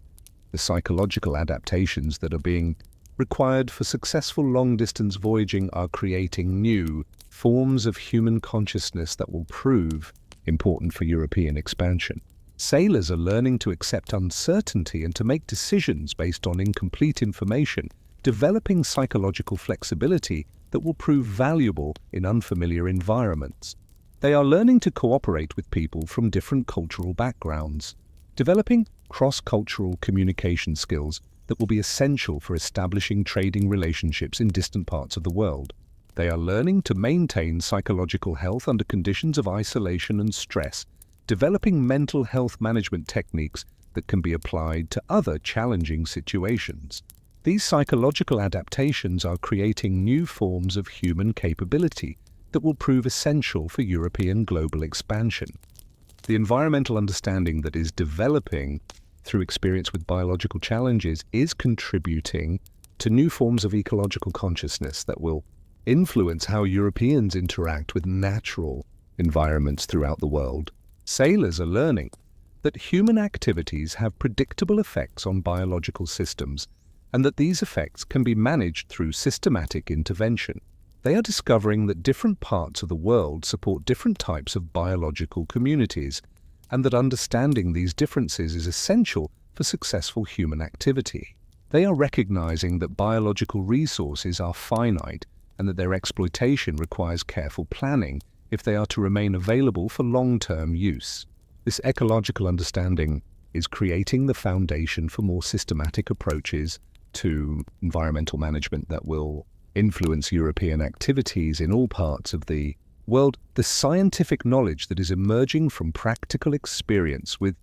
The psychological adaptations that are being required for successful long-distance voyaging are creating new forms of human consciousness that will prove important for European expansion. Sailors are learning to accept uncertainty and to make decisions based on incomplete information, developing psychological flexibility that will prove valuable in unfamiliar environments. They are learning to cooperate with people from different cultural backgrounds, developing cross-cultural communication skills that will be essential for establishing trading relationships in distant parts of the world. They are learning to maintain psychological health under conditions of isolation and stress, developing mental health management techniques that can be applied to other challenging situations. These psychological adaptations are creating new forms of human capability that will prove essential for European global expansion. The environmental understanding that is developing through experience with biological challenges is contributing to new forms of ecological consciousness that will influence how Europeans interact with natural environments throughout the world. Sailors are learning that human activities have predictable effects on biological systems and that these effects can be managed through systematic intervention. They are discovering that different parts of the world support different types of biological communities, and that understanding these differences is essential for successful human activity. They are recognizing that biological resources are finite and that their exploitation requires careful planning if they are to remain available for long-term use. This ecological understanding is creating the foundation for more systematic approaches to environmental management that will influence European activities in all parts of the world. The scientific knowledge that is emerging from practical experience with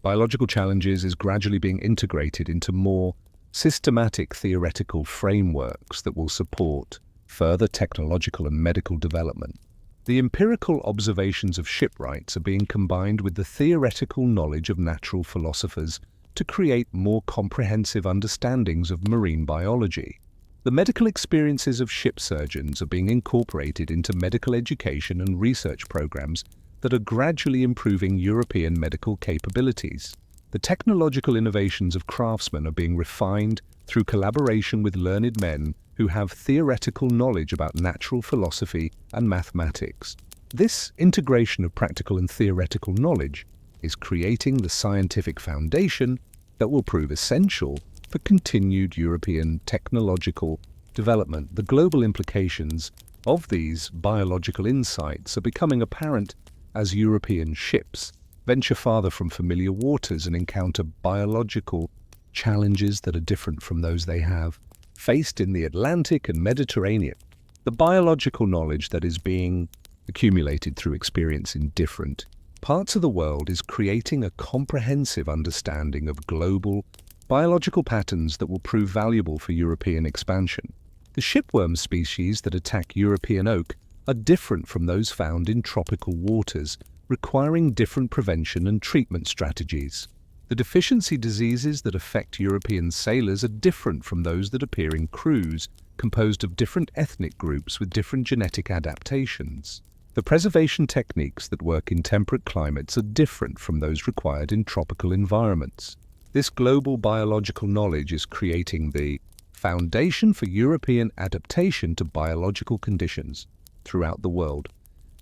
biological challenges is gradually being integrated into more systematic theoretical frameworks that will support further technological and medical development. The empirical observations of shipwrights are being combined with the theoretical knowledge of natural philosophers to create more comprehensive understandings of marine biology. The medical experiences of ship surgeons are being incorporated into medical education and research programs that are gradually improving European medical capabilities. The technological innovations of craftsmen are being refined through collaboration with learned men who have theoretical knowledge about natural philosophy and mathematics. This integration of practical and theoretical knowledge is creating the scientific foundation that will prove essential for continued European technological development. The global implications of these biological insights are becoming apparent as European ships venture farther from familiar waters and encounter biological challenges that are different from those they have faced in the Atlantic and Mediterranean. The biological knowledge that is being accumulated through experience in different parts of the world is creating a comprehensive understanding of global biological patterns that will prove valuable for European expansion. The shipworm species that attack European oak are different from those found in tropical waters, requiring different prevention and treatment strategies. The deficiency diseases that affect European sailors are different from those that appear in crews, composed of different ethnic groups with different genetic adaptations. The preservation techniques that work in temperate climates are different from those required in tropical environments. This global biological knowledge is creating the foundation for European adaptation to biological conditions throughout the world.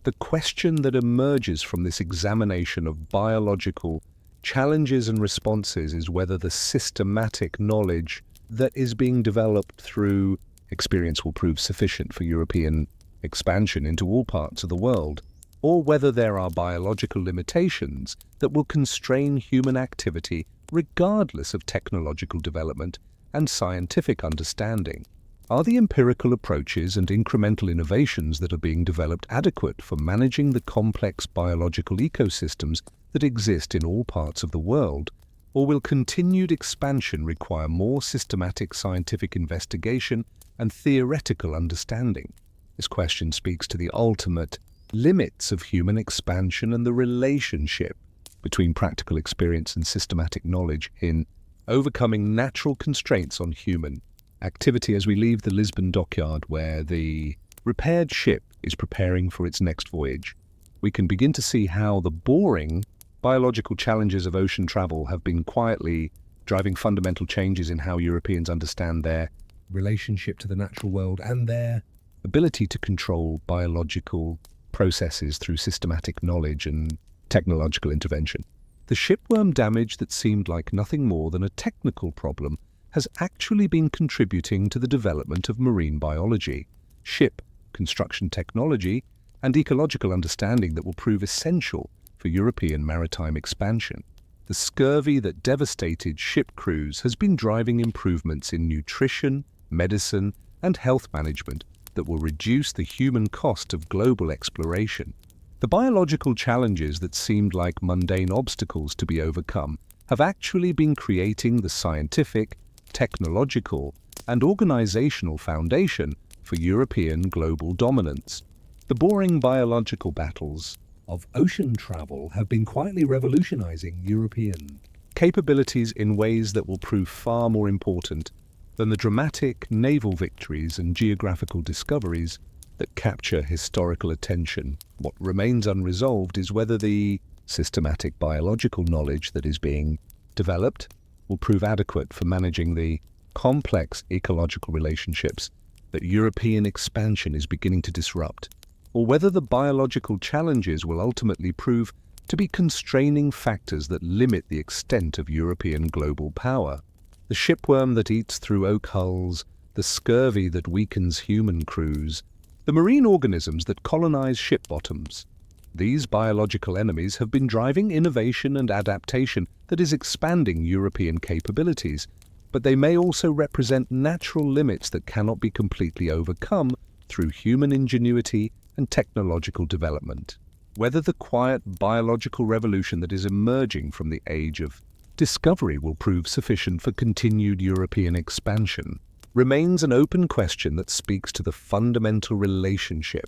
The question that emerges from this examination of biological challenges and responses is whether the systematic knowledge that is being developed through experience will prove sufficient for European expansion into all parts of the world, or whether there are biological limitations that will constrain human activity regardless of technological development and scientific understanding. Are the empirical approaches and incremental innovations that are being developed adequate for managing the complex biological ecosystems that exist in all parts of the world, or will continued expansion require more systematic scientific investigation and theoretical understanding? This question speaks to the ultimate limits of human expansion and the relationship between practical experience and systematic knowledge in overcoming natural constraints on human activity. As we leave the Lisbon dockyard where the repaired ship is preparing for its next voyage, we can begin to see how the boring biological challenges of ocean travel have been quietly driving fundamental changes in how Europeans understand their relationship to the natural world and their ability to control biological processes through systematic knowledge and technological intervention. The shipworm damage that seemed like nothing more than a technical problem has actually been contributing to the development of marine biology, ship, construction technology, and ecological understanding that will prove essential for European maritime expansion. The scurvy that devastated ship crews has been driving improvements in nutrition, medicine, and health management that will reduce the human cost of global exploration. The biological challenges that seemed like mundane obstacles to be overcome have actually been creating the scientific, technological, and organizational foundation for European global dominance. The boring biological battles of ocean travel have been quietly revolutionizing European capabilities in ways that will prove far more important than the dramatic naval victories and geographical discoveries that capture historical attention. What remains unresolved is whether the systematic biological knowledge that is being developed will prove adequate for managing the complex ecological relationships that European expansion is beginning to disrupt, or whether the biological challenges will ultimately prove to be constraining factors that limit the extent of European global power. The shipworm that eats through oak hulls, the scurvy that weakens human crews, the marine organisms that colonize ship bottoms. These biological enemies have been driving innovation and adaptation that is expanding European capabilities, but they may also represent natural limits that cannot be completely overcome through human ingenuity and technological development. Whether the quiet biological revolution that is emerging from the age of discovery will prove sufficient for continued European expansion remains an open question that speaks to the fundamental relationship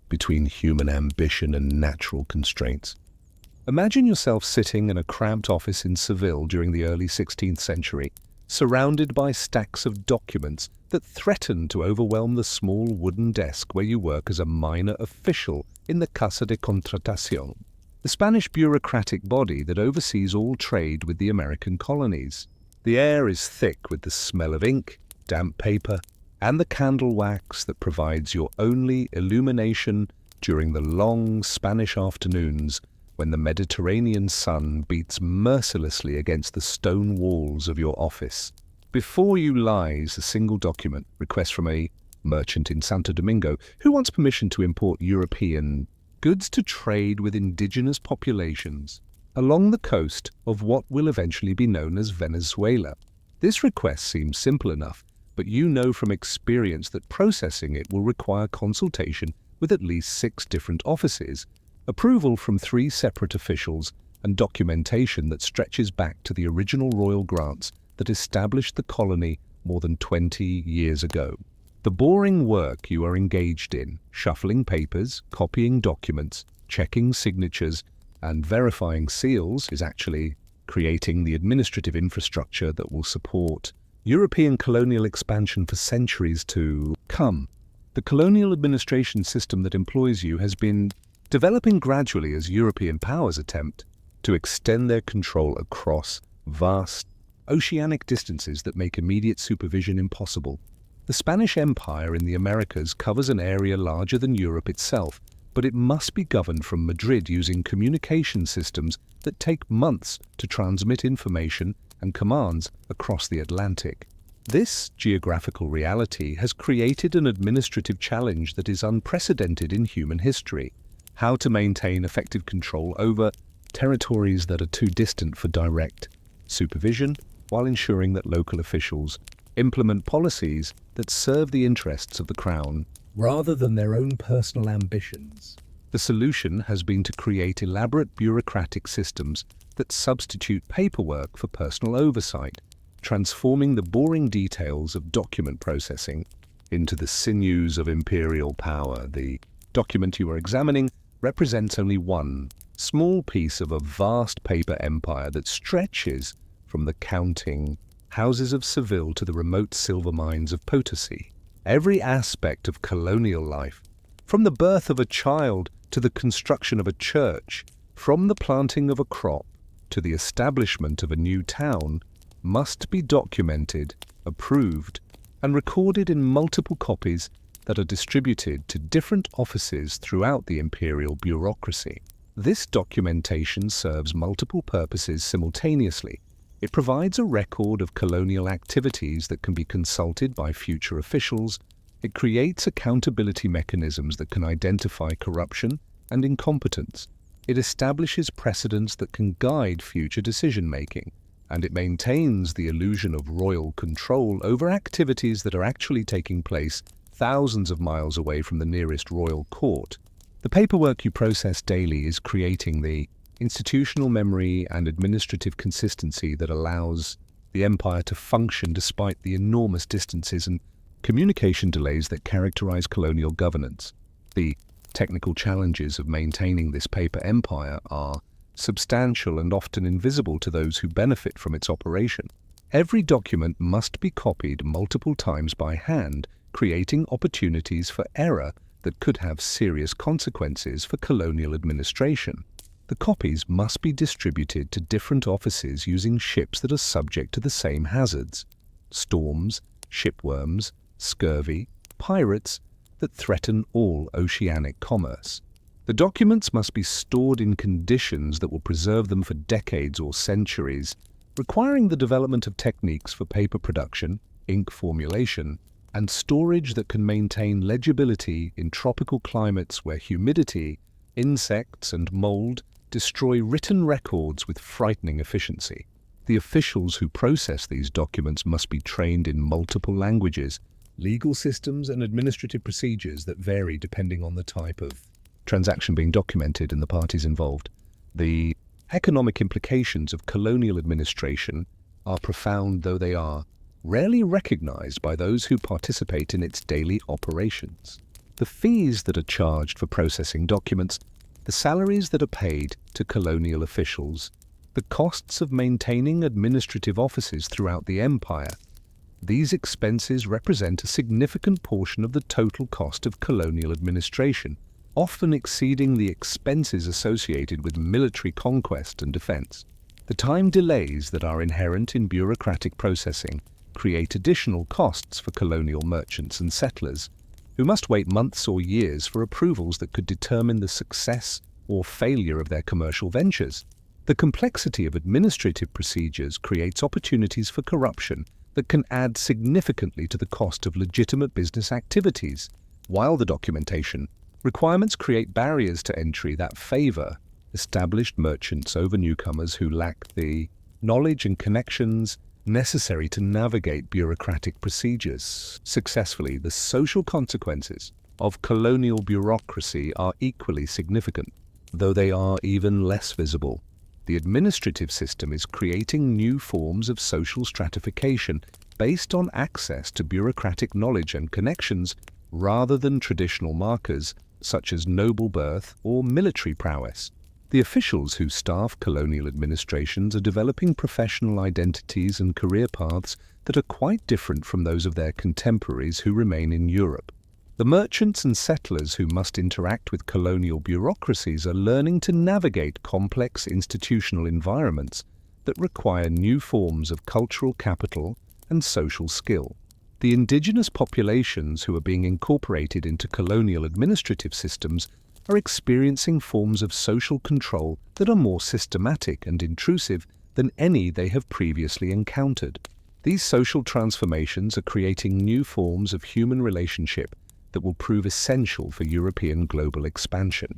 between human ambition and natural constraints. Imagine yourself sitting in a cramped office in Seville during the early 16th century, surrounded by stacks of documents that threaten to overwhelm the small wooden desk where you work as a minor official in the Casa de Contratación, the Spanish bureaucratic body that oversees all trade with the American colonies. The air is thick with the smell of ink, damp paper, and the candle wax that provides your only illumination during the long Spanish afternoons when the Mediterranean sun beats mercilessly against the stone walls of your office. Before you lies a single document, request from a merchant in Santo Domingo who wants permission to import European goods to trade with indigenous populations along the coast of what will eventually be known as Venezuela. This request seems simple enough, but you know from experience that processing it will require consultation with at least 6 different offices, approval from 3 separate officials, and documentation that stretches back to the original royal grants that established the colony more than 20 years ago. The boring work you are engaged in, shuffling papers, copying documents, checking signatures, and verifying seals, is actually creating the administrative infrastructure that will support European colonial expansion for centuries to come. The colonial administration system that employs you has been developing gradually as European powers attempt to extend their control across vast oceanic distances that make immediate supervision impossible. The Spanish Empire in the Americas covers an area larger than Europe itself, but it must be governed from Madrid using communication systems that take months to transmit information and commands across the Atlantic. This geographical reality has created an administrative challenge that is unprecedented in human history: how to maintain effective control over territories that are too distant for direct supervision, while ensuring that local officials implement policies that serve the interests of the Crown rather than their own personal ambitions. The solution has been to create elaborate bureaucratic systems that substitute paperwork for personal oversight, transforming the boring details of document processing into the sinews of imperial power. The document you are examining represents only one small piece of a vast paper empire that stretches from the counting houses of Seville to the remote silver mines of Potosi. Every aspect of colonial life, from the birth of a child to the construction of a church, from the planting of a crop to the establishment of a new town, must be documented, approved, and recorded in multiple copies that are distributed to different offices throughout the imperial bureaucracy. This documentation serves multiple purposes simultaneously. It provides a record of colonial activities that can be consulted by future officials. It creates accountability mechanisms that can identify corruption and incompetence. It establishes precedents that can guide future decision-making, and it maintains the illusion of royal control over activities that are actually taking place thousands of miles away from the nearest royal court. The paperwork you process daily is creating the institutional memory and administrative consistency that allows the empire to function despite the enormous distances and communication delays that characterize colonial governance. The technical challenges of maintaining this paper empire are substantial and often invisible to those who benefit from its operation. Every document must be copied multiple times by hand, creating opportunities for error that could have serious consequences for colonial administration. The copies must be distributed to different offices using ships that are subject to the same hazards: storms, shipworms, scurvy, pirates that threaten all oceanic commerce. The documents must be stored in conditions that will preserve them for decades or centuries, requiring the development of techniques for paper production, ink formulation, and storage that can maintain legibility in tropical climates where humidity, insects, and mold destroy written records with frightening efficiency. The officials who process these documents must be trained in multiple languages, legal systems, and administrative procedures that vary depending on the type of transaction being documented and the parties involved. The economic implications of colonial administration are profound, though they are rarely recognized by those who participate in its daily operations. The fees that are charged for processing documents, the salaries that are paid to colonial officials, the costs of maintaining administrative offices throughout the empire. These expenses represent a significant portion of the total cost of colonial administration, often exceeding the expenses associated with military conquest and defense. The time delays that are inherent in bureaucratic processing create additional costs for colonial merchants and settlers, who must wait months or years for approvals that could determine the success or failure of their commercial ventures. The complexity of administrative procedures creates opportunities for corruption that can add significantly to the cost of legitimate business activities, while the documentation requirements create barriers to entry that favor established merchants over newcomers who lack the knowledge and connections necessary to navigate bureaucratic procedures successfully. The social consequences of colonial bureaucracy are equally significant, though they are even less visible. The administrative system is creating new forms of social stratification based on access to bureaucratic knowledge and connections rather than traditional markers such as noble birth or military prowess. The officials who staff colonial administrations are developing professional identities and career paths that are quite different from those of their contemporaries who remain in Europe. The merchants and settlers who must interact with colonial bureaucracies are learning to navigate complex institutional environments that require new forms of cultural capital and social skill. The indigenous populations who are being incorporated into colonial administrative systems are experiencing forms of social control that are more systematic and intrusive than any they have previously encountered. These social transformations are creating new forms of human relationship that will prove essential for European global expansion.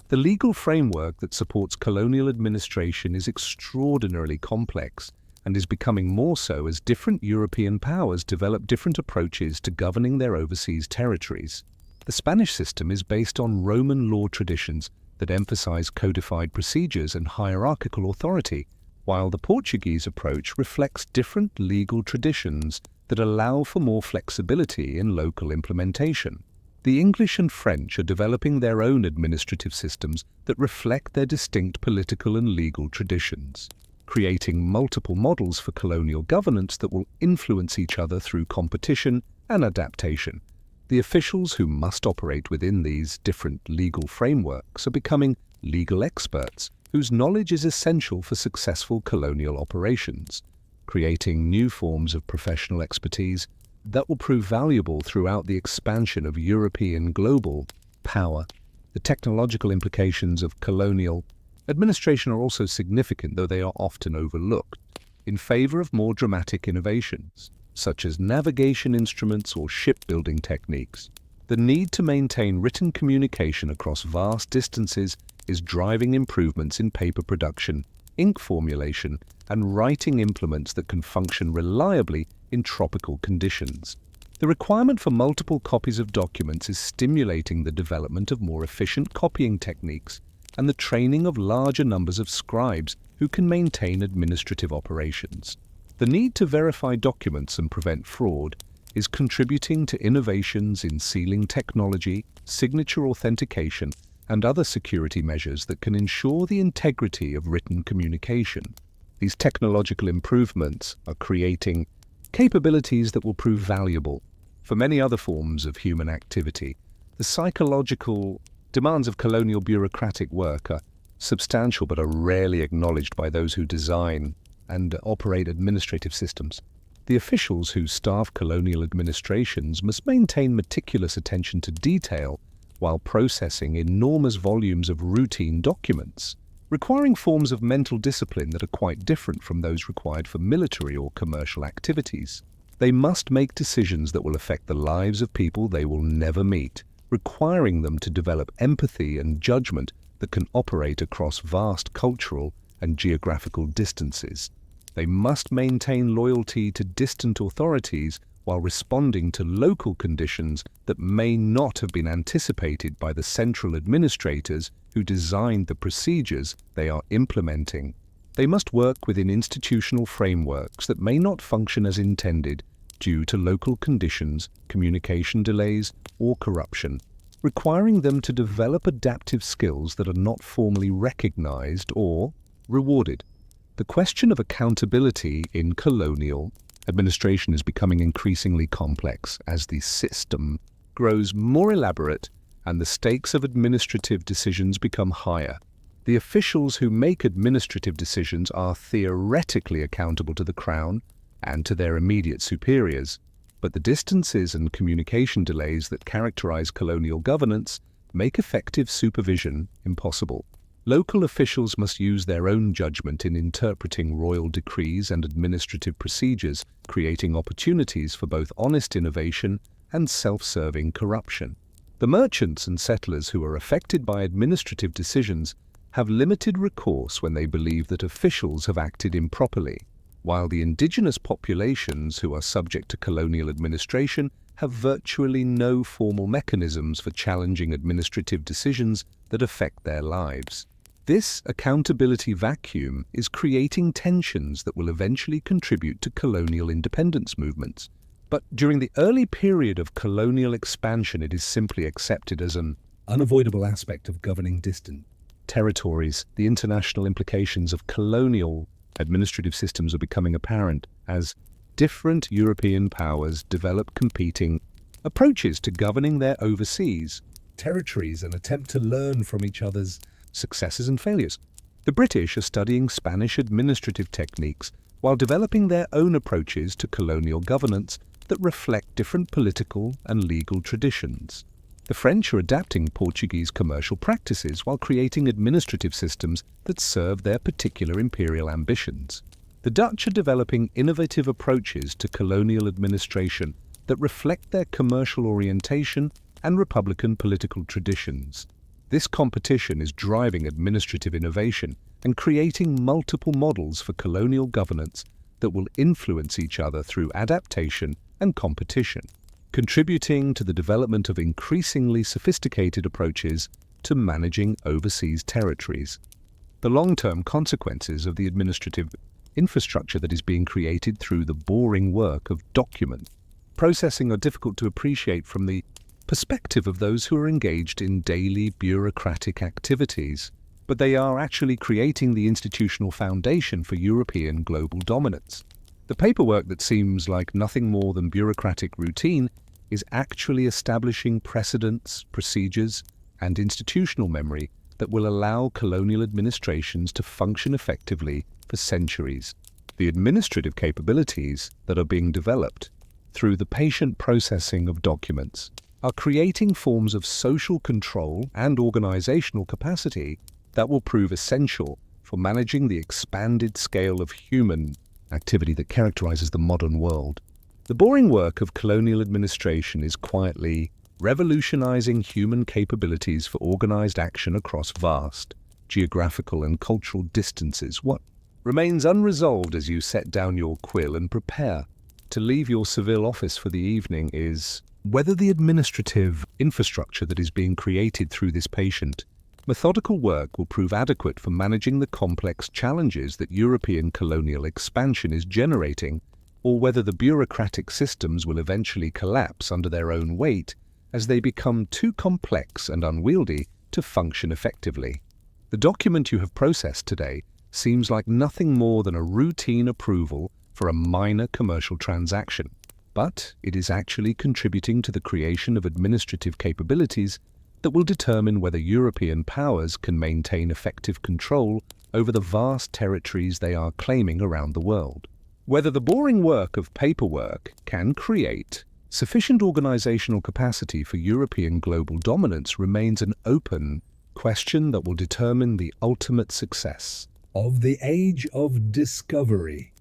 The legal framework that supports colonial administration is extraordinarily complex and is becoming more so as different European powers develop different approaches to governing their overseas territories. The Spanish system is based on Roman law traditions that emphasize codified procedures and hierarchical authority, while the Portuguese approach reflects different legal traditions that allow for more flexibility in local implementation. The English and French are developing their own administrative systems that reflect their distinct political and legal traditions, creating multiple models for colonial governance that will influence each other through competition and adaptation. The officials who must operate within these different legal frameworks are becoming legal experts whose knowledge is essential for successful colonial operations, creating new forms of professional expertise that will prove valuable throughout the expansion of European global power. The technological implications of colonial administration are also significant, though they are often overlooked. in favor of more dramatic innovations, such as navigation instruments or shipbuilding techniques. The need to maintain written communication across vast distances is driving improvements in paper production, ink formulation, and writing implements that can function reliably in tropical conditions. The requirement for multiple copies of documents is stimulating the development of more efficient copying techniques and the training of larger numbers of scribes who can maintain administrative operations. The need to verify documents and prevent fraud is contributing to innovations in sealing technology, signature authentication, and other security measures that can ensure the integrity of written communication. These technological improvements are creating capabilities that will prove valuable for many other forms of human activity. The psychological demands of colonial bureaucratic work are substantial but are rarely acknowledged by those who design and operate administrative systems. The officials who staff colonial administrations must maintain meticulous attention to detail while processing enormous volumes of routine documents, requiring forms of mental discipline that are quite different from those required for military or commercial activities. They must make decisions that will affect the lives of people they will never meet, requiring them to develop empathy and judgment that can operate across vast cultural and geographical distances. They must maintain loyalty to distant authorities while responding to local conditions that may not have been anticipated by the central administrators who designed the procedures they are implementing. They must work within institutional frameworks that may not function as intended due to local conditions, communication delays, or corruption, requiring them to develop adaptive skills that are not formally recognized or rewarded. The question of accountability in colonial administration is becoming increasingly complex as the system grows more elaborate and the stakes of administrative decisions become higher. The officials who make administrative decisions are theoretically accountable to the Crown and to their immediate superiors, but the distances and communication delays that characterize colonial governance make effective supervision impossible. Local officials must use their own judgment in interpreting royal decrees and administrative procedures, creating opportunities for both honest innovation and self-serving corruption. The merchants and settlers who are affected by administrative decisions have limited recourse when they believe that officials have acted improperly, while the indigenous populations who are subject to colonial administration have virtually no formal mechanisms for challenging administrative decisions that affect their lives. This accountability vacuum is creating tensions that will eventually contribute to colonial independence movements. But during the early period of colonial expansion, it is simply accepted as an unavoidable aspect of governing distant territories. The international implications of colonial administrative systems are becoming apparent as different European powers develop competing approaches to governing their overseas territories and attempt to learn from each other's successes and failures. The British are studying Spanish administrative techniques while developing their own approaches to colonial governance that reflect different political and legal traditions. The French are adapting Portuguese commercial practices while creating administrative systems that serve their particular imperial ambitions. The Dutch are developing innovative approaches to colonial administration that reflect their commercial orientation and republican political traditions. This competition is driving administrative innovation and creating multiple models for colonial governance that will influence each other through adaptation and competition, contributing to the development of increasingly sophisticated approaches to managing overseas territories. The long-term consequences of the administrative infrastructure that is being created through the boring work of document processing are difficult to appreciate from the perspective of those who are engaged in daily bureaucratic activities, but they are actually creating the institutional foundation for European global dominance. The paperwork that seems like nothing more than bureaucratic routine is actually establishing precedents, procedures, and institutional memory that will allow colonial administrations to function effectively for centuries. The administrative capabilities that are being developed through the patient processing of documents are creating forms of social control and organizational capacity that will prove essential for managing the expanded scale of human activity that characterizes the modern world. The boring work of colonial administration is quietly revolutionizing human capabilities for organized action across vast geographical and cultural distances. What remains unresolved as you set down your quill and prepare to leave your Seville office for the evening is whether the administrative infrastructure that is being created through this patient, methodical work will prove adequate for managing the complex challenges that European colonial expansion is generating, or whether the bureaucratic systems will eventually collapse under their own weight as they become too complex and unwieldy to function effectively. The document you have processed today seems like nothing more than a routine approval for a minor commercial transaction, but it is actually contributing to the creation of administrative capabilities that will determine whether European powers can maintain effective control over the vast territories they are claiming around the world. Whether the boring work of paperwork can create sufficient organizational capacity for European global dominance remains an open question that will determine the ultimate success of the age of discovery.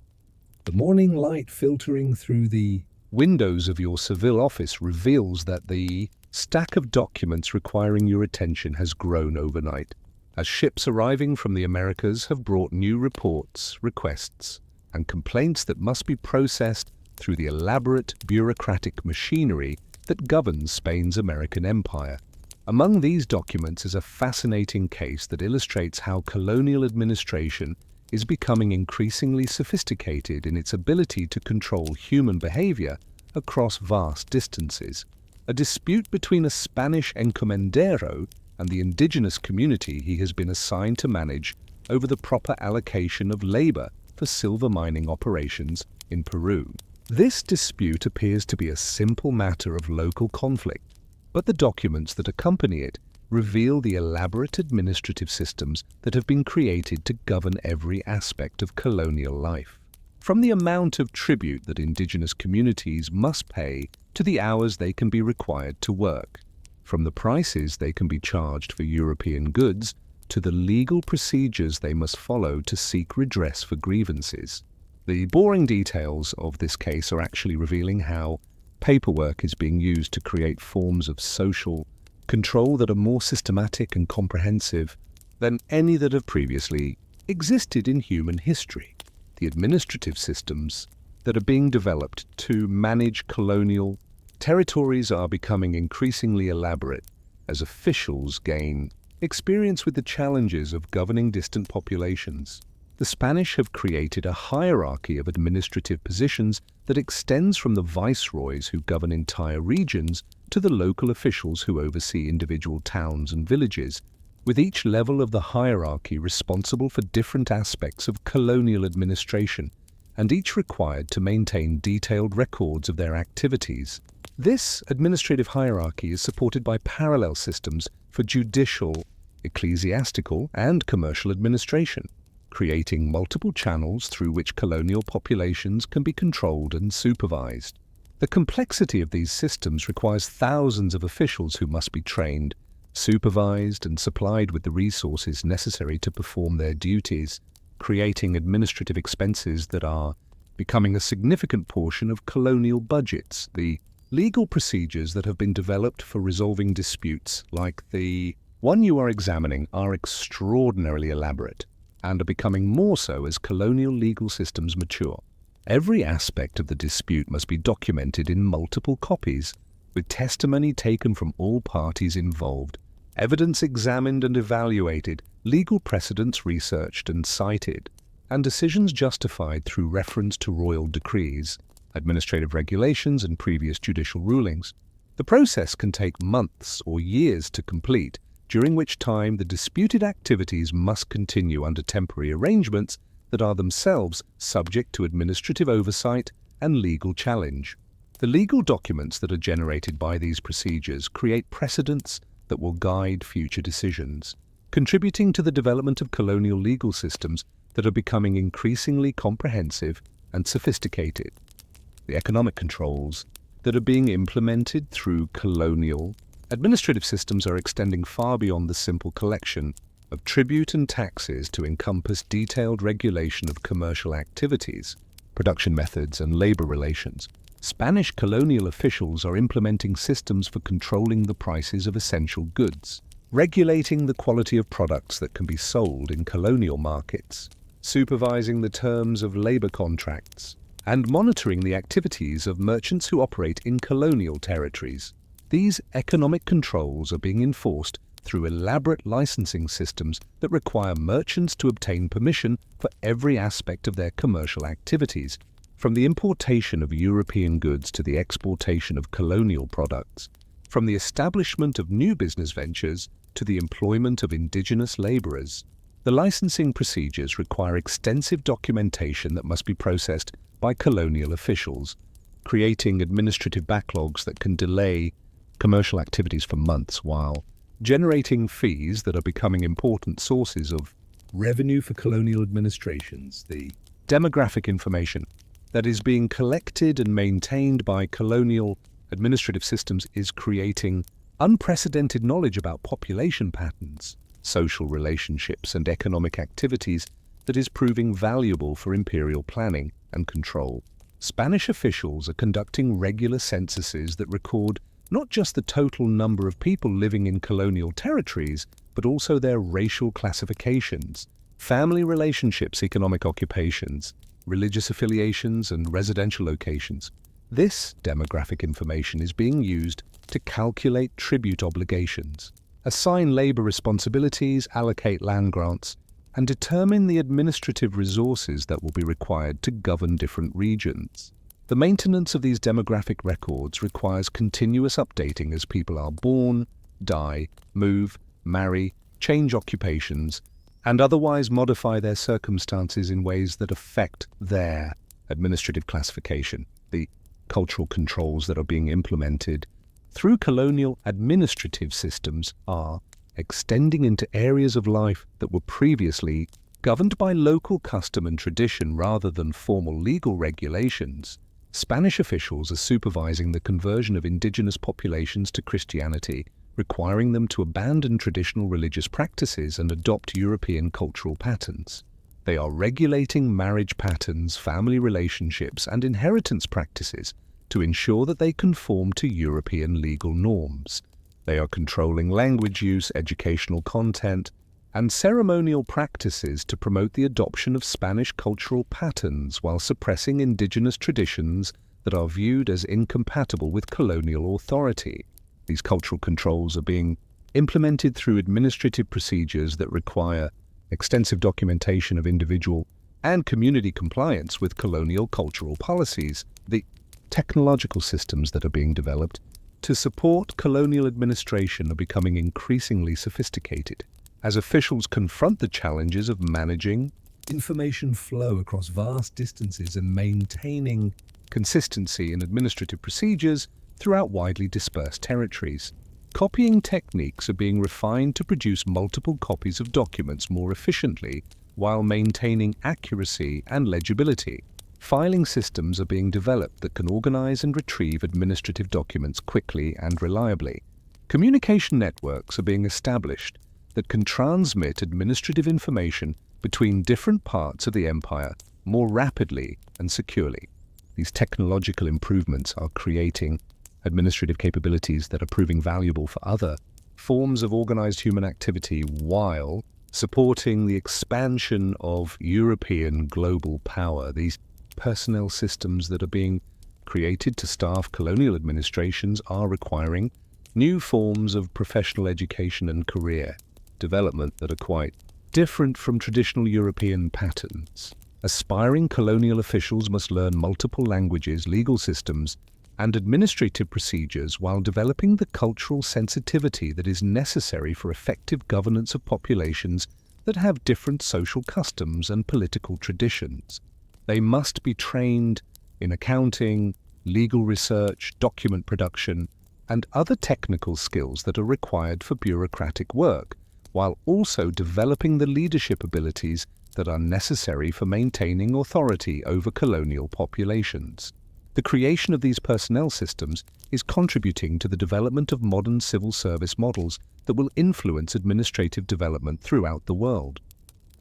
The morning light filtering through the windows of your Seville office reveals that the stack of documents requiring your attention has grown overnight, as ships arriving from the Americas have brought new reports, requests, and complaints that must be processed through the elaborate bureaucratic machinery that governs Spain's American empire. Among these documents is a fascinating case that illustrates how colonial administration is becoming increasingly sophisticated in its ability to control human behavior across vast distances. A dispute between a Spanish encomendero and the indigenous community he has been assigned to manage over the proper allocation of labor for silver mining operations in Peru. This dispute appears to be a simple matter of local conflict, but the documents that accompany it reveal the elaborate administrative systems that have been created to govern every aspect of colonial life. From the amount of tribute that indigenous communities must pay to the hours they can be required to work, from the prices they can be charged for European goods to the legal procedures they must follow to seek redress for grievances. The boring details of this case are actually revealing how paperwork is being used to create forms of social control that are more systematic and comprehensive than any that have previously existed in human history. The administrative systems that are being developed to manage colonial territories are becoming increasingly elaborate as officials gain experience with the challenges of governing distant populations. The Spanish have created a hierarchy of administrative positions that extends from the viceroys who govern entire regions to the local officials who oversee individual towns and villages, with each level of the hierarchy responsible for different aspects of colonial administration, and each required to maintain detailed records of their activities. This administrative hierarchy is supported by parallel systems for judicial, ecclesiastical, and commercial administration, creating multiple channels through which colonial populations can be controlled and supervised. The complexity of these systems requires thousands of officials who must be trained, supervised, and supplied with the resources necessary to perform their duties, creating administrative expenses that are becoming a significant portion of colonial budgets. The legal procedures that have been developed for resolving disputes, like the one you are examining, are extraordinarily elaborate and are becoming more so as colonial legal systems mature. Every aspect of the dispute must be documented in multiple copies, with testimony taken from all parties involved, evidence examined and evaluated, legal precedents researched and cited, and decisions justified through reference to royal decrees, administrative regulations, and previous judicial rulings. The process can take months or years to complete, during which time the disputed activities must continue under temporary arrangements that are themselves subject to administrative oversight and legal challenge. The legal documents that are generated by these procedures create precedents that will guide future decisions, contributing to the development of colonial legal systems that are becoming increasingly comprehensive and sophisticated. The economic controls that are being implemented through colonial administrative systems are extending far beyond the simple collection of tribute and taxes to encompass detailed regulation of commercial activities, production methods, and labor relations. Spanish colonial officials are implementing systems for controlling the prices of essential goods, regulating the quality of products that can be sold in colonial markets, supervising the terms of labor contracts, and monitoring the activities of merchants who operate in colonial territories. These economic controls are being enforced through elaborate licensing systems that require merchants to obtain permission for every aspect of their commercial activities, from the importation of European goods to the exportation of colonial products, from the establishment of new business ventures to the employment of indigenous laborers. The licensing procedures require extensive documentation that must be processed by colonial officials, creating administrative backlogs that can delay commercial activities for months while generating fees that are becoming important sources of revenue for colonial administrations. The demographic information that is being collected and maintained by colonial administrative systems is creating unprecedented knowledge about population patterns, social relationships, and economic activities that is proving valuable for imperial planning and control. Spanish officials are conducting regular censuses that record not just the total number of people living in colonial territories, but also their racial classifications, family relationships, economic occupations, religious affiliations, and residential locations. This demographic information is being used to calculate tribute obligations, assign labor responsibilities, allocate land grants, and determine the administrative resources that will be required to govern different regions. The maintenance of these demographic records requires continuous updating as people are born, die, move, marry, change occupations, and otherwise modify their circumstances in ways that affect their administrative classification. The cultural controls that are being implemented through colonial administrative systems are extending into areas of life that were previously governed by local custom and tradition rather than formal legal regulations. Spanish officials are supervising the conversion of indigenous populations to Christianity, requiring them to abandon traditional religious practices and adopt European cultural patterns. They are regulating marriage patterns, family relationships, and inheritance practices to ensure that they conform to European legal norms. They are controlling language use, educational content, and ceremonial practices to promote the adoption of Spanish cultural patterns while suppressing indigenous traditions that are viewed as incompatible with colonial authority. These cultural controls are being implemented through administrative procedures that require extensive documentation of individual and community compliance with colonial cultural policies. The technological systems that are being developed to support colonial administration are becoming increasingly sophisticated as officials confront the challenges of managing information flow across vast distances and maintaining consistency in administrative procedures throughout widely dispersed territories. Copying techniques are being refined to produce multiple copies of documents more efficiently while maintaining accuracy and legibility. Filing systems are being developed that can organize and retrieve administrative documents quickly and reliably. Communication networks are being established that can transmit administrative information between different parts of the empire more rapidly and securely. These technological improvements are creating administrative capabilities that are proving valuable for other forms of organized human activity while supporting the expansion of European global power. These personnel systems that are being created to staff colonial administrations are requiring new forms of professional education and career development that are quite different from traditional European patterns. Aspiring colonial officials must learn multiple languages, legal systems, and administrative procedures while developing the cultural sensitivity that is necessary for effective governance of populations that have different social customs and political traditions. They must be trained in accounting, legal research, document production, and other technical skills that are required for bureaucratic work, while also developing the leadership abilities that are necessary for maintaining authority over colonial populations. The creation of these personnel systems is contributing to the development of modern civil service models that will influence administrative development throughout the world.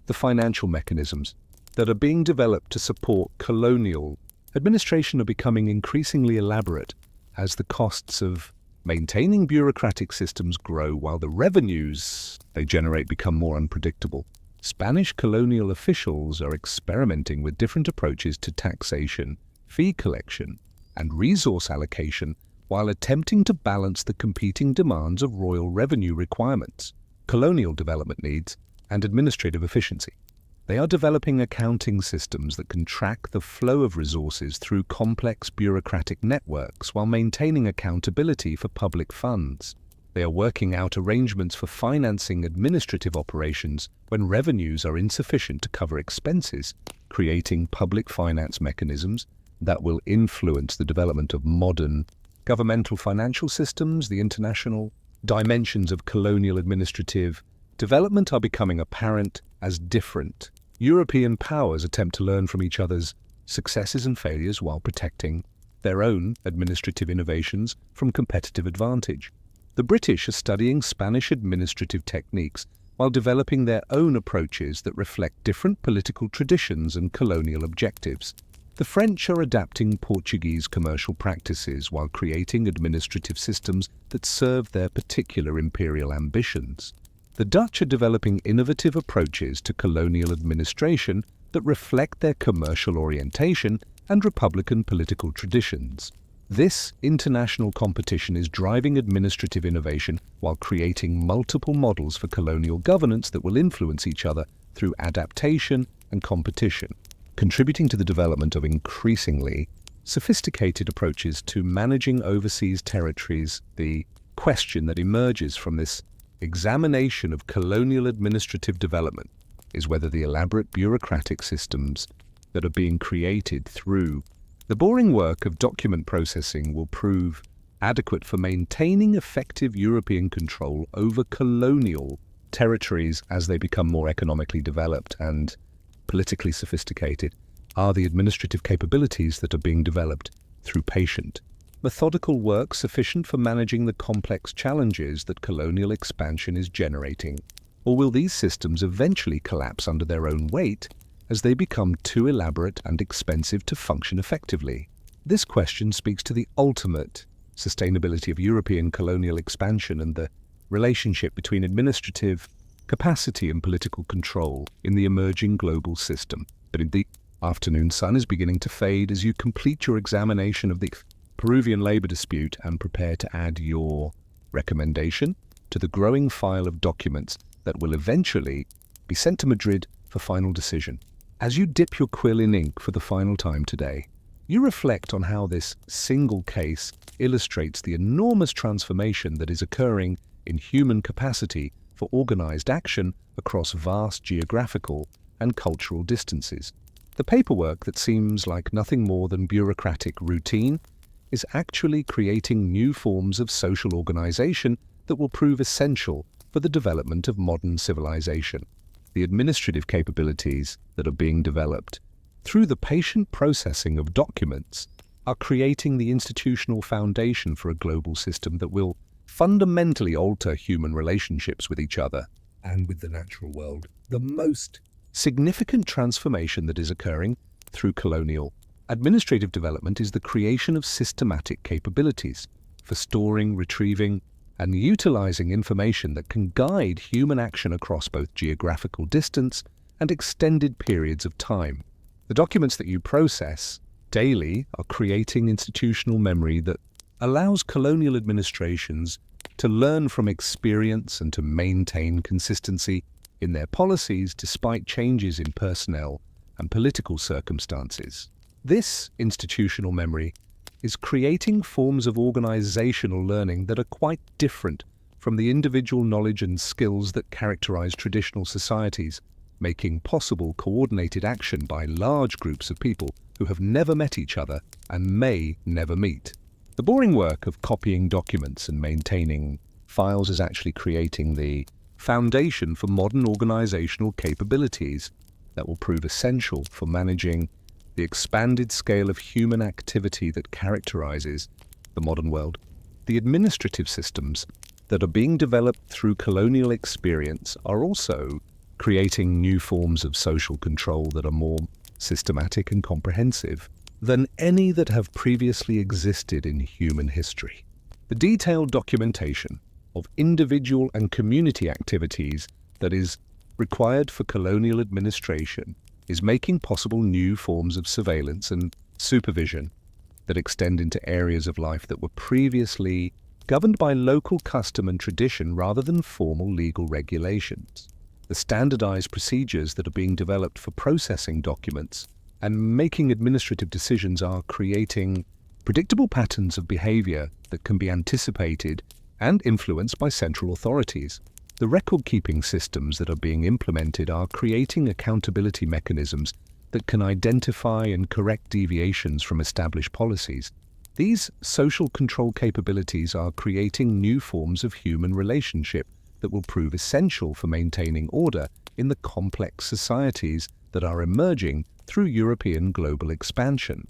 The financial mechanisms that are being developed to support colonial administration are becoming increasingly elaborate as the costs of maintaining bureaucratic systems grow while the revenues they generate become more unpredictable. Spanish colonial officials are experimenting with different approaches to taxation, fee collection, and resource allocation while attempting to balance the competing demands of royal revenue requirements, colonial development needs, and administrative efficiency. They are developing accounting systems that can track the flow of resources through complex bureaucratic networks while maintaining accountability for public funds. They are working out arrangements for financing administrative operations when revenues are insufficient to cover expenses, creating public finance mechanisms that will influence the development of modern governmental financial systems. The international dimensions of colonial administrative development are becoming apparent as different European powers attempt to learn from each other's successes and failures while protecting their own administrative innovations from competitive advantage. The British are studying Spanish administrative techniques while developing their own approaches that reflect different political traditions and colonial objectives. The French are adapting Portuguese commercial practices while creating administrative systems that serve their particular imperial ambitions. The Dutch are developing innovative approaches to colonial administration that reflect their commercial orientation and republican political traditions. This international competition is driving administrative innovation while creating multiple models for colonial governance that will influence each other through adaptation and competition, contributing to the development of increasingly sophisticated approaches to managing overseas territories. The question that emerges from this examination of colonial administrative development is whether the elaborate bureaucratic systems that are being created through the boring work of document processing will prove adequate for maintaining effective European control over colonial territories as they become more economically developed and politically sophisticated. Are the administrative capabilities that are being developed through patient, methodical work sufficient for managing the complex challenges that colonial expansion is generating? Or will these systems eventually collapse under their own weight as they become too elaborate and expensive to function effectively? This question speaks to the ultimate sustainability of European colonial expansion and the relationship between administrative capacity and political control in the emerging global system. But the afternoon sun is beginning to fade as you complete your examination of the Peruvian labor dispute and prepare to add your recommendation to the growing file of documents that will eventually be sent to Madrid for final decision. As you dip your quill in ink for the final time today, you reflect on how this single case illustrates the enormous transformation that is occurring in human capacity for organized action across vast geographical and cultural distances. The paperwork that seems like nothing more than bureaucratic routine is actually creating new forms of social organization that will prove essential for the development of modern civilization. The administrative capabilities that are being developed through the patient processing of documents are creating the institutional foundation for a global system that will fundamentally alter human relationships with each other and with the natural world. The most significant transformation that is occurring through colonial administrative development is the creation of systematic capabilities for storing, retrieving, and utilizing information that can guide human action across both geographical distance and extended periods of time. The documents that you process daily are creating institutional memory that allows colonial administrations to learn from experience and to maintain consistency in their policies despite changes in personnel and political circumstances. This institutional memory is creating forms of organizational learning that are quite different from the individual knowledge and skills that characterize traditional societies, making possible coordinated action by large groups of people who have never met each other and may never meet. The boring work of copying documents and maintaining files is actually creating the foundation for modern organizational capabilities that will prove essential for managing the expanded scale of human activity that characterizes the modern world. The administrative systems that are being developed through colonial experience are also creating new forms of social control that are more systematic and comprehensive than any that have previously existed in human history. The detailed documentation of individual and community activities that is required for colonial administration is making possible new forms of surveillance and supervision that extend into areas of life that were previously governed by local custom and tradition rather than formal legal regulations. The standardized procedures that are being developed for processing documents and making administrative decisions are creating predictable patterns of behavior that can be anticipated and influenced by central authorities. The record-keeping systems that are being implemented are creating accountability mechanisms that can identify and correct deviations from established policies. These social control capabilities are creating new forms of human relationship that will prove essential for maintaining order in the complex societies that are emerging through European global expansion.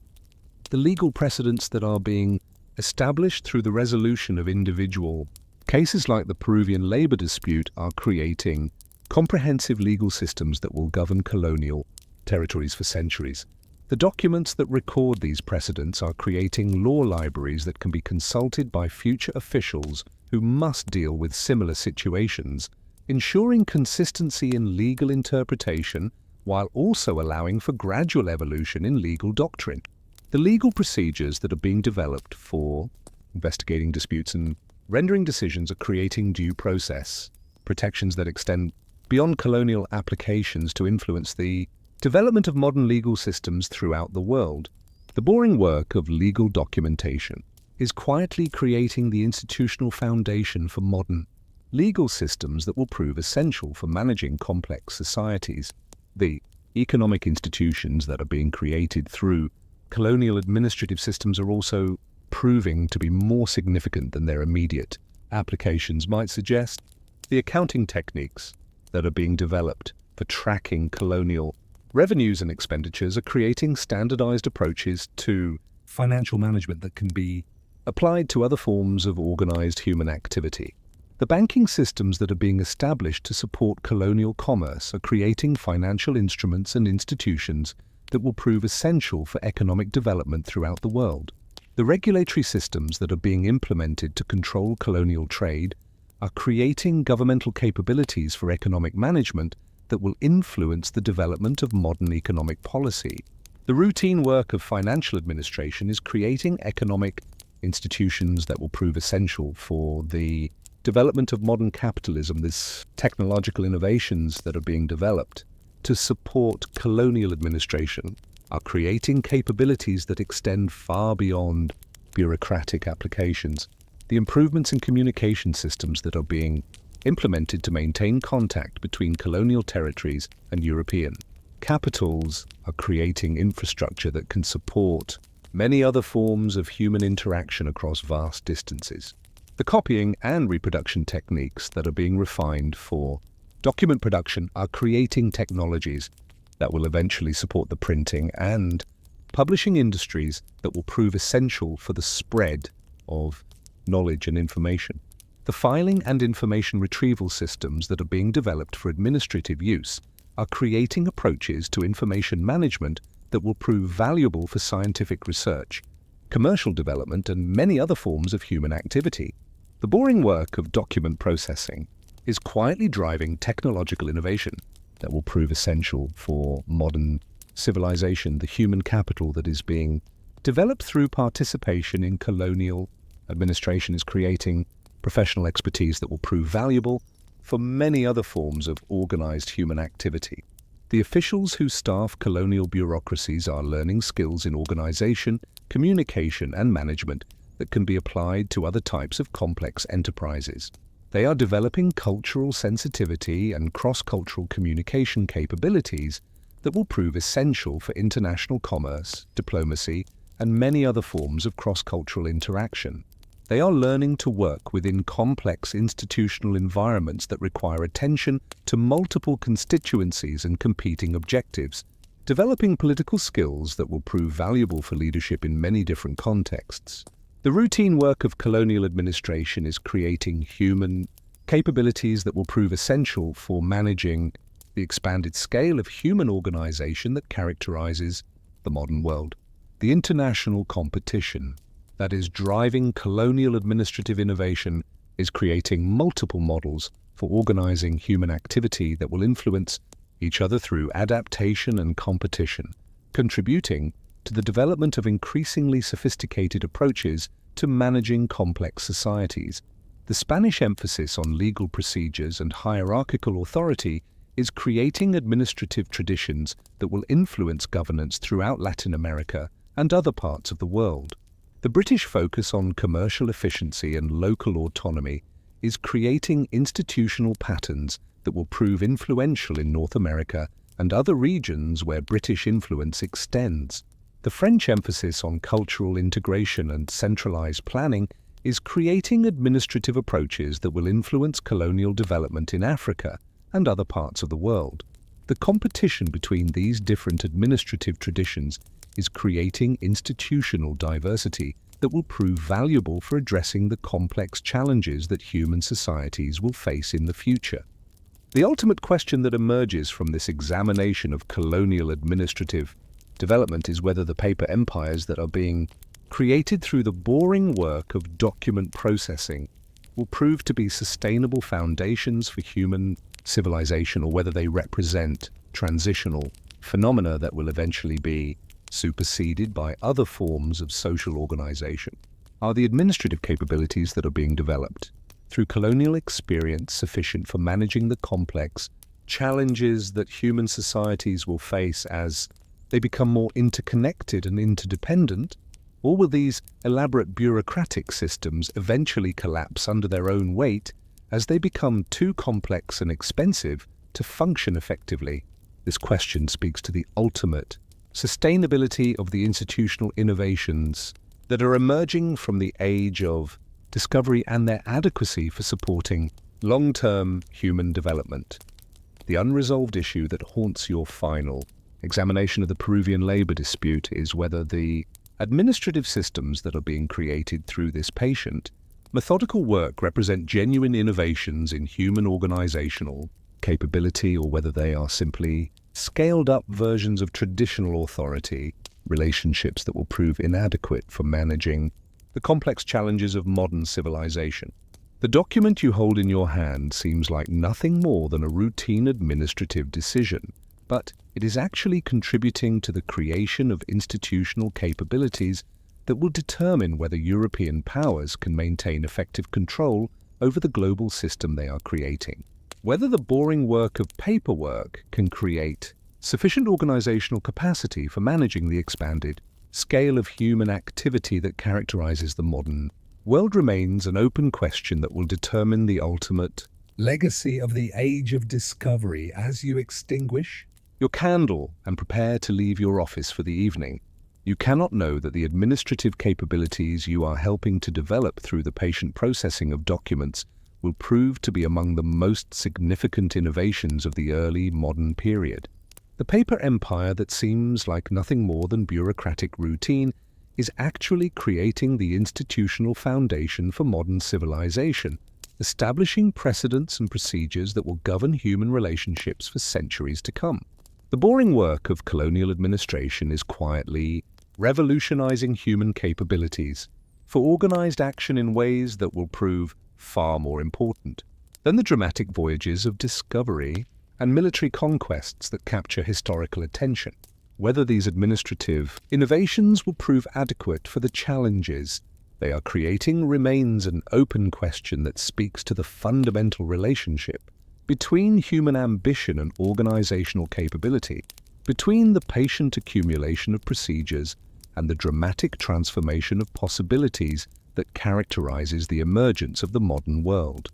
The legal precedents that are being established through the resolution of individual cases like the Peruvian labor dispute are creating comprehensive legal systems that will govern colonial territories for centuries. The documents that record these precedents are creating law libraries that can be consulted by future officials who must deal with similar situations, ensuring consistency in legal interpretation while also allowing for gradual evolution in legal doctrine. The legal procedures that are being developed for investigating disputes and rendering decisions are creating due process protections that extend beyond colonial applications to influence the development of modern legal systems throughout the world. The boring work of legal documentation is quietly creating the institutional foundation for modern legal systems that will prove essential for managing complex societies. The economic institutions that are being created through colonial administrative systems are also proving to be more significant than their immediate applications might suggest. The accounting techniques that are being developed for tracking colonial revenues and expenditures are creating standardized approaches to financial management that can be applied to other forms of organized human activity. The banking systems that are being established to support colonial commerce are creating financial instruments and institutions that will prove essential for economic development throughout the world. The regulatory systems that are being implemented to control colonial trade are creating governmental capabilities for economic management that will influence the development of modern economic policy. The routine work of financial administration is creating economic institutions that will prove essential for the development of modern capitalism. These technological innovations that are being developed to support colonial administration are creating capabilities that extend far beyond bureaucratic applications. The improvements in communication systems that are being implemented to maintain contact between colonial territories and European capitals are creating infrastructure that can support many other forms of human interaction across vast distances. The copying and reproduction techniques that are being refined for document production are creating technologies that will eventually support the printing and publishing industries that will prove essential for the spread of knowledge and information. The filing and information retrieval systems that are being developed for administrative use are creating approaches to information management that will prove valuable for scientific research, commercial development, and many other forms of human activity. The boring work of document processing is quietly driving technological innovation that will prove essential for modern civilization. The human capital that is being developed through participation in colonial administration is creating professional expertise that will prove valuable for many other forms of organized human activity. The officials who staff colonial bureaucracies are learning skills in organization, communication, and management that can be applied to other types of complex enterprises. They are developing cultural sensitivity and cross-cultural communication capabilities that will prove essential for international commerce, diplomacy, and many other forms of cross-cultural interaction. They are learning to work within complex institutional environments that require attention to multiple constituencies and competing objectives, developing political skills that will prove valuable for leadership in many different contexts. The routine work of colonial administration is creating human capabilities that will prove essential for managing the expanded scale of human organization that characterizes the modern world. The international competition that is driving colonial administrative innovation is creating multiple models for organizing human activity that will influence each other through adaptation and competition, contributing to the development of increasingly sophisticated approaches to managing complex societies. The Spanish emphasis on legal procedures and hierarchical authority is creating administrative traditions that will influence governance throughout Latin America and other parts of the world. The British focus on commercial efficiency and local autonomy is creating institutional patterns that will prove influential in North America and other regions where British influence extends. The French emphasis on cultural integration and centralized planning is creating administrative approaches that will influence colonial development in Africa and other parts of the world. The competition between these different administrative traditions is creating institutional diversity that will prove valuable for addressing the complex challenges that human societies will face in the future. The ultimate question that emerges from this examination of colonial administrative development is whether the paper empires that are being created through the boring work of document processing will prove to be sustainable foundations for human civilization, or whether they represent transitional phenomena that will eventually be superseded by other forms of social organization. Are the administrative capabilities that are being developed through colonial experience sufficient for managing the complex challenges that human societies will face as they become more interconnected and interdependent? Or will these elaborate bureaucratic systems eventually collapse under their own weight as they become too complex and expensive to function effectively? This question speaks to the ultimate sustainability of the institutional innovations that are emerging from the age of discovery and their adequacy for supporting long-term human development. The unresolved issue that haunts your final examination of the Peruvian labor dispute is whether the administrative systems that are being created through this patient methodical work represent genuine innovations in human organizational capability, or whether they are simply scaled-up versions of traditional authority relationships that will prove inadequate for managing the complex challenges of modern civilization. The document you hold in your hand seems like nothing more than a routine administrative decision, but it is actually contributing to the creation of institutional capabilities that will determine whether European powers can maintain effective control over the global system they are creating. Whether the boring work of paperwork can create sufficient organizational capacity for managing the expanded scale of human activity that characterizes the modern world remains an open question that will determine the ultimate legacy of the age of discovery. As you extinguish your candle and prepare to leave your office for the evening, you cannot know that the administrative capabilities you are helping to develop through the patient processing of documents will prove to be among the most significant innovations of the early modern period. The paper empire that seems like nothing more than bureaucratic routine is actually creating the institutional foundation for modern civilization, establishing precedents and procedures that will govern human relationships for centuries to come. The boring work of colonial administration is quietly revolutionizing human capabilities for organized action in ways that will prove far more important than the dramatic voyages of discovery and military conquests that capture historical attention. Whether these administrative innovations will prove adequate for the challenges they are creating remains an open question that speaks to the fundamental relationship between human ambition and organizational capability, between the patient accumulation of procedures and the dramatic transformation of possibilities that characterizes the emergence of the modern world.